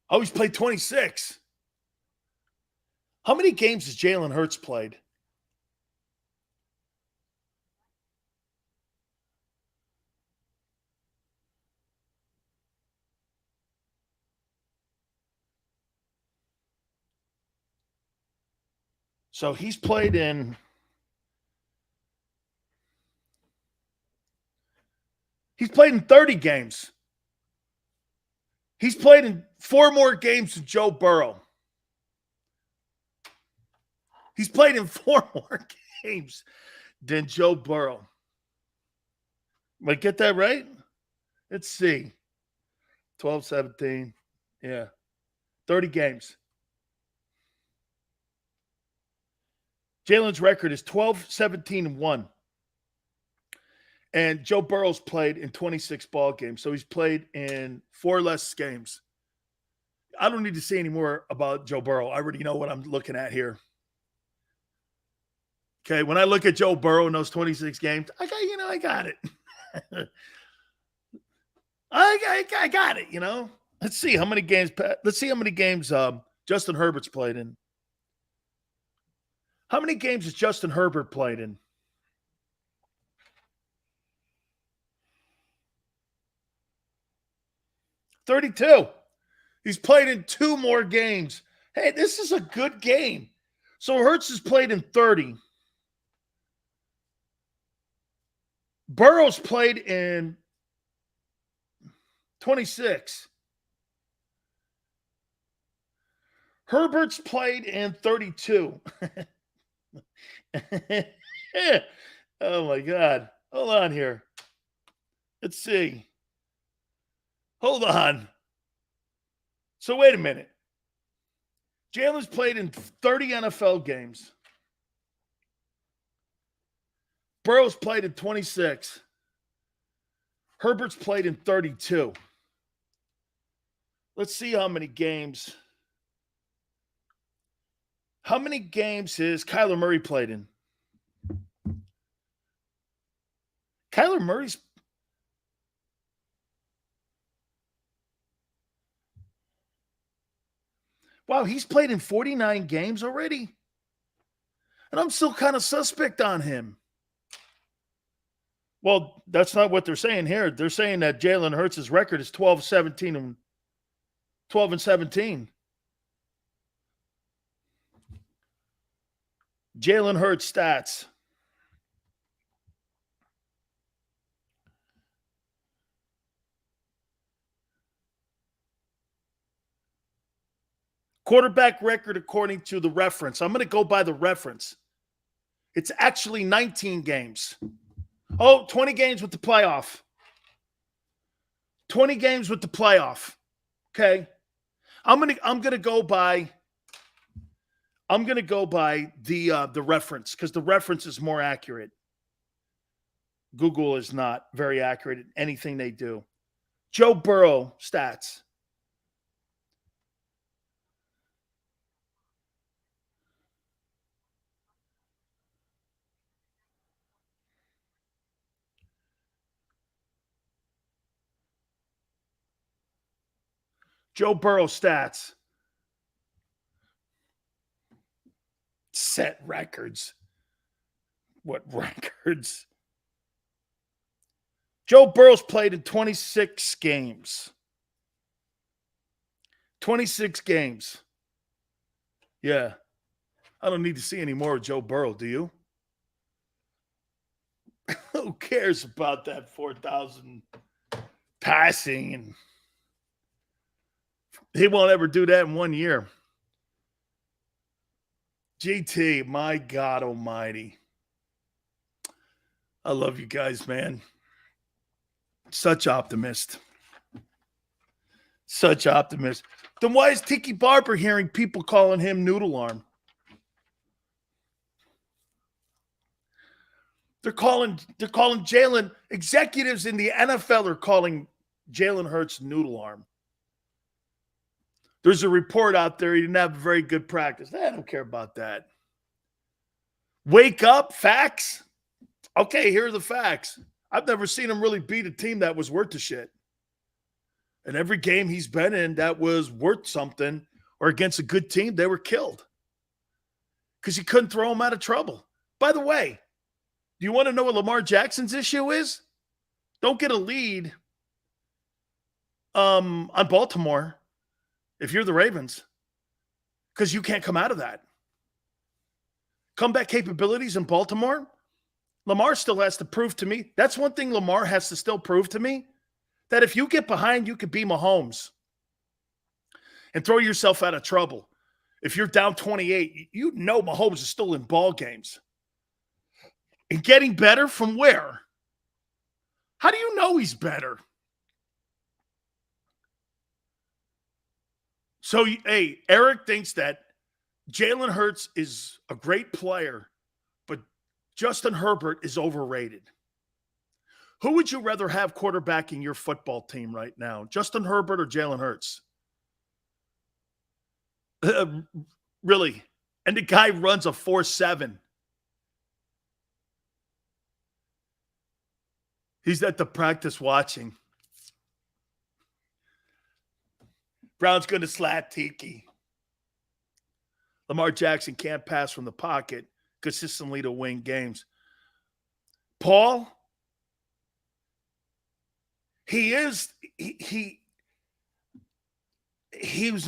Oh, he's played 26. How many games has Jalen Hurts played? So he's played in 30 games. He's played in 4 more games than Joe Burrow. He's played in 4 more games than Joe Burrow. Am I get that right? Let's see. 12, 17. Yeah. 30 games. Jalen's record is 12, 17, and 1. And Joe Burrow's played in 26 ball games. So he's played in 4 less games. I don't need to say any more about Joe Burrow. I already know what I'm looking at here. Okay, when I look at Joe Burrow in those 26 games, I got it. I got it, Let's see how many games Justin Herbert's played in. How many games has Justin Herbert played in? $32. He's played in 2 more games. Hey, this is a good game. So Hurts has played in 30. Burrow's played in 26. Herbert's played in 32. Oh, my God. Hold on here. Let's see. Hold on. So wait a minute. Jalen's played in 30 NFL games. Burrow's played in 26. Herbert's played in 32. Let's see how many games. How many games has Kyler Murray played in? Kyler Murray's. Wow, he's played in 49 games already. And I'm still kind of suspect on him. Well, that's not what they're saying here. They're saying that Jalen Hurts' record is 12-17 and 12 and 17. Jalen Hurts stats. Quarterback record according to the reference. I'm going to go by the reference. It's actually 19 games. 20 games with the playoff. 20 games with the playoff. Okay. I'm gonna go by the reference because the reference is more accurate. Google is not very accurate in anything they do. Joe Burrow stats. Joe Burrow stats. Set records. What records? Joe Burrow's played in 26 games. 26 games. Yeah. I don't need to see any more of Joe Burrow, do you? Who cares about that 4,000 passing? And he won't ever do that in 1 year. GT, my God almighty. I love you guys, man. Such optimist. Such optimist. Then why is Tiki Barber hearing people calling him Noodle Arm? They're calling Jalen, executives in the NFL are calling Jalen Hurts Noodle Arm. There's a report out there he didn't have a very good practice. I don't care about that. Wake up, facts. Okay, here are the facts. I've never seen him really beat a team that was worth the shit. And every game he's been in that was worth something or against a good team, they were killed. Because he couldn't throw them out of trouble. By the way, do you want to know what Lamar Jackson's issue is? Don't get a lead on Baltimore if you're the Ravens, because you can't come out of that. Comeback capabilities in Baltimore, Lamar still has to prove to me. That's one thing Lamar has to still prove to me, that if you get behind, you could be Mahomes and throw yourself out of trouble. If you're down 28, you know Mahomes is still in ball games. And getting better from where? How do you know he's better? So, hey, Eric thinks that Jalen Hurts is a great player, but Justin Herbert is overrated. Who would you rather have quarterbacking your football team right now, Justin Herbert or Jalen Hurts? Really? And the guy runs a 4.7. He's at the practice watching. Brown's going to slap Tiki. Lamar Jackson can't pass from the pocket consistently to win games. Paul, he was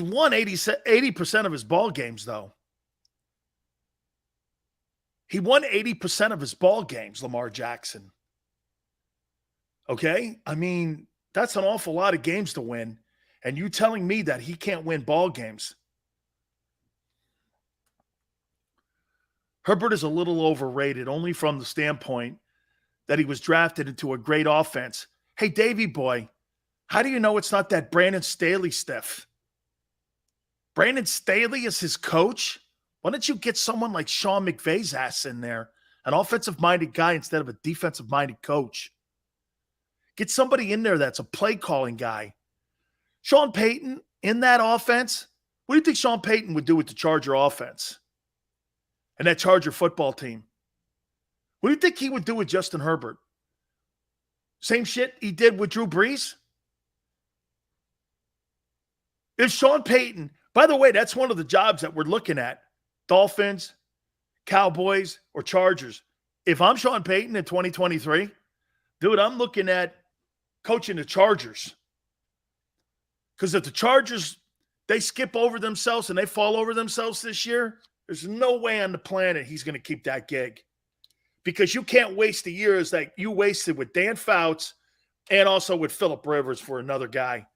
won 80% of his ball games, though. He won 80% of his ball games, Lamar Jackson. Okay? I mean, that's an awful lot of games to win. And you telling me that he can't win ball games. Herbert is a little overrated, only from the standpoint that he was drafted into a great offense. Hey, Davey boy, how do you know it's not that Brandon Staley stiff? Brandon Staley is his coach? Why don't you get someone like Sean McVay's ass in there, an offensive-minded guy instead of a defensive-minded coach? Get somebody in there that's a play-calling guy. Sean Payton in that offense, what do you think Sean Payton would do with the Charger offense and that Charger football team? What do you think he would do with Justin Herbert? Same shit he did with Drew Brees? If Sean Payton, by the way, that's one of the jobs that we're looking at, Dolphins, Cowboys, or Chargers. If I'm Sean Payton in 2023, dude, I'm looking at coaching the Chargers. Because if the Chargers, they skip over themselves and they fall over themselves this year, There's no way on the planet he's going to keep that gig, because you can't waste the years that you wasted with Dan Fouts and also with Phillip Rivers for another guy.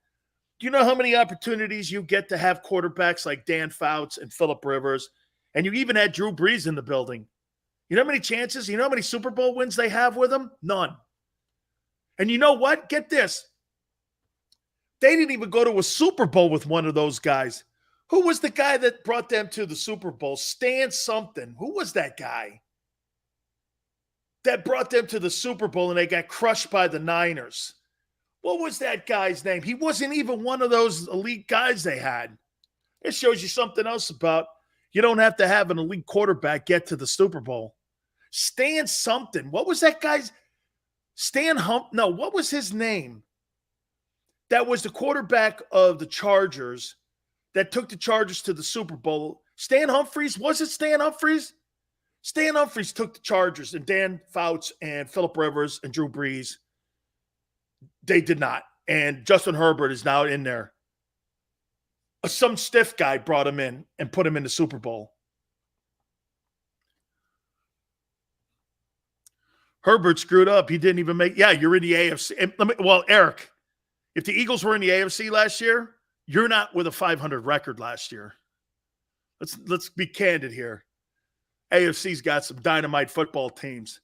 Do you know how many opportunities you get to have quarterbacks like Dan Fouts and Phillip Rivers? And you even had Drew Brees in the building. You know how many chances? You know how many Super Bowl wins they have with him? None. And you know what? Get this. They didn't even go to a Super Bowl with one of those guys. Who was the guy that brought them to the Super Bowl? Stan something. Who was that guy that brought them to the Super Bowl and they got crushed by the Niners? What was that guy's name? He wasn't even one of those elite guys they had. It shows you something else about you don't have to have an elite quarterback get to the Super Bowl. Stan something. What was that guy's? Stan Hump? No, what was his name? That was the quarterback of the Chargers that took the Chargers to the Super Bowl. Stan Humphries? Was it Stan Humphries? Stan Humphries took the Chargers, and Dan Fouts and Phillip Rivers and Drew Brees, they did not. And Justin Herbert is now in there. Some stiff guy brought him in and put him in the Super Bowl. Herbert screwed up. He didn't even make – yeah, you're in the AFC. Well, Eric, if the Eagles were in the AFC last year, you're not with a 500 record last year. Let's be candid here. AFC's got some dynamite football teams.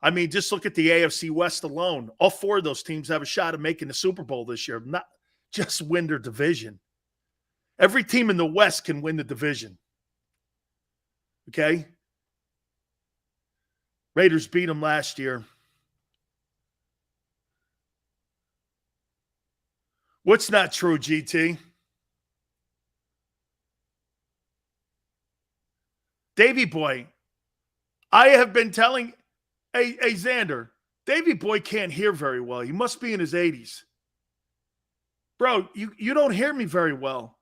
I mean, just look at the AFC West alone. All four of those teams have a shot at making the Super Bowl this year, not just win their division. Every team in the West can win the division. Okay? Raiders beat them last year. What's not true, GT? Davey Boy, I have been telling hey Xander, Davey Boy can't hear very well. He must be in his 80s. Bro, you don't hear me very well.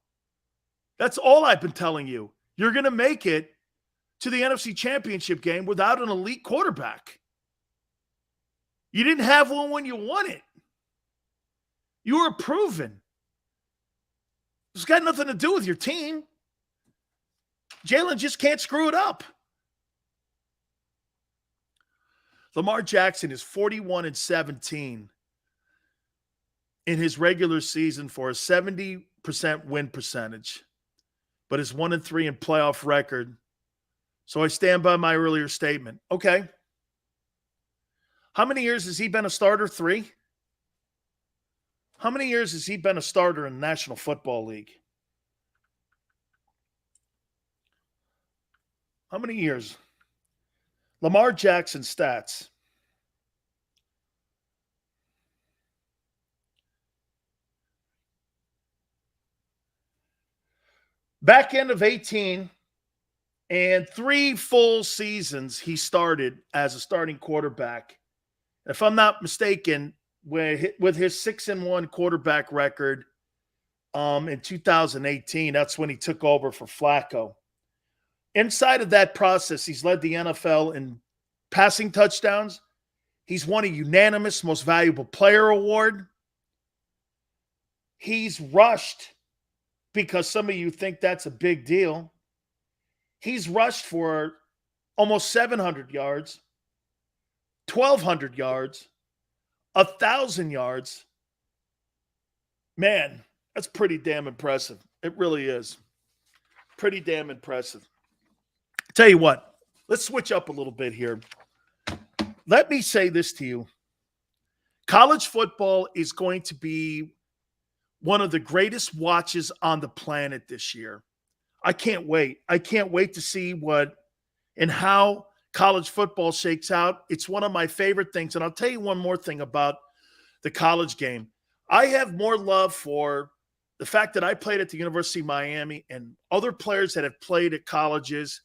That's all I've been telling you. You're going to make it to the NFC Championship game without an elite quarterback. You didn't have one when you won it. You were proven. It's got nothing to do with your team. Jalen just can't screw it up. Lamar Jackson is 41-17 in his regular season for a 70% win percentage, but is 1-3 in playoff record. So I stand by my earlier statement. Okay. How many years has he been a starter? 3? How many years has he been a starter in the National Football League? How many years? Lamar Jackson stats. Back end of 18 and 3 full seasons he started as a starting quarterback. If I'm not mistaken, with his 6-1 quarterback record in 2018, that's when he took over for Flacco. Inside of that process, he's led the NFL in passing touchdowns. He's won a unanimous Most Valuable Player award. He's rushed, because some of you think that's a big deal. He's rushed for almost 700 yards, 1,200 yards, 1,000 yards. Man, that's pretty damn impressive. It really is. Pretty damn impressive. Tell you what, let's switch up a little bit here. Let me say this to you. College football is going to be one of the greatest watches on the planet this year. I can't wait. I can't wait to see what and how college football shakes out. It's one of my favorite things. And I'll tell you one more thing about the college game. I have more love for the fact that I played at the University of Miami and other players that have played at colleges,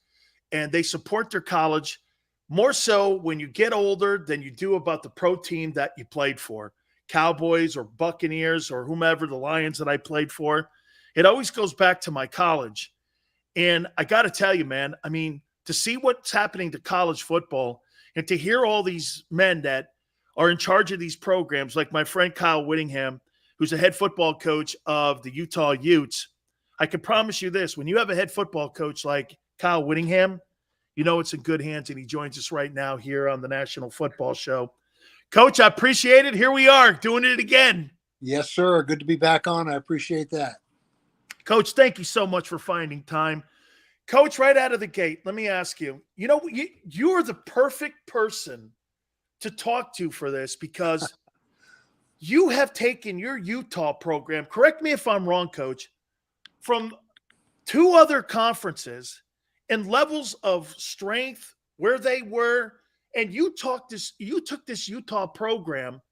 and they support their college more so when you get older than you do about the pro team that you played for. Cowboys or Buccaneers or whomever, the Lions that I played for. It always goes back to my college. And I got to tell you, man, I mean, to see what's happening to college football and to hear all these men that are in charge of these programs, like my friend Kyle Whittingham, who's a head football coach of the Utah Utes, I can promise you this, when you have a head football coach like Kyle Whittingham. You know it's in good hands, and he joins us right now here on the National Football Show. Coach, I appreciate it. Here we are doing it again. Yes, sir. Good to be back on. I appreciate that. Coach, thank you so much for finding time. Coach, right out of the gate, let me ask you, you're the perfect person to talk to for this because you have taken your Utah program, correct me if I'm wrong, Coach, from 2 other conferences and levels of strength where they were, and you took this Utah program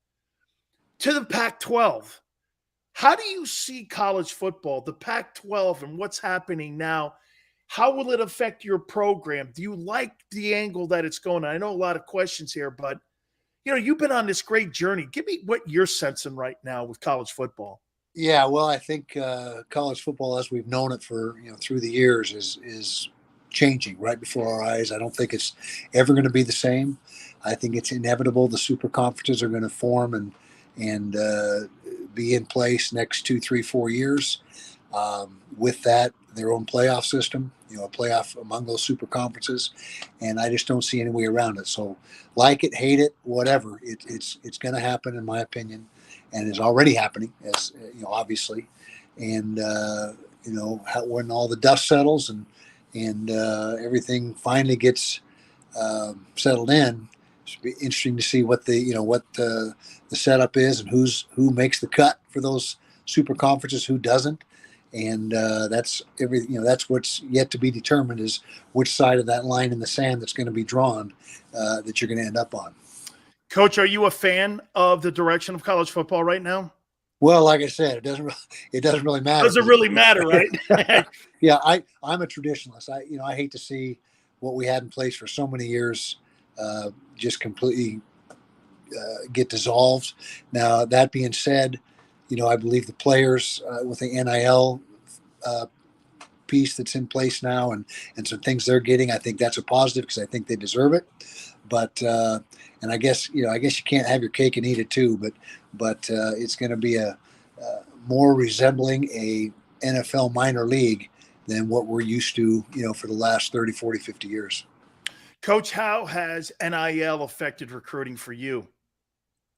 to the Pac-12. How do you see college football, the Pac-12, and what's happening now? How will it affect your program? Do you like the angle that it's going? I know a lot of questions here, but you've been on this great journey. Give me what you're sensing right now with college football. Yeah, well, I think college football, as we've known it for through the years, is changing right before our eyes. I don't think it's ever going to be the same. I think it's inevitable. The super conferences are going to form and be in place next 2, 3, 4 years. With that, their own playoff system, a playoff among those super conferences, and I just don't see any way around it. So, like it, hate it, whatever, it's going to happen, in my opinion, and is already happening, as obviously. And when all the dust settles and everything finally gets settled in, it should be interesting to see what the setup is and who makes the cut for those super conferences, who doesn't. And that's everything. That's what's yet to be determined, is which side of that line in the sand that's going to be drawn that you're going to end up on. Coach, are you a fan of the direction of college football right now? Well, like I said, it doesn't really matter. Doesn't really matter, right? Yeah, I'm a traditionalist. I hate to see what we had in place for so many years just completely get dissolved. Now, that being said, I believe the players with the NIL piece that's in place now and some things they're getting, I think that's a positive because I think they deserve it. But and I guess you can't have your cake and eat it too. But it's going to be a more resembling a NFL minor league than what we're used to, for the last 30, 40, 50 years. Coach, how has NIL affected recruiting for you?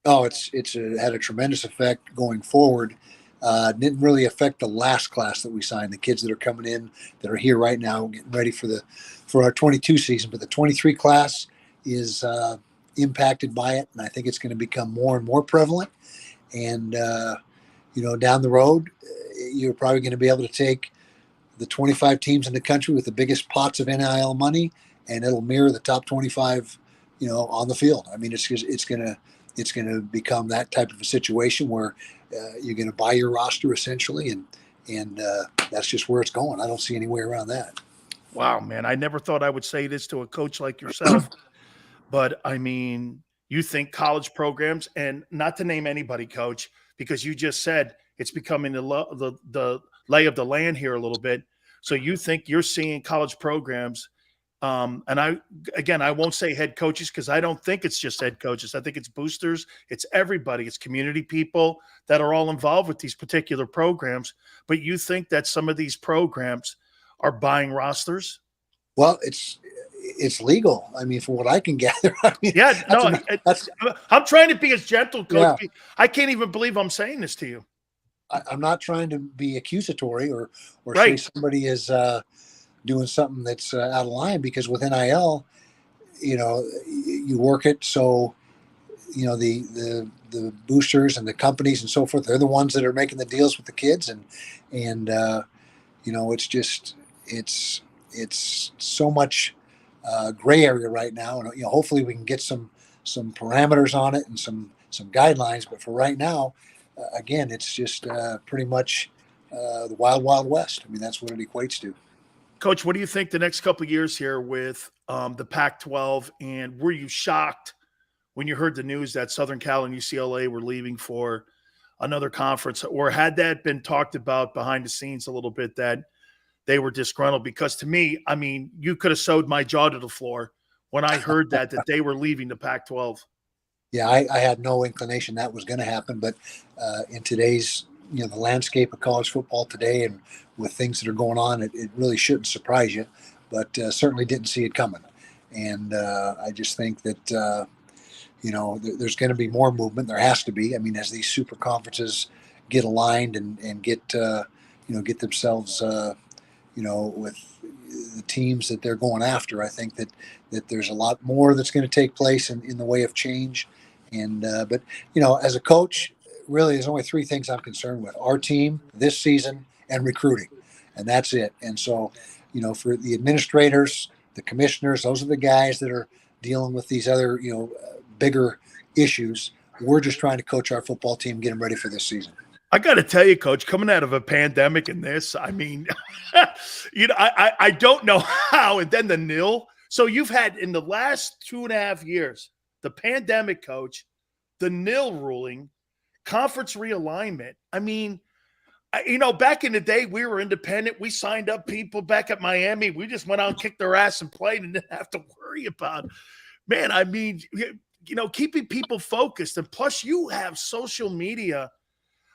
Oh, it's had a tremendous effect going forward. Didn't really affect the last class that we signed, the kids that are coming in that are here right now, getting ready for our 22 season. But the 23 class is impacted by it, and I think it's going to become more and more prevalent. And down the road, you're probably going to be able to take the 25 teams in the country with the biggest pots of NIL money, and it'll mirror the top 25, on the field. I mean, it's going to become that type of a situation where you're going to buy your roster essentially, and that's just where it's going. I don't see any way around that. Wow, man. I never thought I would say this to a coach like yourself, but I mean, you think college programs, and not to name anybody, Coach, because you just said it's becoming the lay of the land here a little bit. So you think you're seeing college programs, and I won't say head coaches because I don't think it's just head coaches. I think it's boosters. It's everybody. It's community people that are all involved with these particular programs. But you think that some of these programs are buying rosters? Well, it's legal. I mean, from what I can gather. I mean, yeah, I'm trying to be as gentle, Coach. Yeah. I can't even believe I'm saying this to you. I'm not trying to be accusatory or right. say somebody is doing something that's out of line, because with NIL, you work it so the boosters and the companies and so forth, they're the ones that are making the deals with the kids, and it's so much gray area right now, and hopefully we can get some parameters on it and some guidelines. But for right now, again, it's just pretty much the wild, wild west. I mean, that's what it equates to. Coach, what do you think the next couple of years here with the Pac-12? And were you shocked when you heard the news that Southern Cal and UCLA were leaving for another conference? Or had that been talked about behind the scenes a little bit, that they were disgruntled? Because to me, I mean, you could have sewed my jaw to the floor when I heard that they were leaving the Pac-12. Yeah, I had no inclination that was going to happen. But in today's, the landscape of college football today, and with things that are going on, it really shouldn't surprise you. but certainly didn't see it coming. And I just think that, there's going to be more movement. There has to be. I mean, as these super conferences get aligned and get, get themselves, with the teams that they're going after, I think that there's a lot more that's going to take place in the way of change. And, but, as a coach, really, there's only three things I'm concerned with: our team, this season, and recruiting. And that's it. And so, for the administrators, the commissioners, those are the guys that are dealing with these other, bigger issues. We're just trying to coach our football team, get them ready for this season. I got to tell you, Coach, coming out of a pandemic and this, I mean, I don't know how. And then the nil. So you've had in the last 2.5 years, the pandemic, Coach, the nil ruling, conference realignment. I mean, back in the day, we were independent. We signed up people back at Miami. We just went out and kicked their ass and played and didn't have to worry about it. Man, I mean, keeping people focused. And plus, you have social media.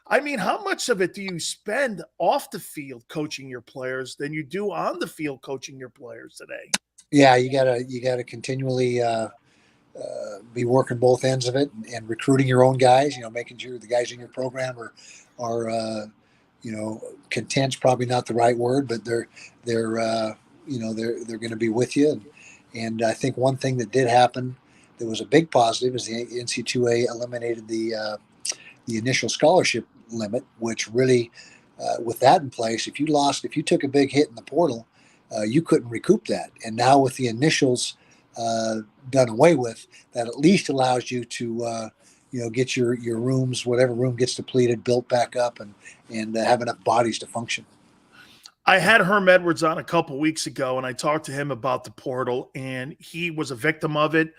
I mean, how much of it do you spend off the field coaching your players than you do on the field coaching your players today? Yeah, you gotta continually be working both ends of it and recruiting your own guys. Making sure the guys in your program are content's probably not the right word, but they're going to be with you. And I think one thing that did happen that was a big positive is the NC2A eliminated the initial scholarship limit, which really, with that in place, if you took a big hit in the portal, you couldn't recoup that. And now with the initials done away with, that at least allows you to get your rooms, whatever room gets depleted, built back up and have enough bodies to function. I had Herm Edwards on a couple weeks ago, and I talked to him about the portal, and he was a victim of it.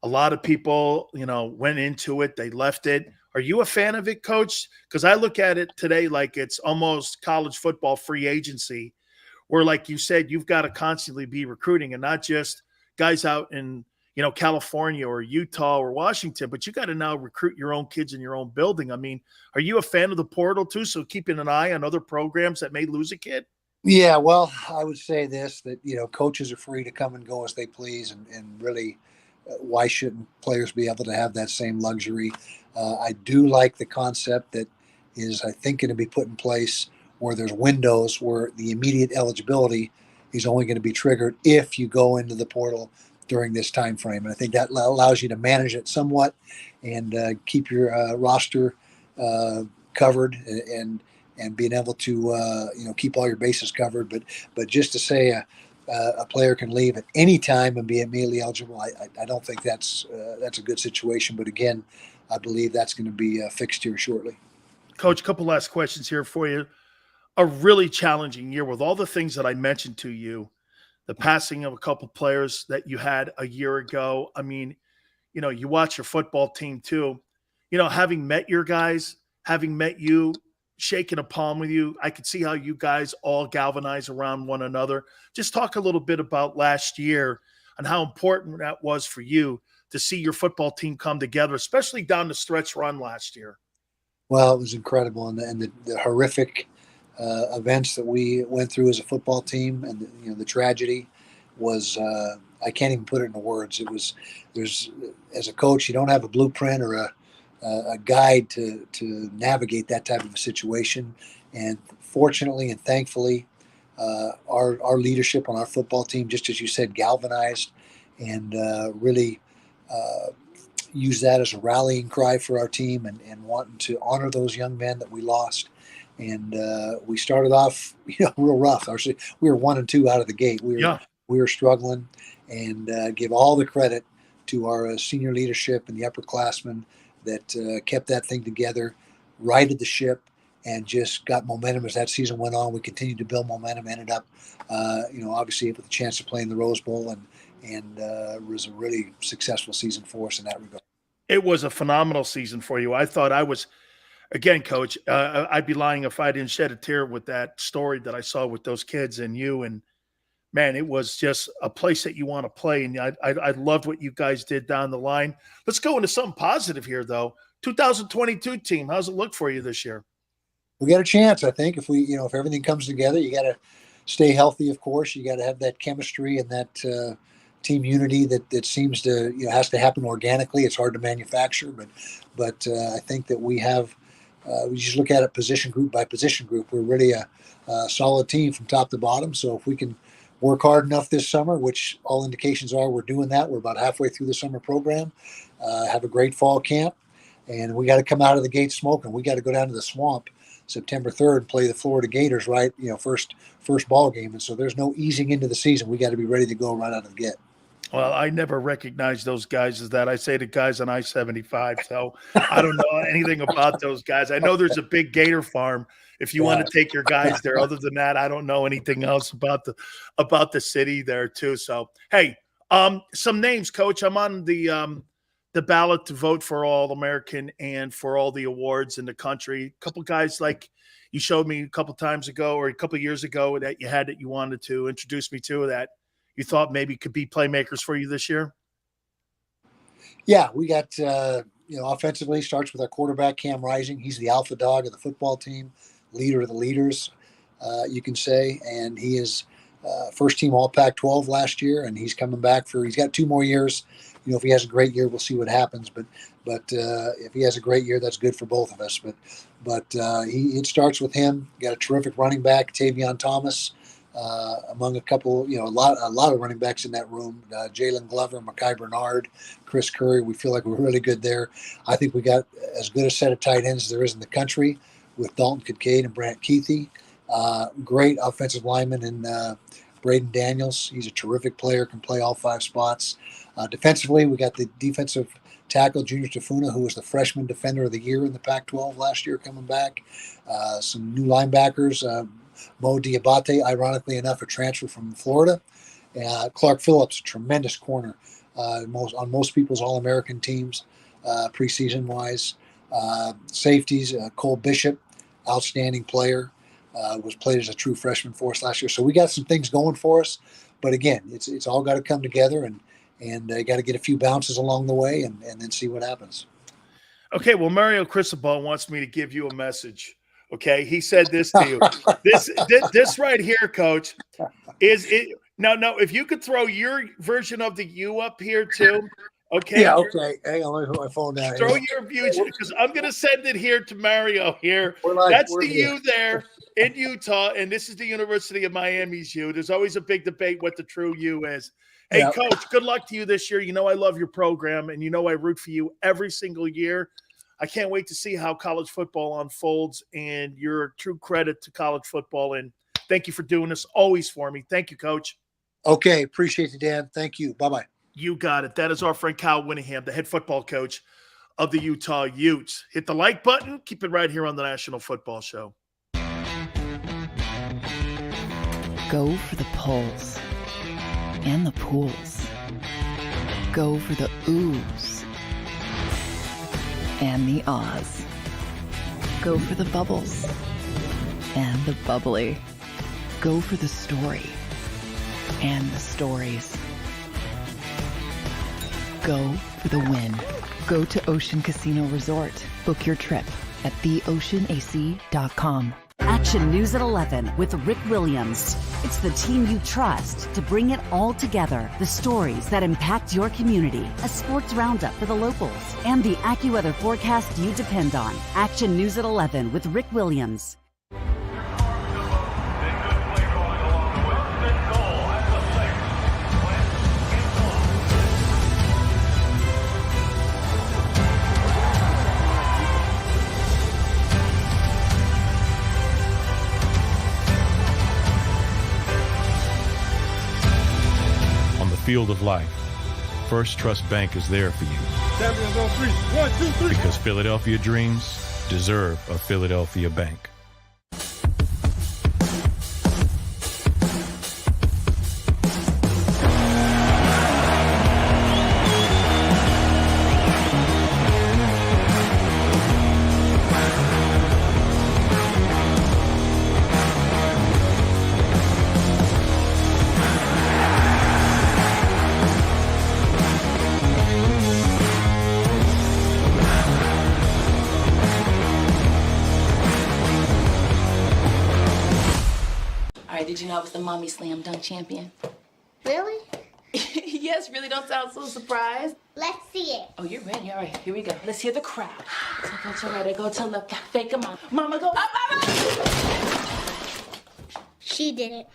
A lot of people, went into it. They left it. Are you a fan of it, Coach? Because I look at it today like it's almost college football free agency, where, like you said, you've got to constantly be recruiting and not just guys out in, California or Utah or Washington, but you got to now recruit your own kids in your own building. I mean, are you a fan of the portal too? So keeping an eye on other programs that may lose a kid? Yeah, well, I would say this, that, coaches are free to come and go as they please. And really, why shouldn't players be able to have that same luxury? I do like the concept that is, I think, going to be put in place where there's windows where the immediate eligibility is only going to be triggered if you go into the portal during this time frame. And I think that allows you to manage it somewhat and keep your roster covered and being able to keep all your bases covered. But just to say a player can leave at any time and be immediately eligible, I don't think that's a good situation. But again, I believe that's going to be fixed here shortly. Coach, a couple last questions here for you. A really challenging year with all the things that I mentioned to you, the passing of a couple players that you had a year ago. I mean, you watch your football team too, having met your guys, having met you, shaking a palm with you, I could see how you guys all galvanize around one another. Just talk a little bit about last year and how important that was for you to see your football team come together, especially down the stretch run last year. Well, it was incredible. And the horrific events that we went through as a football team and the tragedy was, I can't even put it into words. As a coach, you don't have a blueprint or a guide to navigate that type of a situation. And fortunately and thankfully, our leadership on our football team, just as you said, galvanized and really use that as a rallying cry for our team and wanting to honor those young men that we lost. And we started off, real rough. We were 1-2 out of the gate. We were struggling, and give all the credit to our senior leadership and the upperclassmen that kept that thing together, righted the ship, and just got momentum as that season went on. We continued to build momentum. Ended up, obviously with a chance to play in the Rose Bowl, and it was a really successful season for us in that regard. It was a phenomenal season for you. I thought I was. Again, Coach, I'd be lying if I didn't shed a tear with that story that I saw with those kids and you. And, man, it was just a place that you want to play. And I loved what you guys did down the line. Let's go into something positive here, though. 2022 team, how's it look for you this year? We got a chance, I think. If everything comes together, you got to stay healthy, of course. You got to have that chemistry and that team unity that seems to has to happen organically. It's hard to manufacture, but I think that we have. We just look at it position group by position group. We're really a solid team from top to bottom. So if we can work hard enough this summer, which all indications are we're doing that. We're about halfway through the summer program. Have a great fall camp, and we got to come out of the gate smoking. We got to go down to the swamp September 3rd and play the Florida Gators, right? First ball game. And so there's no easing into the season. We got to be ready to go right out of the gate. Well, I never recognize those guys as that. I say the guys on I-75, so I don't know anything about those guys. I know there's a big gator farm if you want to take your guys there. Other than that, I don't know anything else about the city there too. So, hey, some names, Coach. I'm on the ballot to vote for All-American and for all the awards in the country. A couple guys like you showed me a couple times ago or a couple years ago that you wanted to introduce me to that you thought maybe could be playmakers for you this year? Yeah, we got, offensively starts with our quarterback, Cam Rising. He's the alpha dog of the football team, leader of the leaders, you can say. And he is first team All Pac-12 last year, and he's coming back he's got 2 more years. If he has a great year, we'll see what happens. But if he has a great year, that's good for both of us. But it starts with him. Got a terrific running back, Tavion Thomas. Among a couple, a lot of running backs in that room, Jalen Glover, Mekhi Bernard, Chris Curry. We feel like we're really good there. I think we got as good a set of tight ends as there is in the country with Dalton Kincaid and Brant Keithy. Great offensive lineman in Braden Daniels. He's a terrific player, can play all 5 spots. Defensively, we got the defensive tackle, Junior Tafuna, who was the freshman defender of the year in the Pac-12 last year, coming back. Some new linebackers, Mo Diabate, ironically enough, a transfer from Florida. Clark Phillips, a tremendous corner on most people's All-American teams, preseason-wise. Safeties, Cole Bishop, outstanding player, was played as a true freshman for us last year. So we got some things going for us. But again, it's all got to come together, and got to get a few bounces along the way and then see what happens. Okay, well, Mario Cristobal wants me to give you a message. Okay, he said this to you. This right here, Coach, is it. No, if you could throw your version of the U up here too. Okay. Yeah. Okay. Hang on, let me put my phone down. Throw your views because I'm going to send it here to Mario. Here, that's the U there in Utah, and this is the University of Miami's U. There's always a big debate what the true U is. Hey, yeah. Coach, good luck to you this year. I love your program, and I root for you every single year. I can't wait to see how college football unfolds, and you're a true credit to college football. And thank you for doing this always for me. Thank you, Coach. Okay. Appreciate it, Dan. Thank you. Bye-bye. You got it. That is our friend Kyle Winningham, the head football coach of the Utah Utes. Hit the like button. Keep it right here on the National Football Show. Go for the polls and the pools. Go for the oohs and the ahs. Go for the bubbles and the bubbly. Go for the story and the stories. Go for the win. Go to Ocean Casino Resort. Book your trip at theoceanac.com. Action News at 11 with Rick Williams. It's the team you trust to bring it all together. The stories that impact your community, a sports roundup for the locals, and the AccuWeather forecast you depend on. Action News at 11 with Rick Williams. Field of life, First Trust Bank is there for you. Champions on 3. 1, 2, 3. Because Philadelphia dreams deserve a Philadelphia bank. Did you know I was the mommy slam dunk champion? Really? Yes, really don't sound so surprised. Let's see it. Oh, you're ready. All right, here we go. Let's hear the crowd. So go to right, I go to left, got fake a mom. Mama go up, mama! She did it.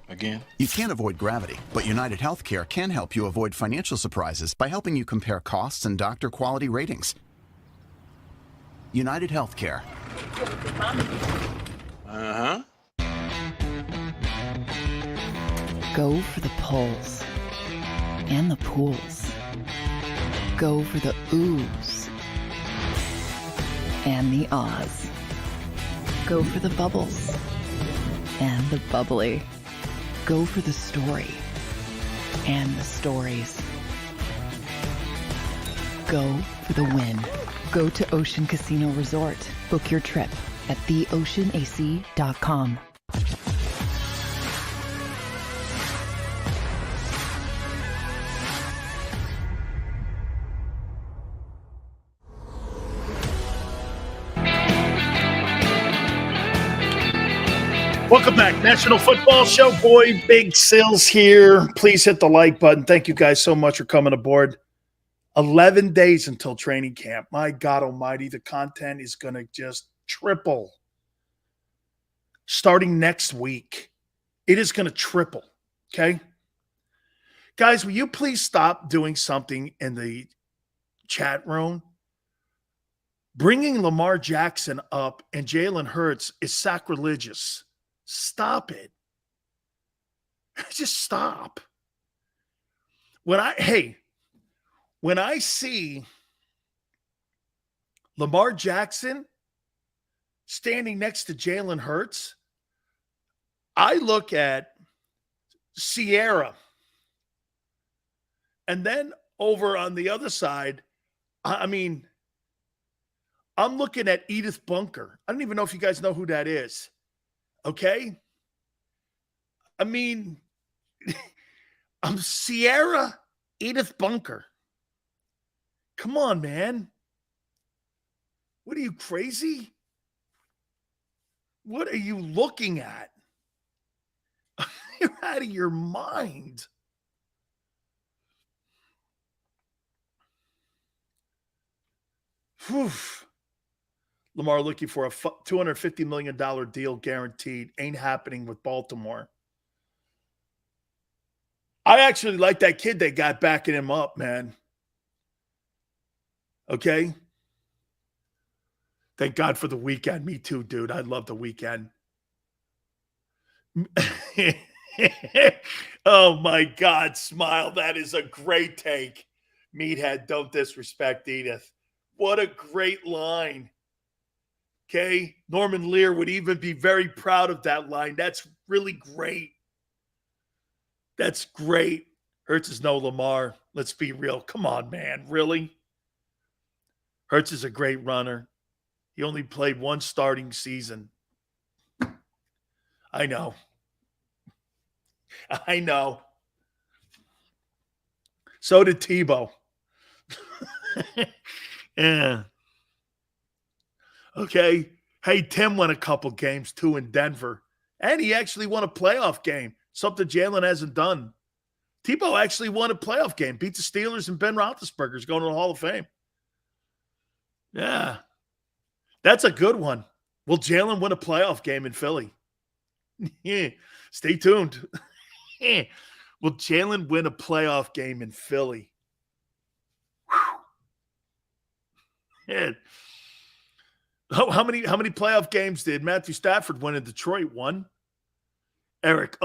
Again? You can't avoid gravity, but United Healthcare can help you avoid financial surprises by helping you compare costs and doctor quality ratings. United Healthcare. Uh-huh. Go for the polls and the pools. Go for the oohs and the ahs. Go for the bubbles and the bubbly. Go for the story and the stories. Go for the win. Go to Ocean Casino Resort. Book your trip at theoceanac.com. Welcome back. National Football Show. Boy, Big Sills here. Please hit the like button. Thank you guys so much for coming aboard. 11 days until training camp. My God almighty, the content is going to just triple. Starting next week, it is going to triple, okay? Guys, will you please stop doing something in the chat room? Bringing Lamar Jackson up and Jalen Hurts is sacrilegious. Stop it. Just stop. When I see Lamar Jackson standing next to Jalen Hurts, I look at Sierra. And then over on the other side, I'm looking at Edith Bunker. I don't even know if you guys know who that is. Okay? I'm Sierra, Edith Bunker. Come on, man. What are you, crazy? What are you looking at? You're out of your mind. Whew. Lamar looking for a $250 million deal guaranteed. Ain't happening with Baltimore. I actually like that kid they got backing him up, man. Okay? Thank God for the weekend. Me too, dude. I love the weekend. Oh, my God. Smile. That is a great take. Meathead, don't disrespect Edith. What a great line. Okay? Norman Lear would even be very proud of that line. That's really great. That's great. Hurts is no Lamar. Let's be real. Come on, man. Really? Hurts is a great runner. He only played one starting season. I know. I know. So did Tebow. Yeah. Okay. Hey, Tim won a couple games too in Denver. And he actually won a playoff game. Something Jalen hasn't done. Tebow actually won a playoff game. Beat the Steelers, and Ben Roethlisberger's going to the Hall of Fame. Yeah. That's a good one. Will Jalen win a playoff game in Philly? Yeah. Stay tuned. Will Jalen win a playoff game in Philly? Yeah. How many playoff games did Matthew Stafford win in Detroit? One. Eric,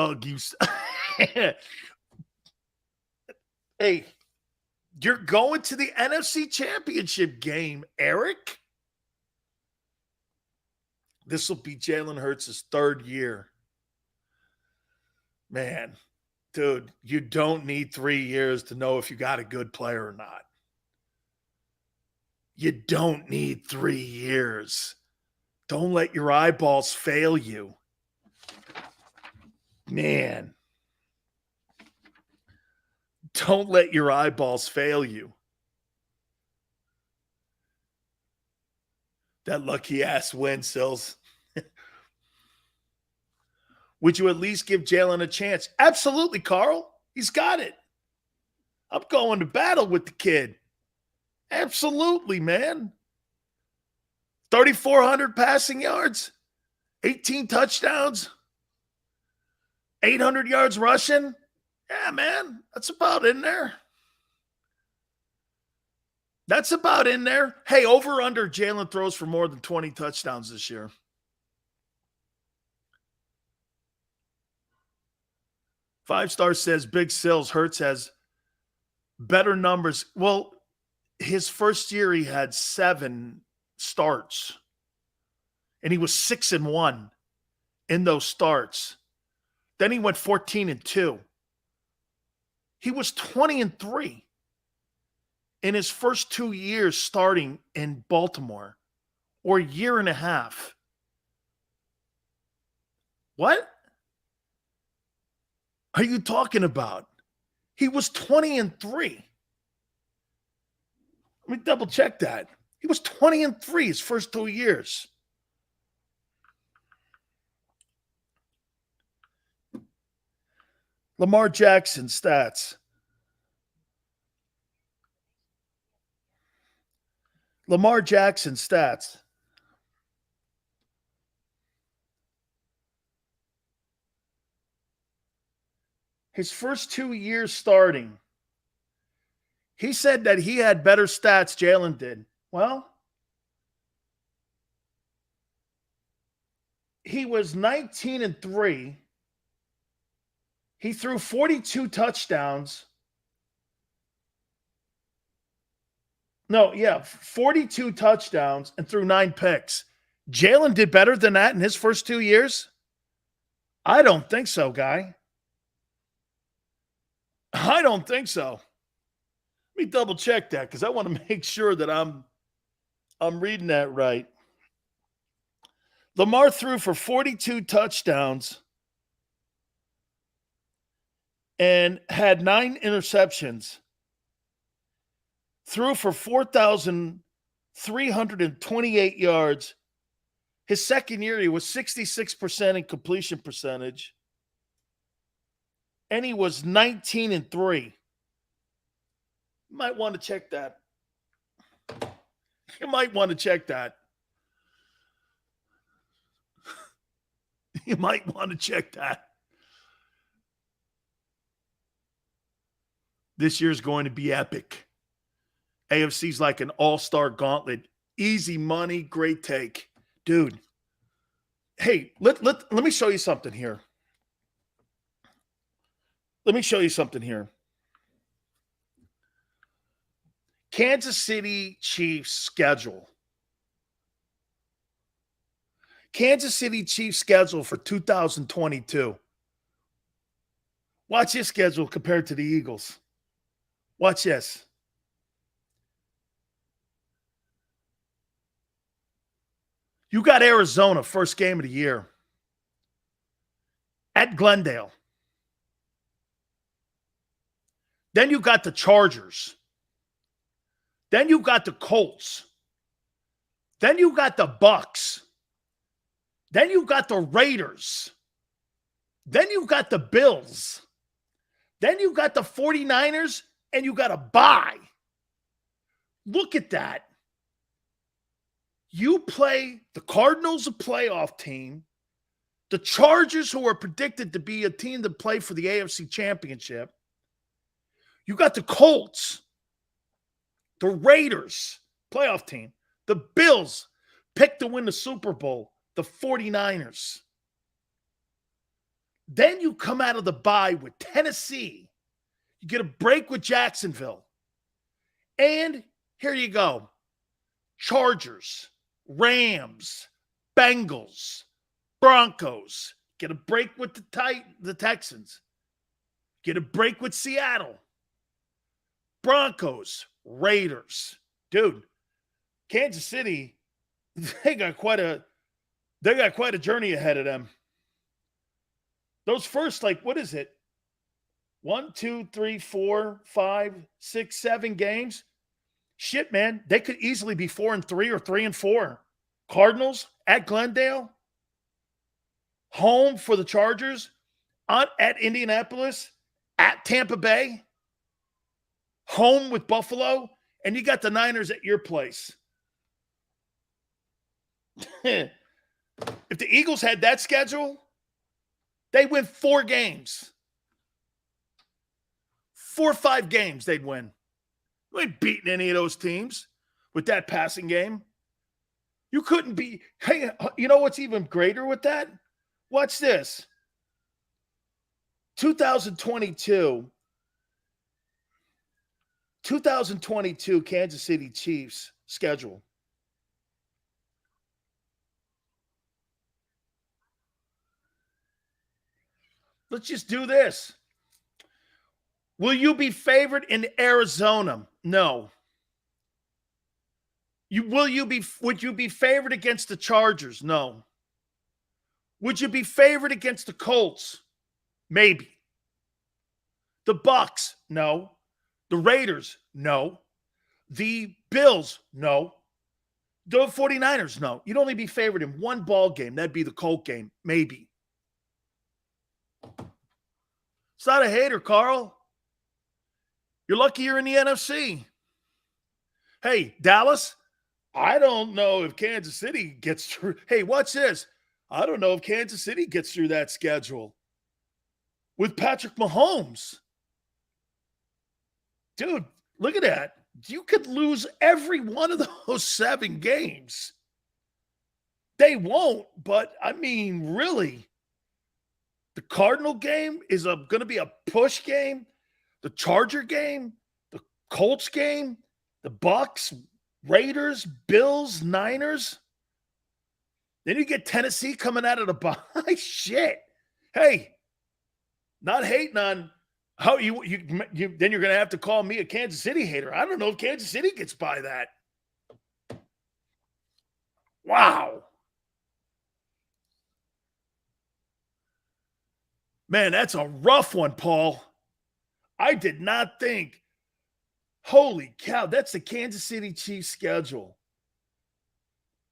hey, you're going to the NFC Championship game, Eric. This will be Jalen Hurts' third year. Man, dude, you don't need 3 years to know if you got a good player or not. You don't need 3 years. Don't let your eyeballs fail you. Man. Don't let your eyeballs fail you. That lucky ass win, Sills. Would you at least give Jalen a chance? Absolutely, Carl. He's got it. I'm going to battle with the kid. Absolutely, man. 3,400 passing yards, 18 touchdowns, 800 yards rushing. Yeah, man, that's about in there. That's about in there. Hey, over under Jalen throws for more than 20 touchdowns this year. Five-star says Big Sills Hurts has better numbers. Well, his first year he had 7 starts, and he was 6-1 in those starts. Then he went 14-2. He was 20-3 in his first 2 years starting in Baltimore, or a year and a half. What are you talking about? He was 20-3. Let me double check that. He was 20-3 his first 2 years. Lamar Jackson stats. Lamar Jackson stats. His first 2 years starting, he said that he had better stats Jalen did. Well, he was 19-3. He threw 42 touchdowns. 42 touchdowns and threw 9 picks. Jalen did better than that in his first 2 years? I don't think so, guy. I don't think so. Let me double check that because I want to make sure that I'm reading that right. Lamar threw for 42 touchdowns and had 9 interceptions. Threw for 4,328 yards. His second year, he was 66% in completion percentage. And he was 19-3. You might want to check that. You might want to check that. You might want to check that. This year's going to be epic. AFC's like an all-star gauntlet. Easy money, great take. Dude, hey, let me show you something here. Let me show you something here. Kansas City Chiefs schedule. Kansas City Chiefs schedule for 2022. Watch this schedule compared to the Eagles. Watch this. You got Arizona, first game of the year, at Glendale. Then you got the Chargers. Then you got the Colts. Then you got the Bucks. Then you got the Raiders. Then you got the Bills. Then you got the 49ers, and you got a bye. Look at that. You play the Cardinals, a playoff team, the Chargers, who are predicted to be a team that play for the AFC Championship. You got the Colts, the Raiders, playoff team, the Bills, picked to win the Super Bowl, the 49ers. Then you come out of the bye with Tennessee. You get a break with Jacksonville. And here you go. Chargers, Rams, Bengals, Broncos. Get a break with the Texans. Get a break with Seattle. Broncos, Raiders. Dude, Kansas City, they got quite a journey ahead of them. Those first, what is it? 1, 2, 3, 4, 5, 6, 7 games. Shit, man. They could easily be 4-3 or 3-4. Cardinals at Glendale. home for the Chargers, at Indianapolis, at Tampa Bay, home with Buffalo, and you got the Niners at your place. If the Eagles had that schedule, they win 4 games. 4 or 5 games they'd win. You ain't beating any of those teams with that passing game. You couldn't be. Hey, you know what's even greater with that? Watch this. 2022 Kansas City Chiefs schedule. Let's just do this. Will you be favored in Arizona? No. Would you be favored against the Chargers? No. Would you be favored against the Colts? Maybe. The Bucks? No. The Raiders? No. The Bills? No. The 49ers? No. You'd only be favored in one ball game. That'd be the Colt game. Maybe. It's not a hater, Carl. You're lucky you're in the NFC. Hey, Dallas, I don't know if Kansas City gets through. Hey, watch this. I don't know if Kansas City gets through that schedule with Patrick Mahomes. Dude, look at that. You could lose every one of those 7 games. They won't, but I mean, really. The Cardinal game is going to be a push game. The Charger game, the Colts game, the Bucks, Raiders, Bills, Niners. Then you get Tennessee coming out of the bye. Shit. Hey, not hating on how then you're going to have to call me a Kansas City hater. I don't know if Kansas City gets by that. Wow. Man, that's a rough one, Paul. I did not think. Holy cow, that's the Kansas City Chiefs schedule.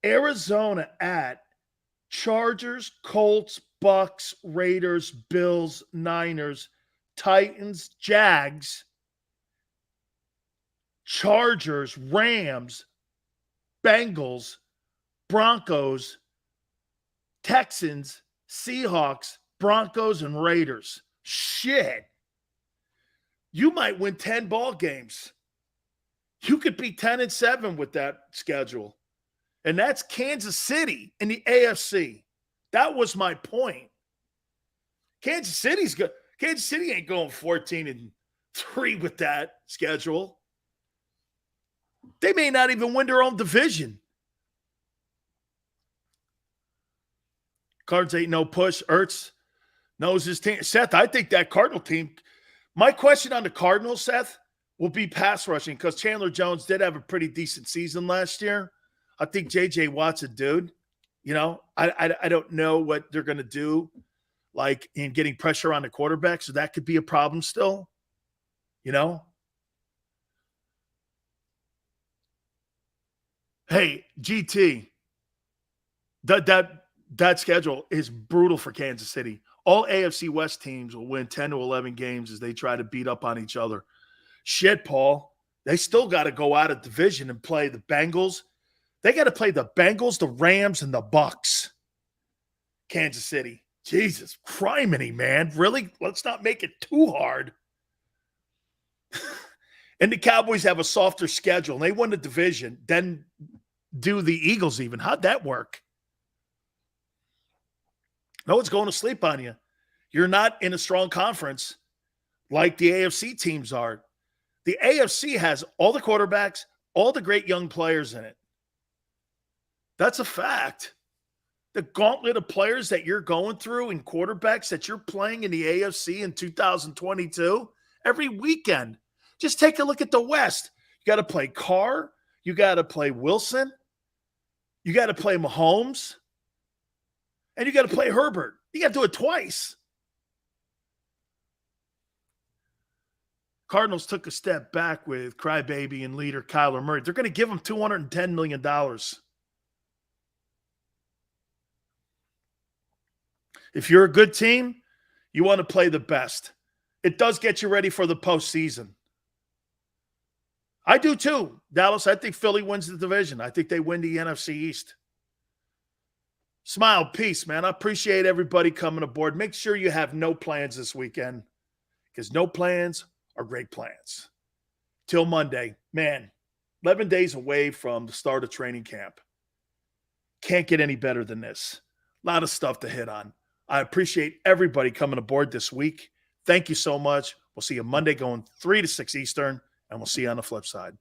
Arizona at Chargers, Colts, Bucks, Raiders, Bills, Niners, Titans, Jags, Chargers, Rams, Bengals, Broncos, Texans, Seahawks, Broncos, and Raiders. Shit. You might win 10 ball games. You could be 10-7 with that schedule. And that's Kansas City in the AFC. That was my point. Kansas City's good. Kansas City ain't going 14-3 with that schedule. They may not even win their own division. Cards ain't no push. Ertz knows his team. Seth, I think that Cardinal team. My question on the Cardinals, Seth, will be pass rushing because Chandler Jones did have a pretty decent season last year. I think J.J. Watt's a dude. You know, I don't know what they're going to do, like in getting pressure on the quarterback, so that could be a problem still. You know? Hey, GT, that schedule is brutal for Kansas City. All AFC West teams will win 10 to 11 games as they try to beat up on each other. Shit, Paul. They still got to go out of division and play the Bengals. They got to play the Bengals, the Rams, and the Bucks. Kansas City. Jesus, criminy, man. Really? Let's not make it too hard. And the Cowboys have a softer schedule. And they won the division, then do the Eagles even. How'd that work? No one's going to sleep on you. You're not in a strong conference like the AFC teams are. The AFC has all the quarterbacks, all the great young players in it. That's a fact. The gauntlet of players that you're going through and quarterbacks that you're playing in the AFC in 2022, every weekend. Just take a look at the West. You got to play Carr. You got to play Wilson. You got to play Mahomes. And you got to play Herbert. You got to do it twice. Cardinals took a step back with crybaby and leader Kyler Murray. They're going to give him $210 million. If you're a good team, you want to play the best. It does get you ready for the postseason. I do too, Dallas. I think Philly wins the division. I think they win the NFC East. Smile, peace, man. I appreciate everybody coming aboard. Make sure you have no plans this weekend, because no plans are great plans. Till Monday, man, 11 days away from the start of training camp. Can't get any better than this. A lot of stuff to hit on. I appreciate everybody coming aboard this week. Thank you so much. We'll see you Monday going 3 to 6 Eastern, and we'll see you on the flip side.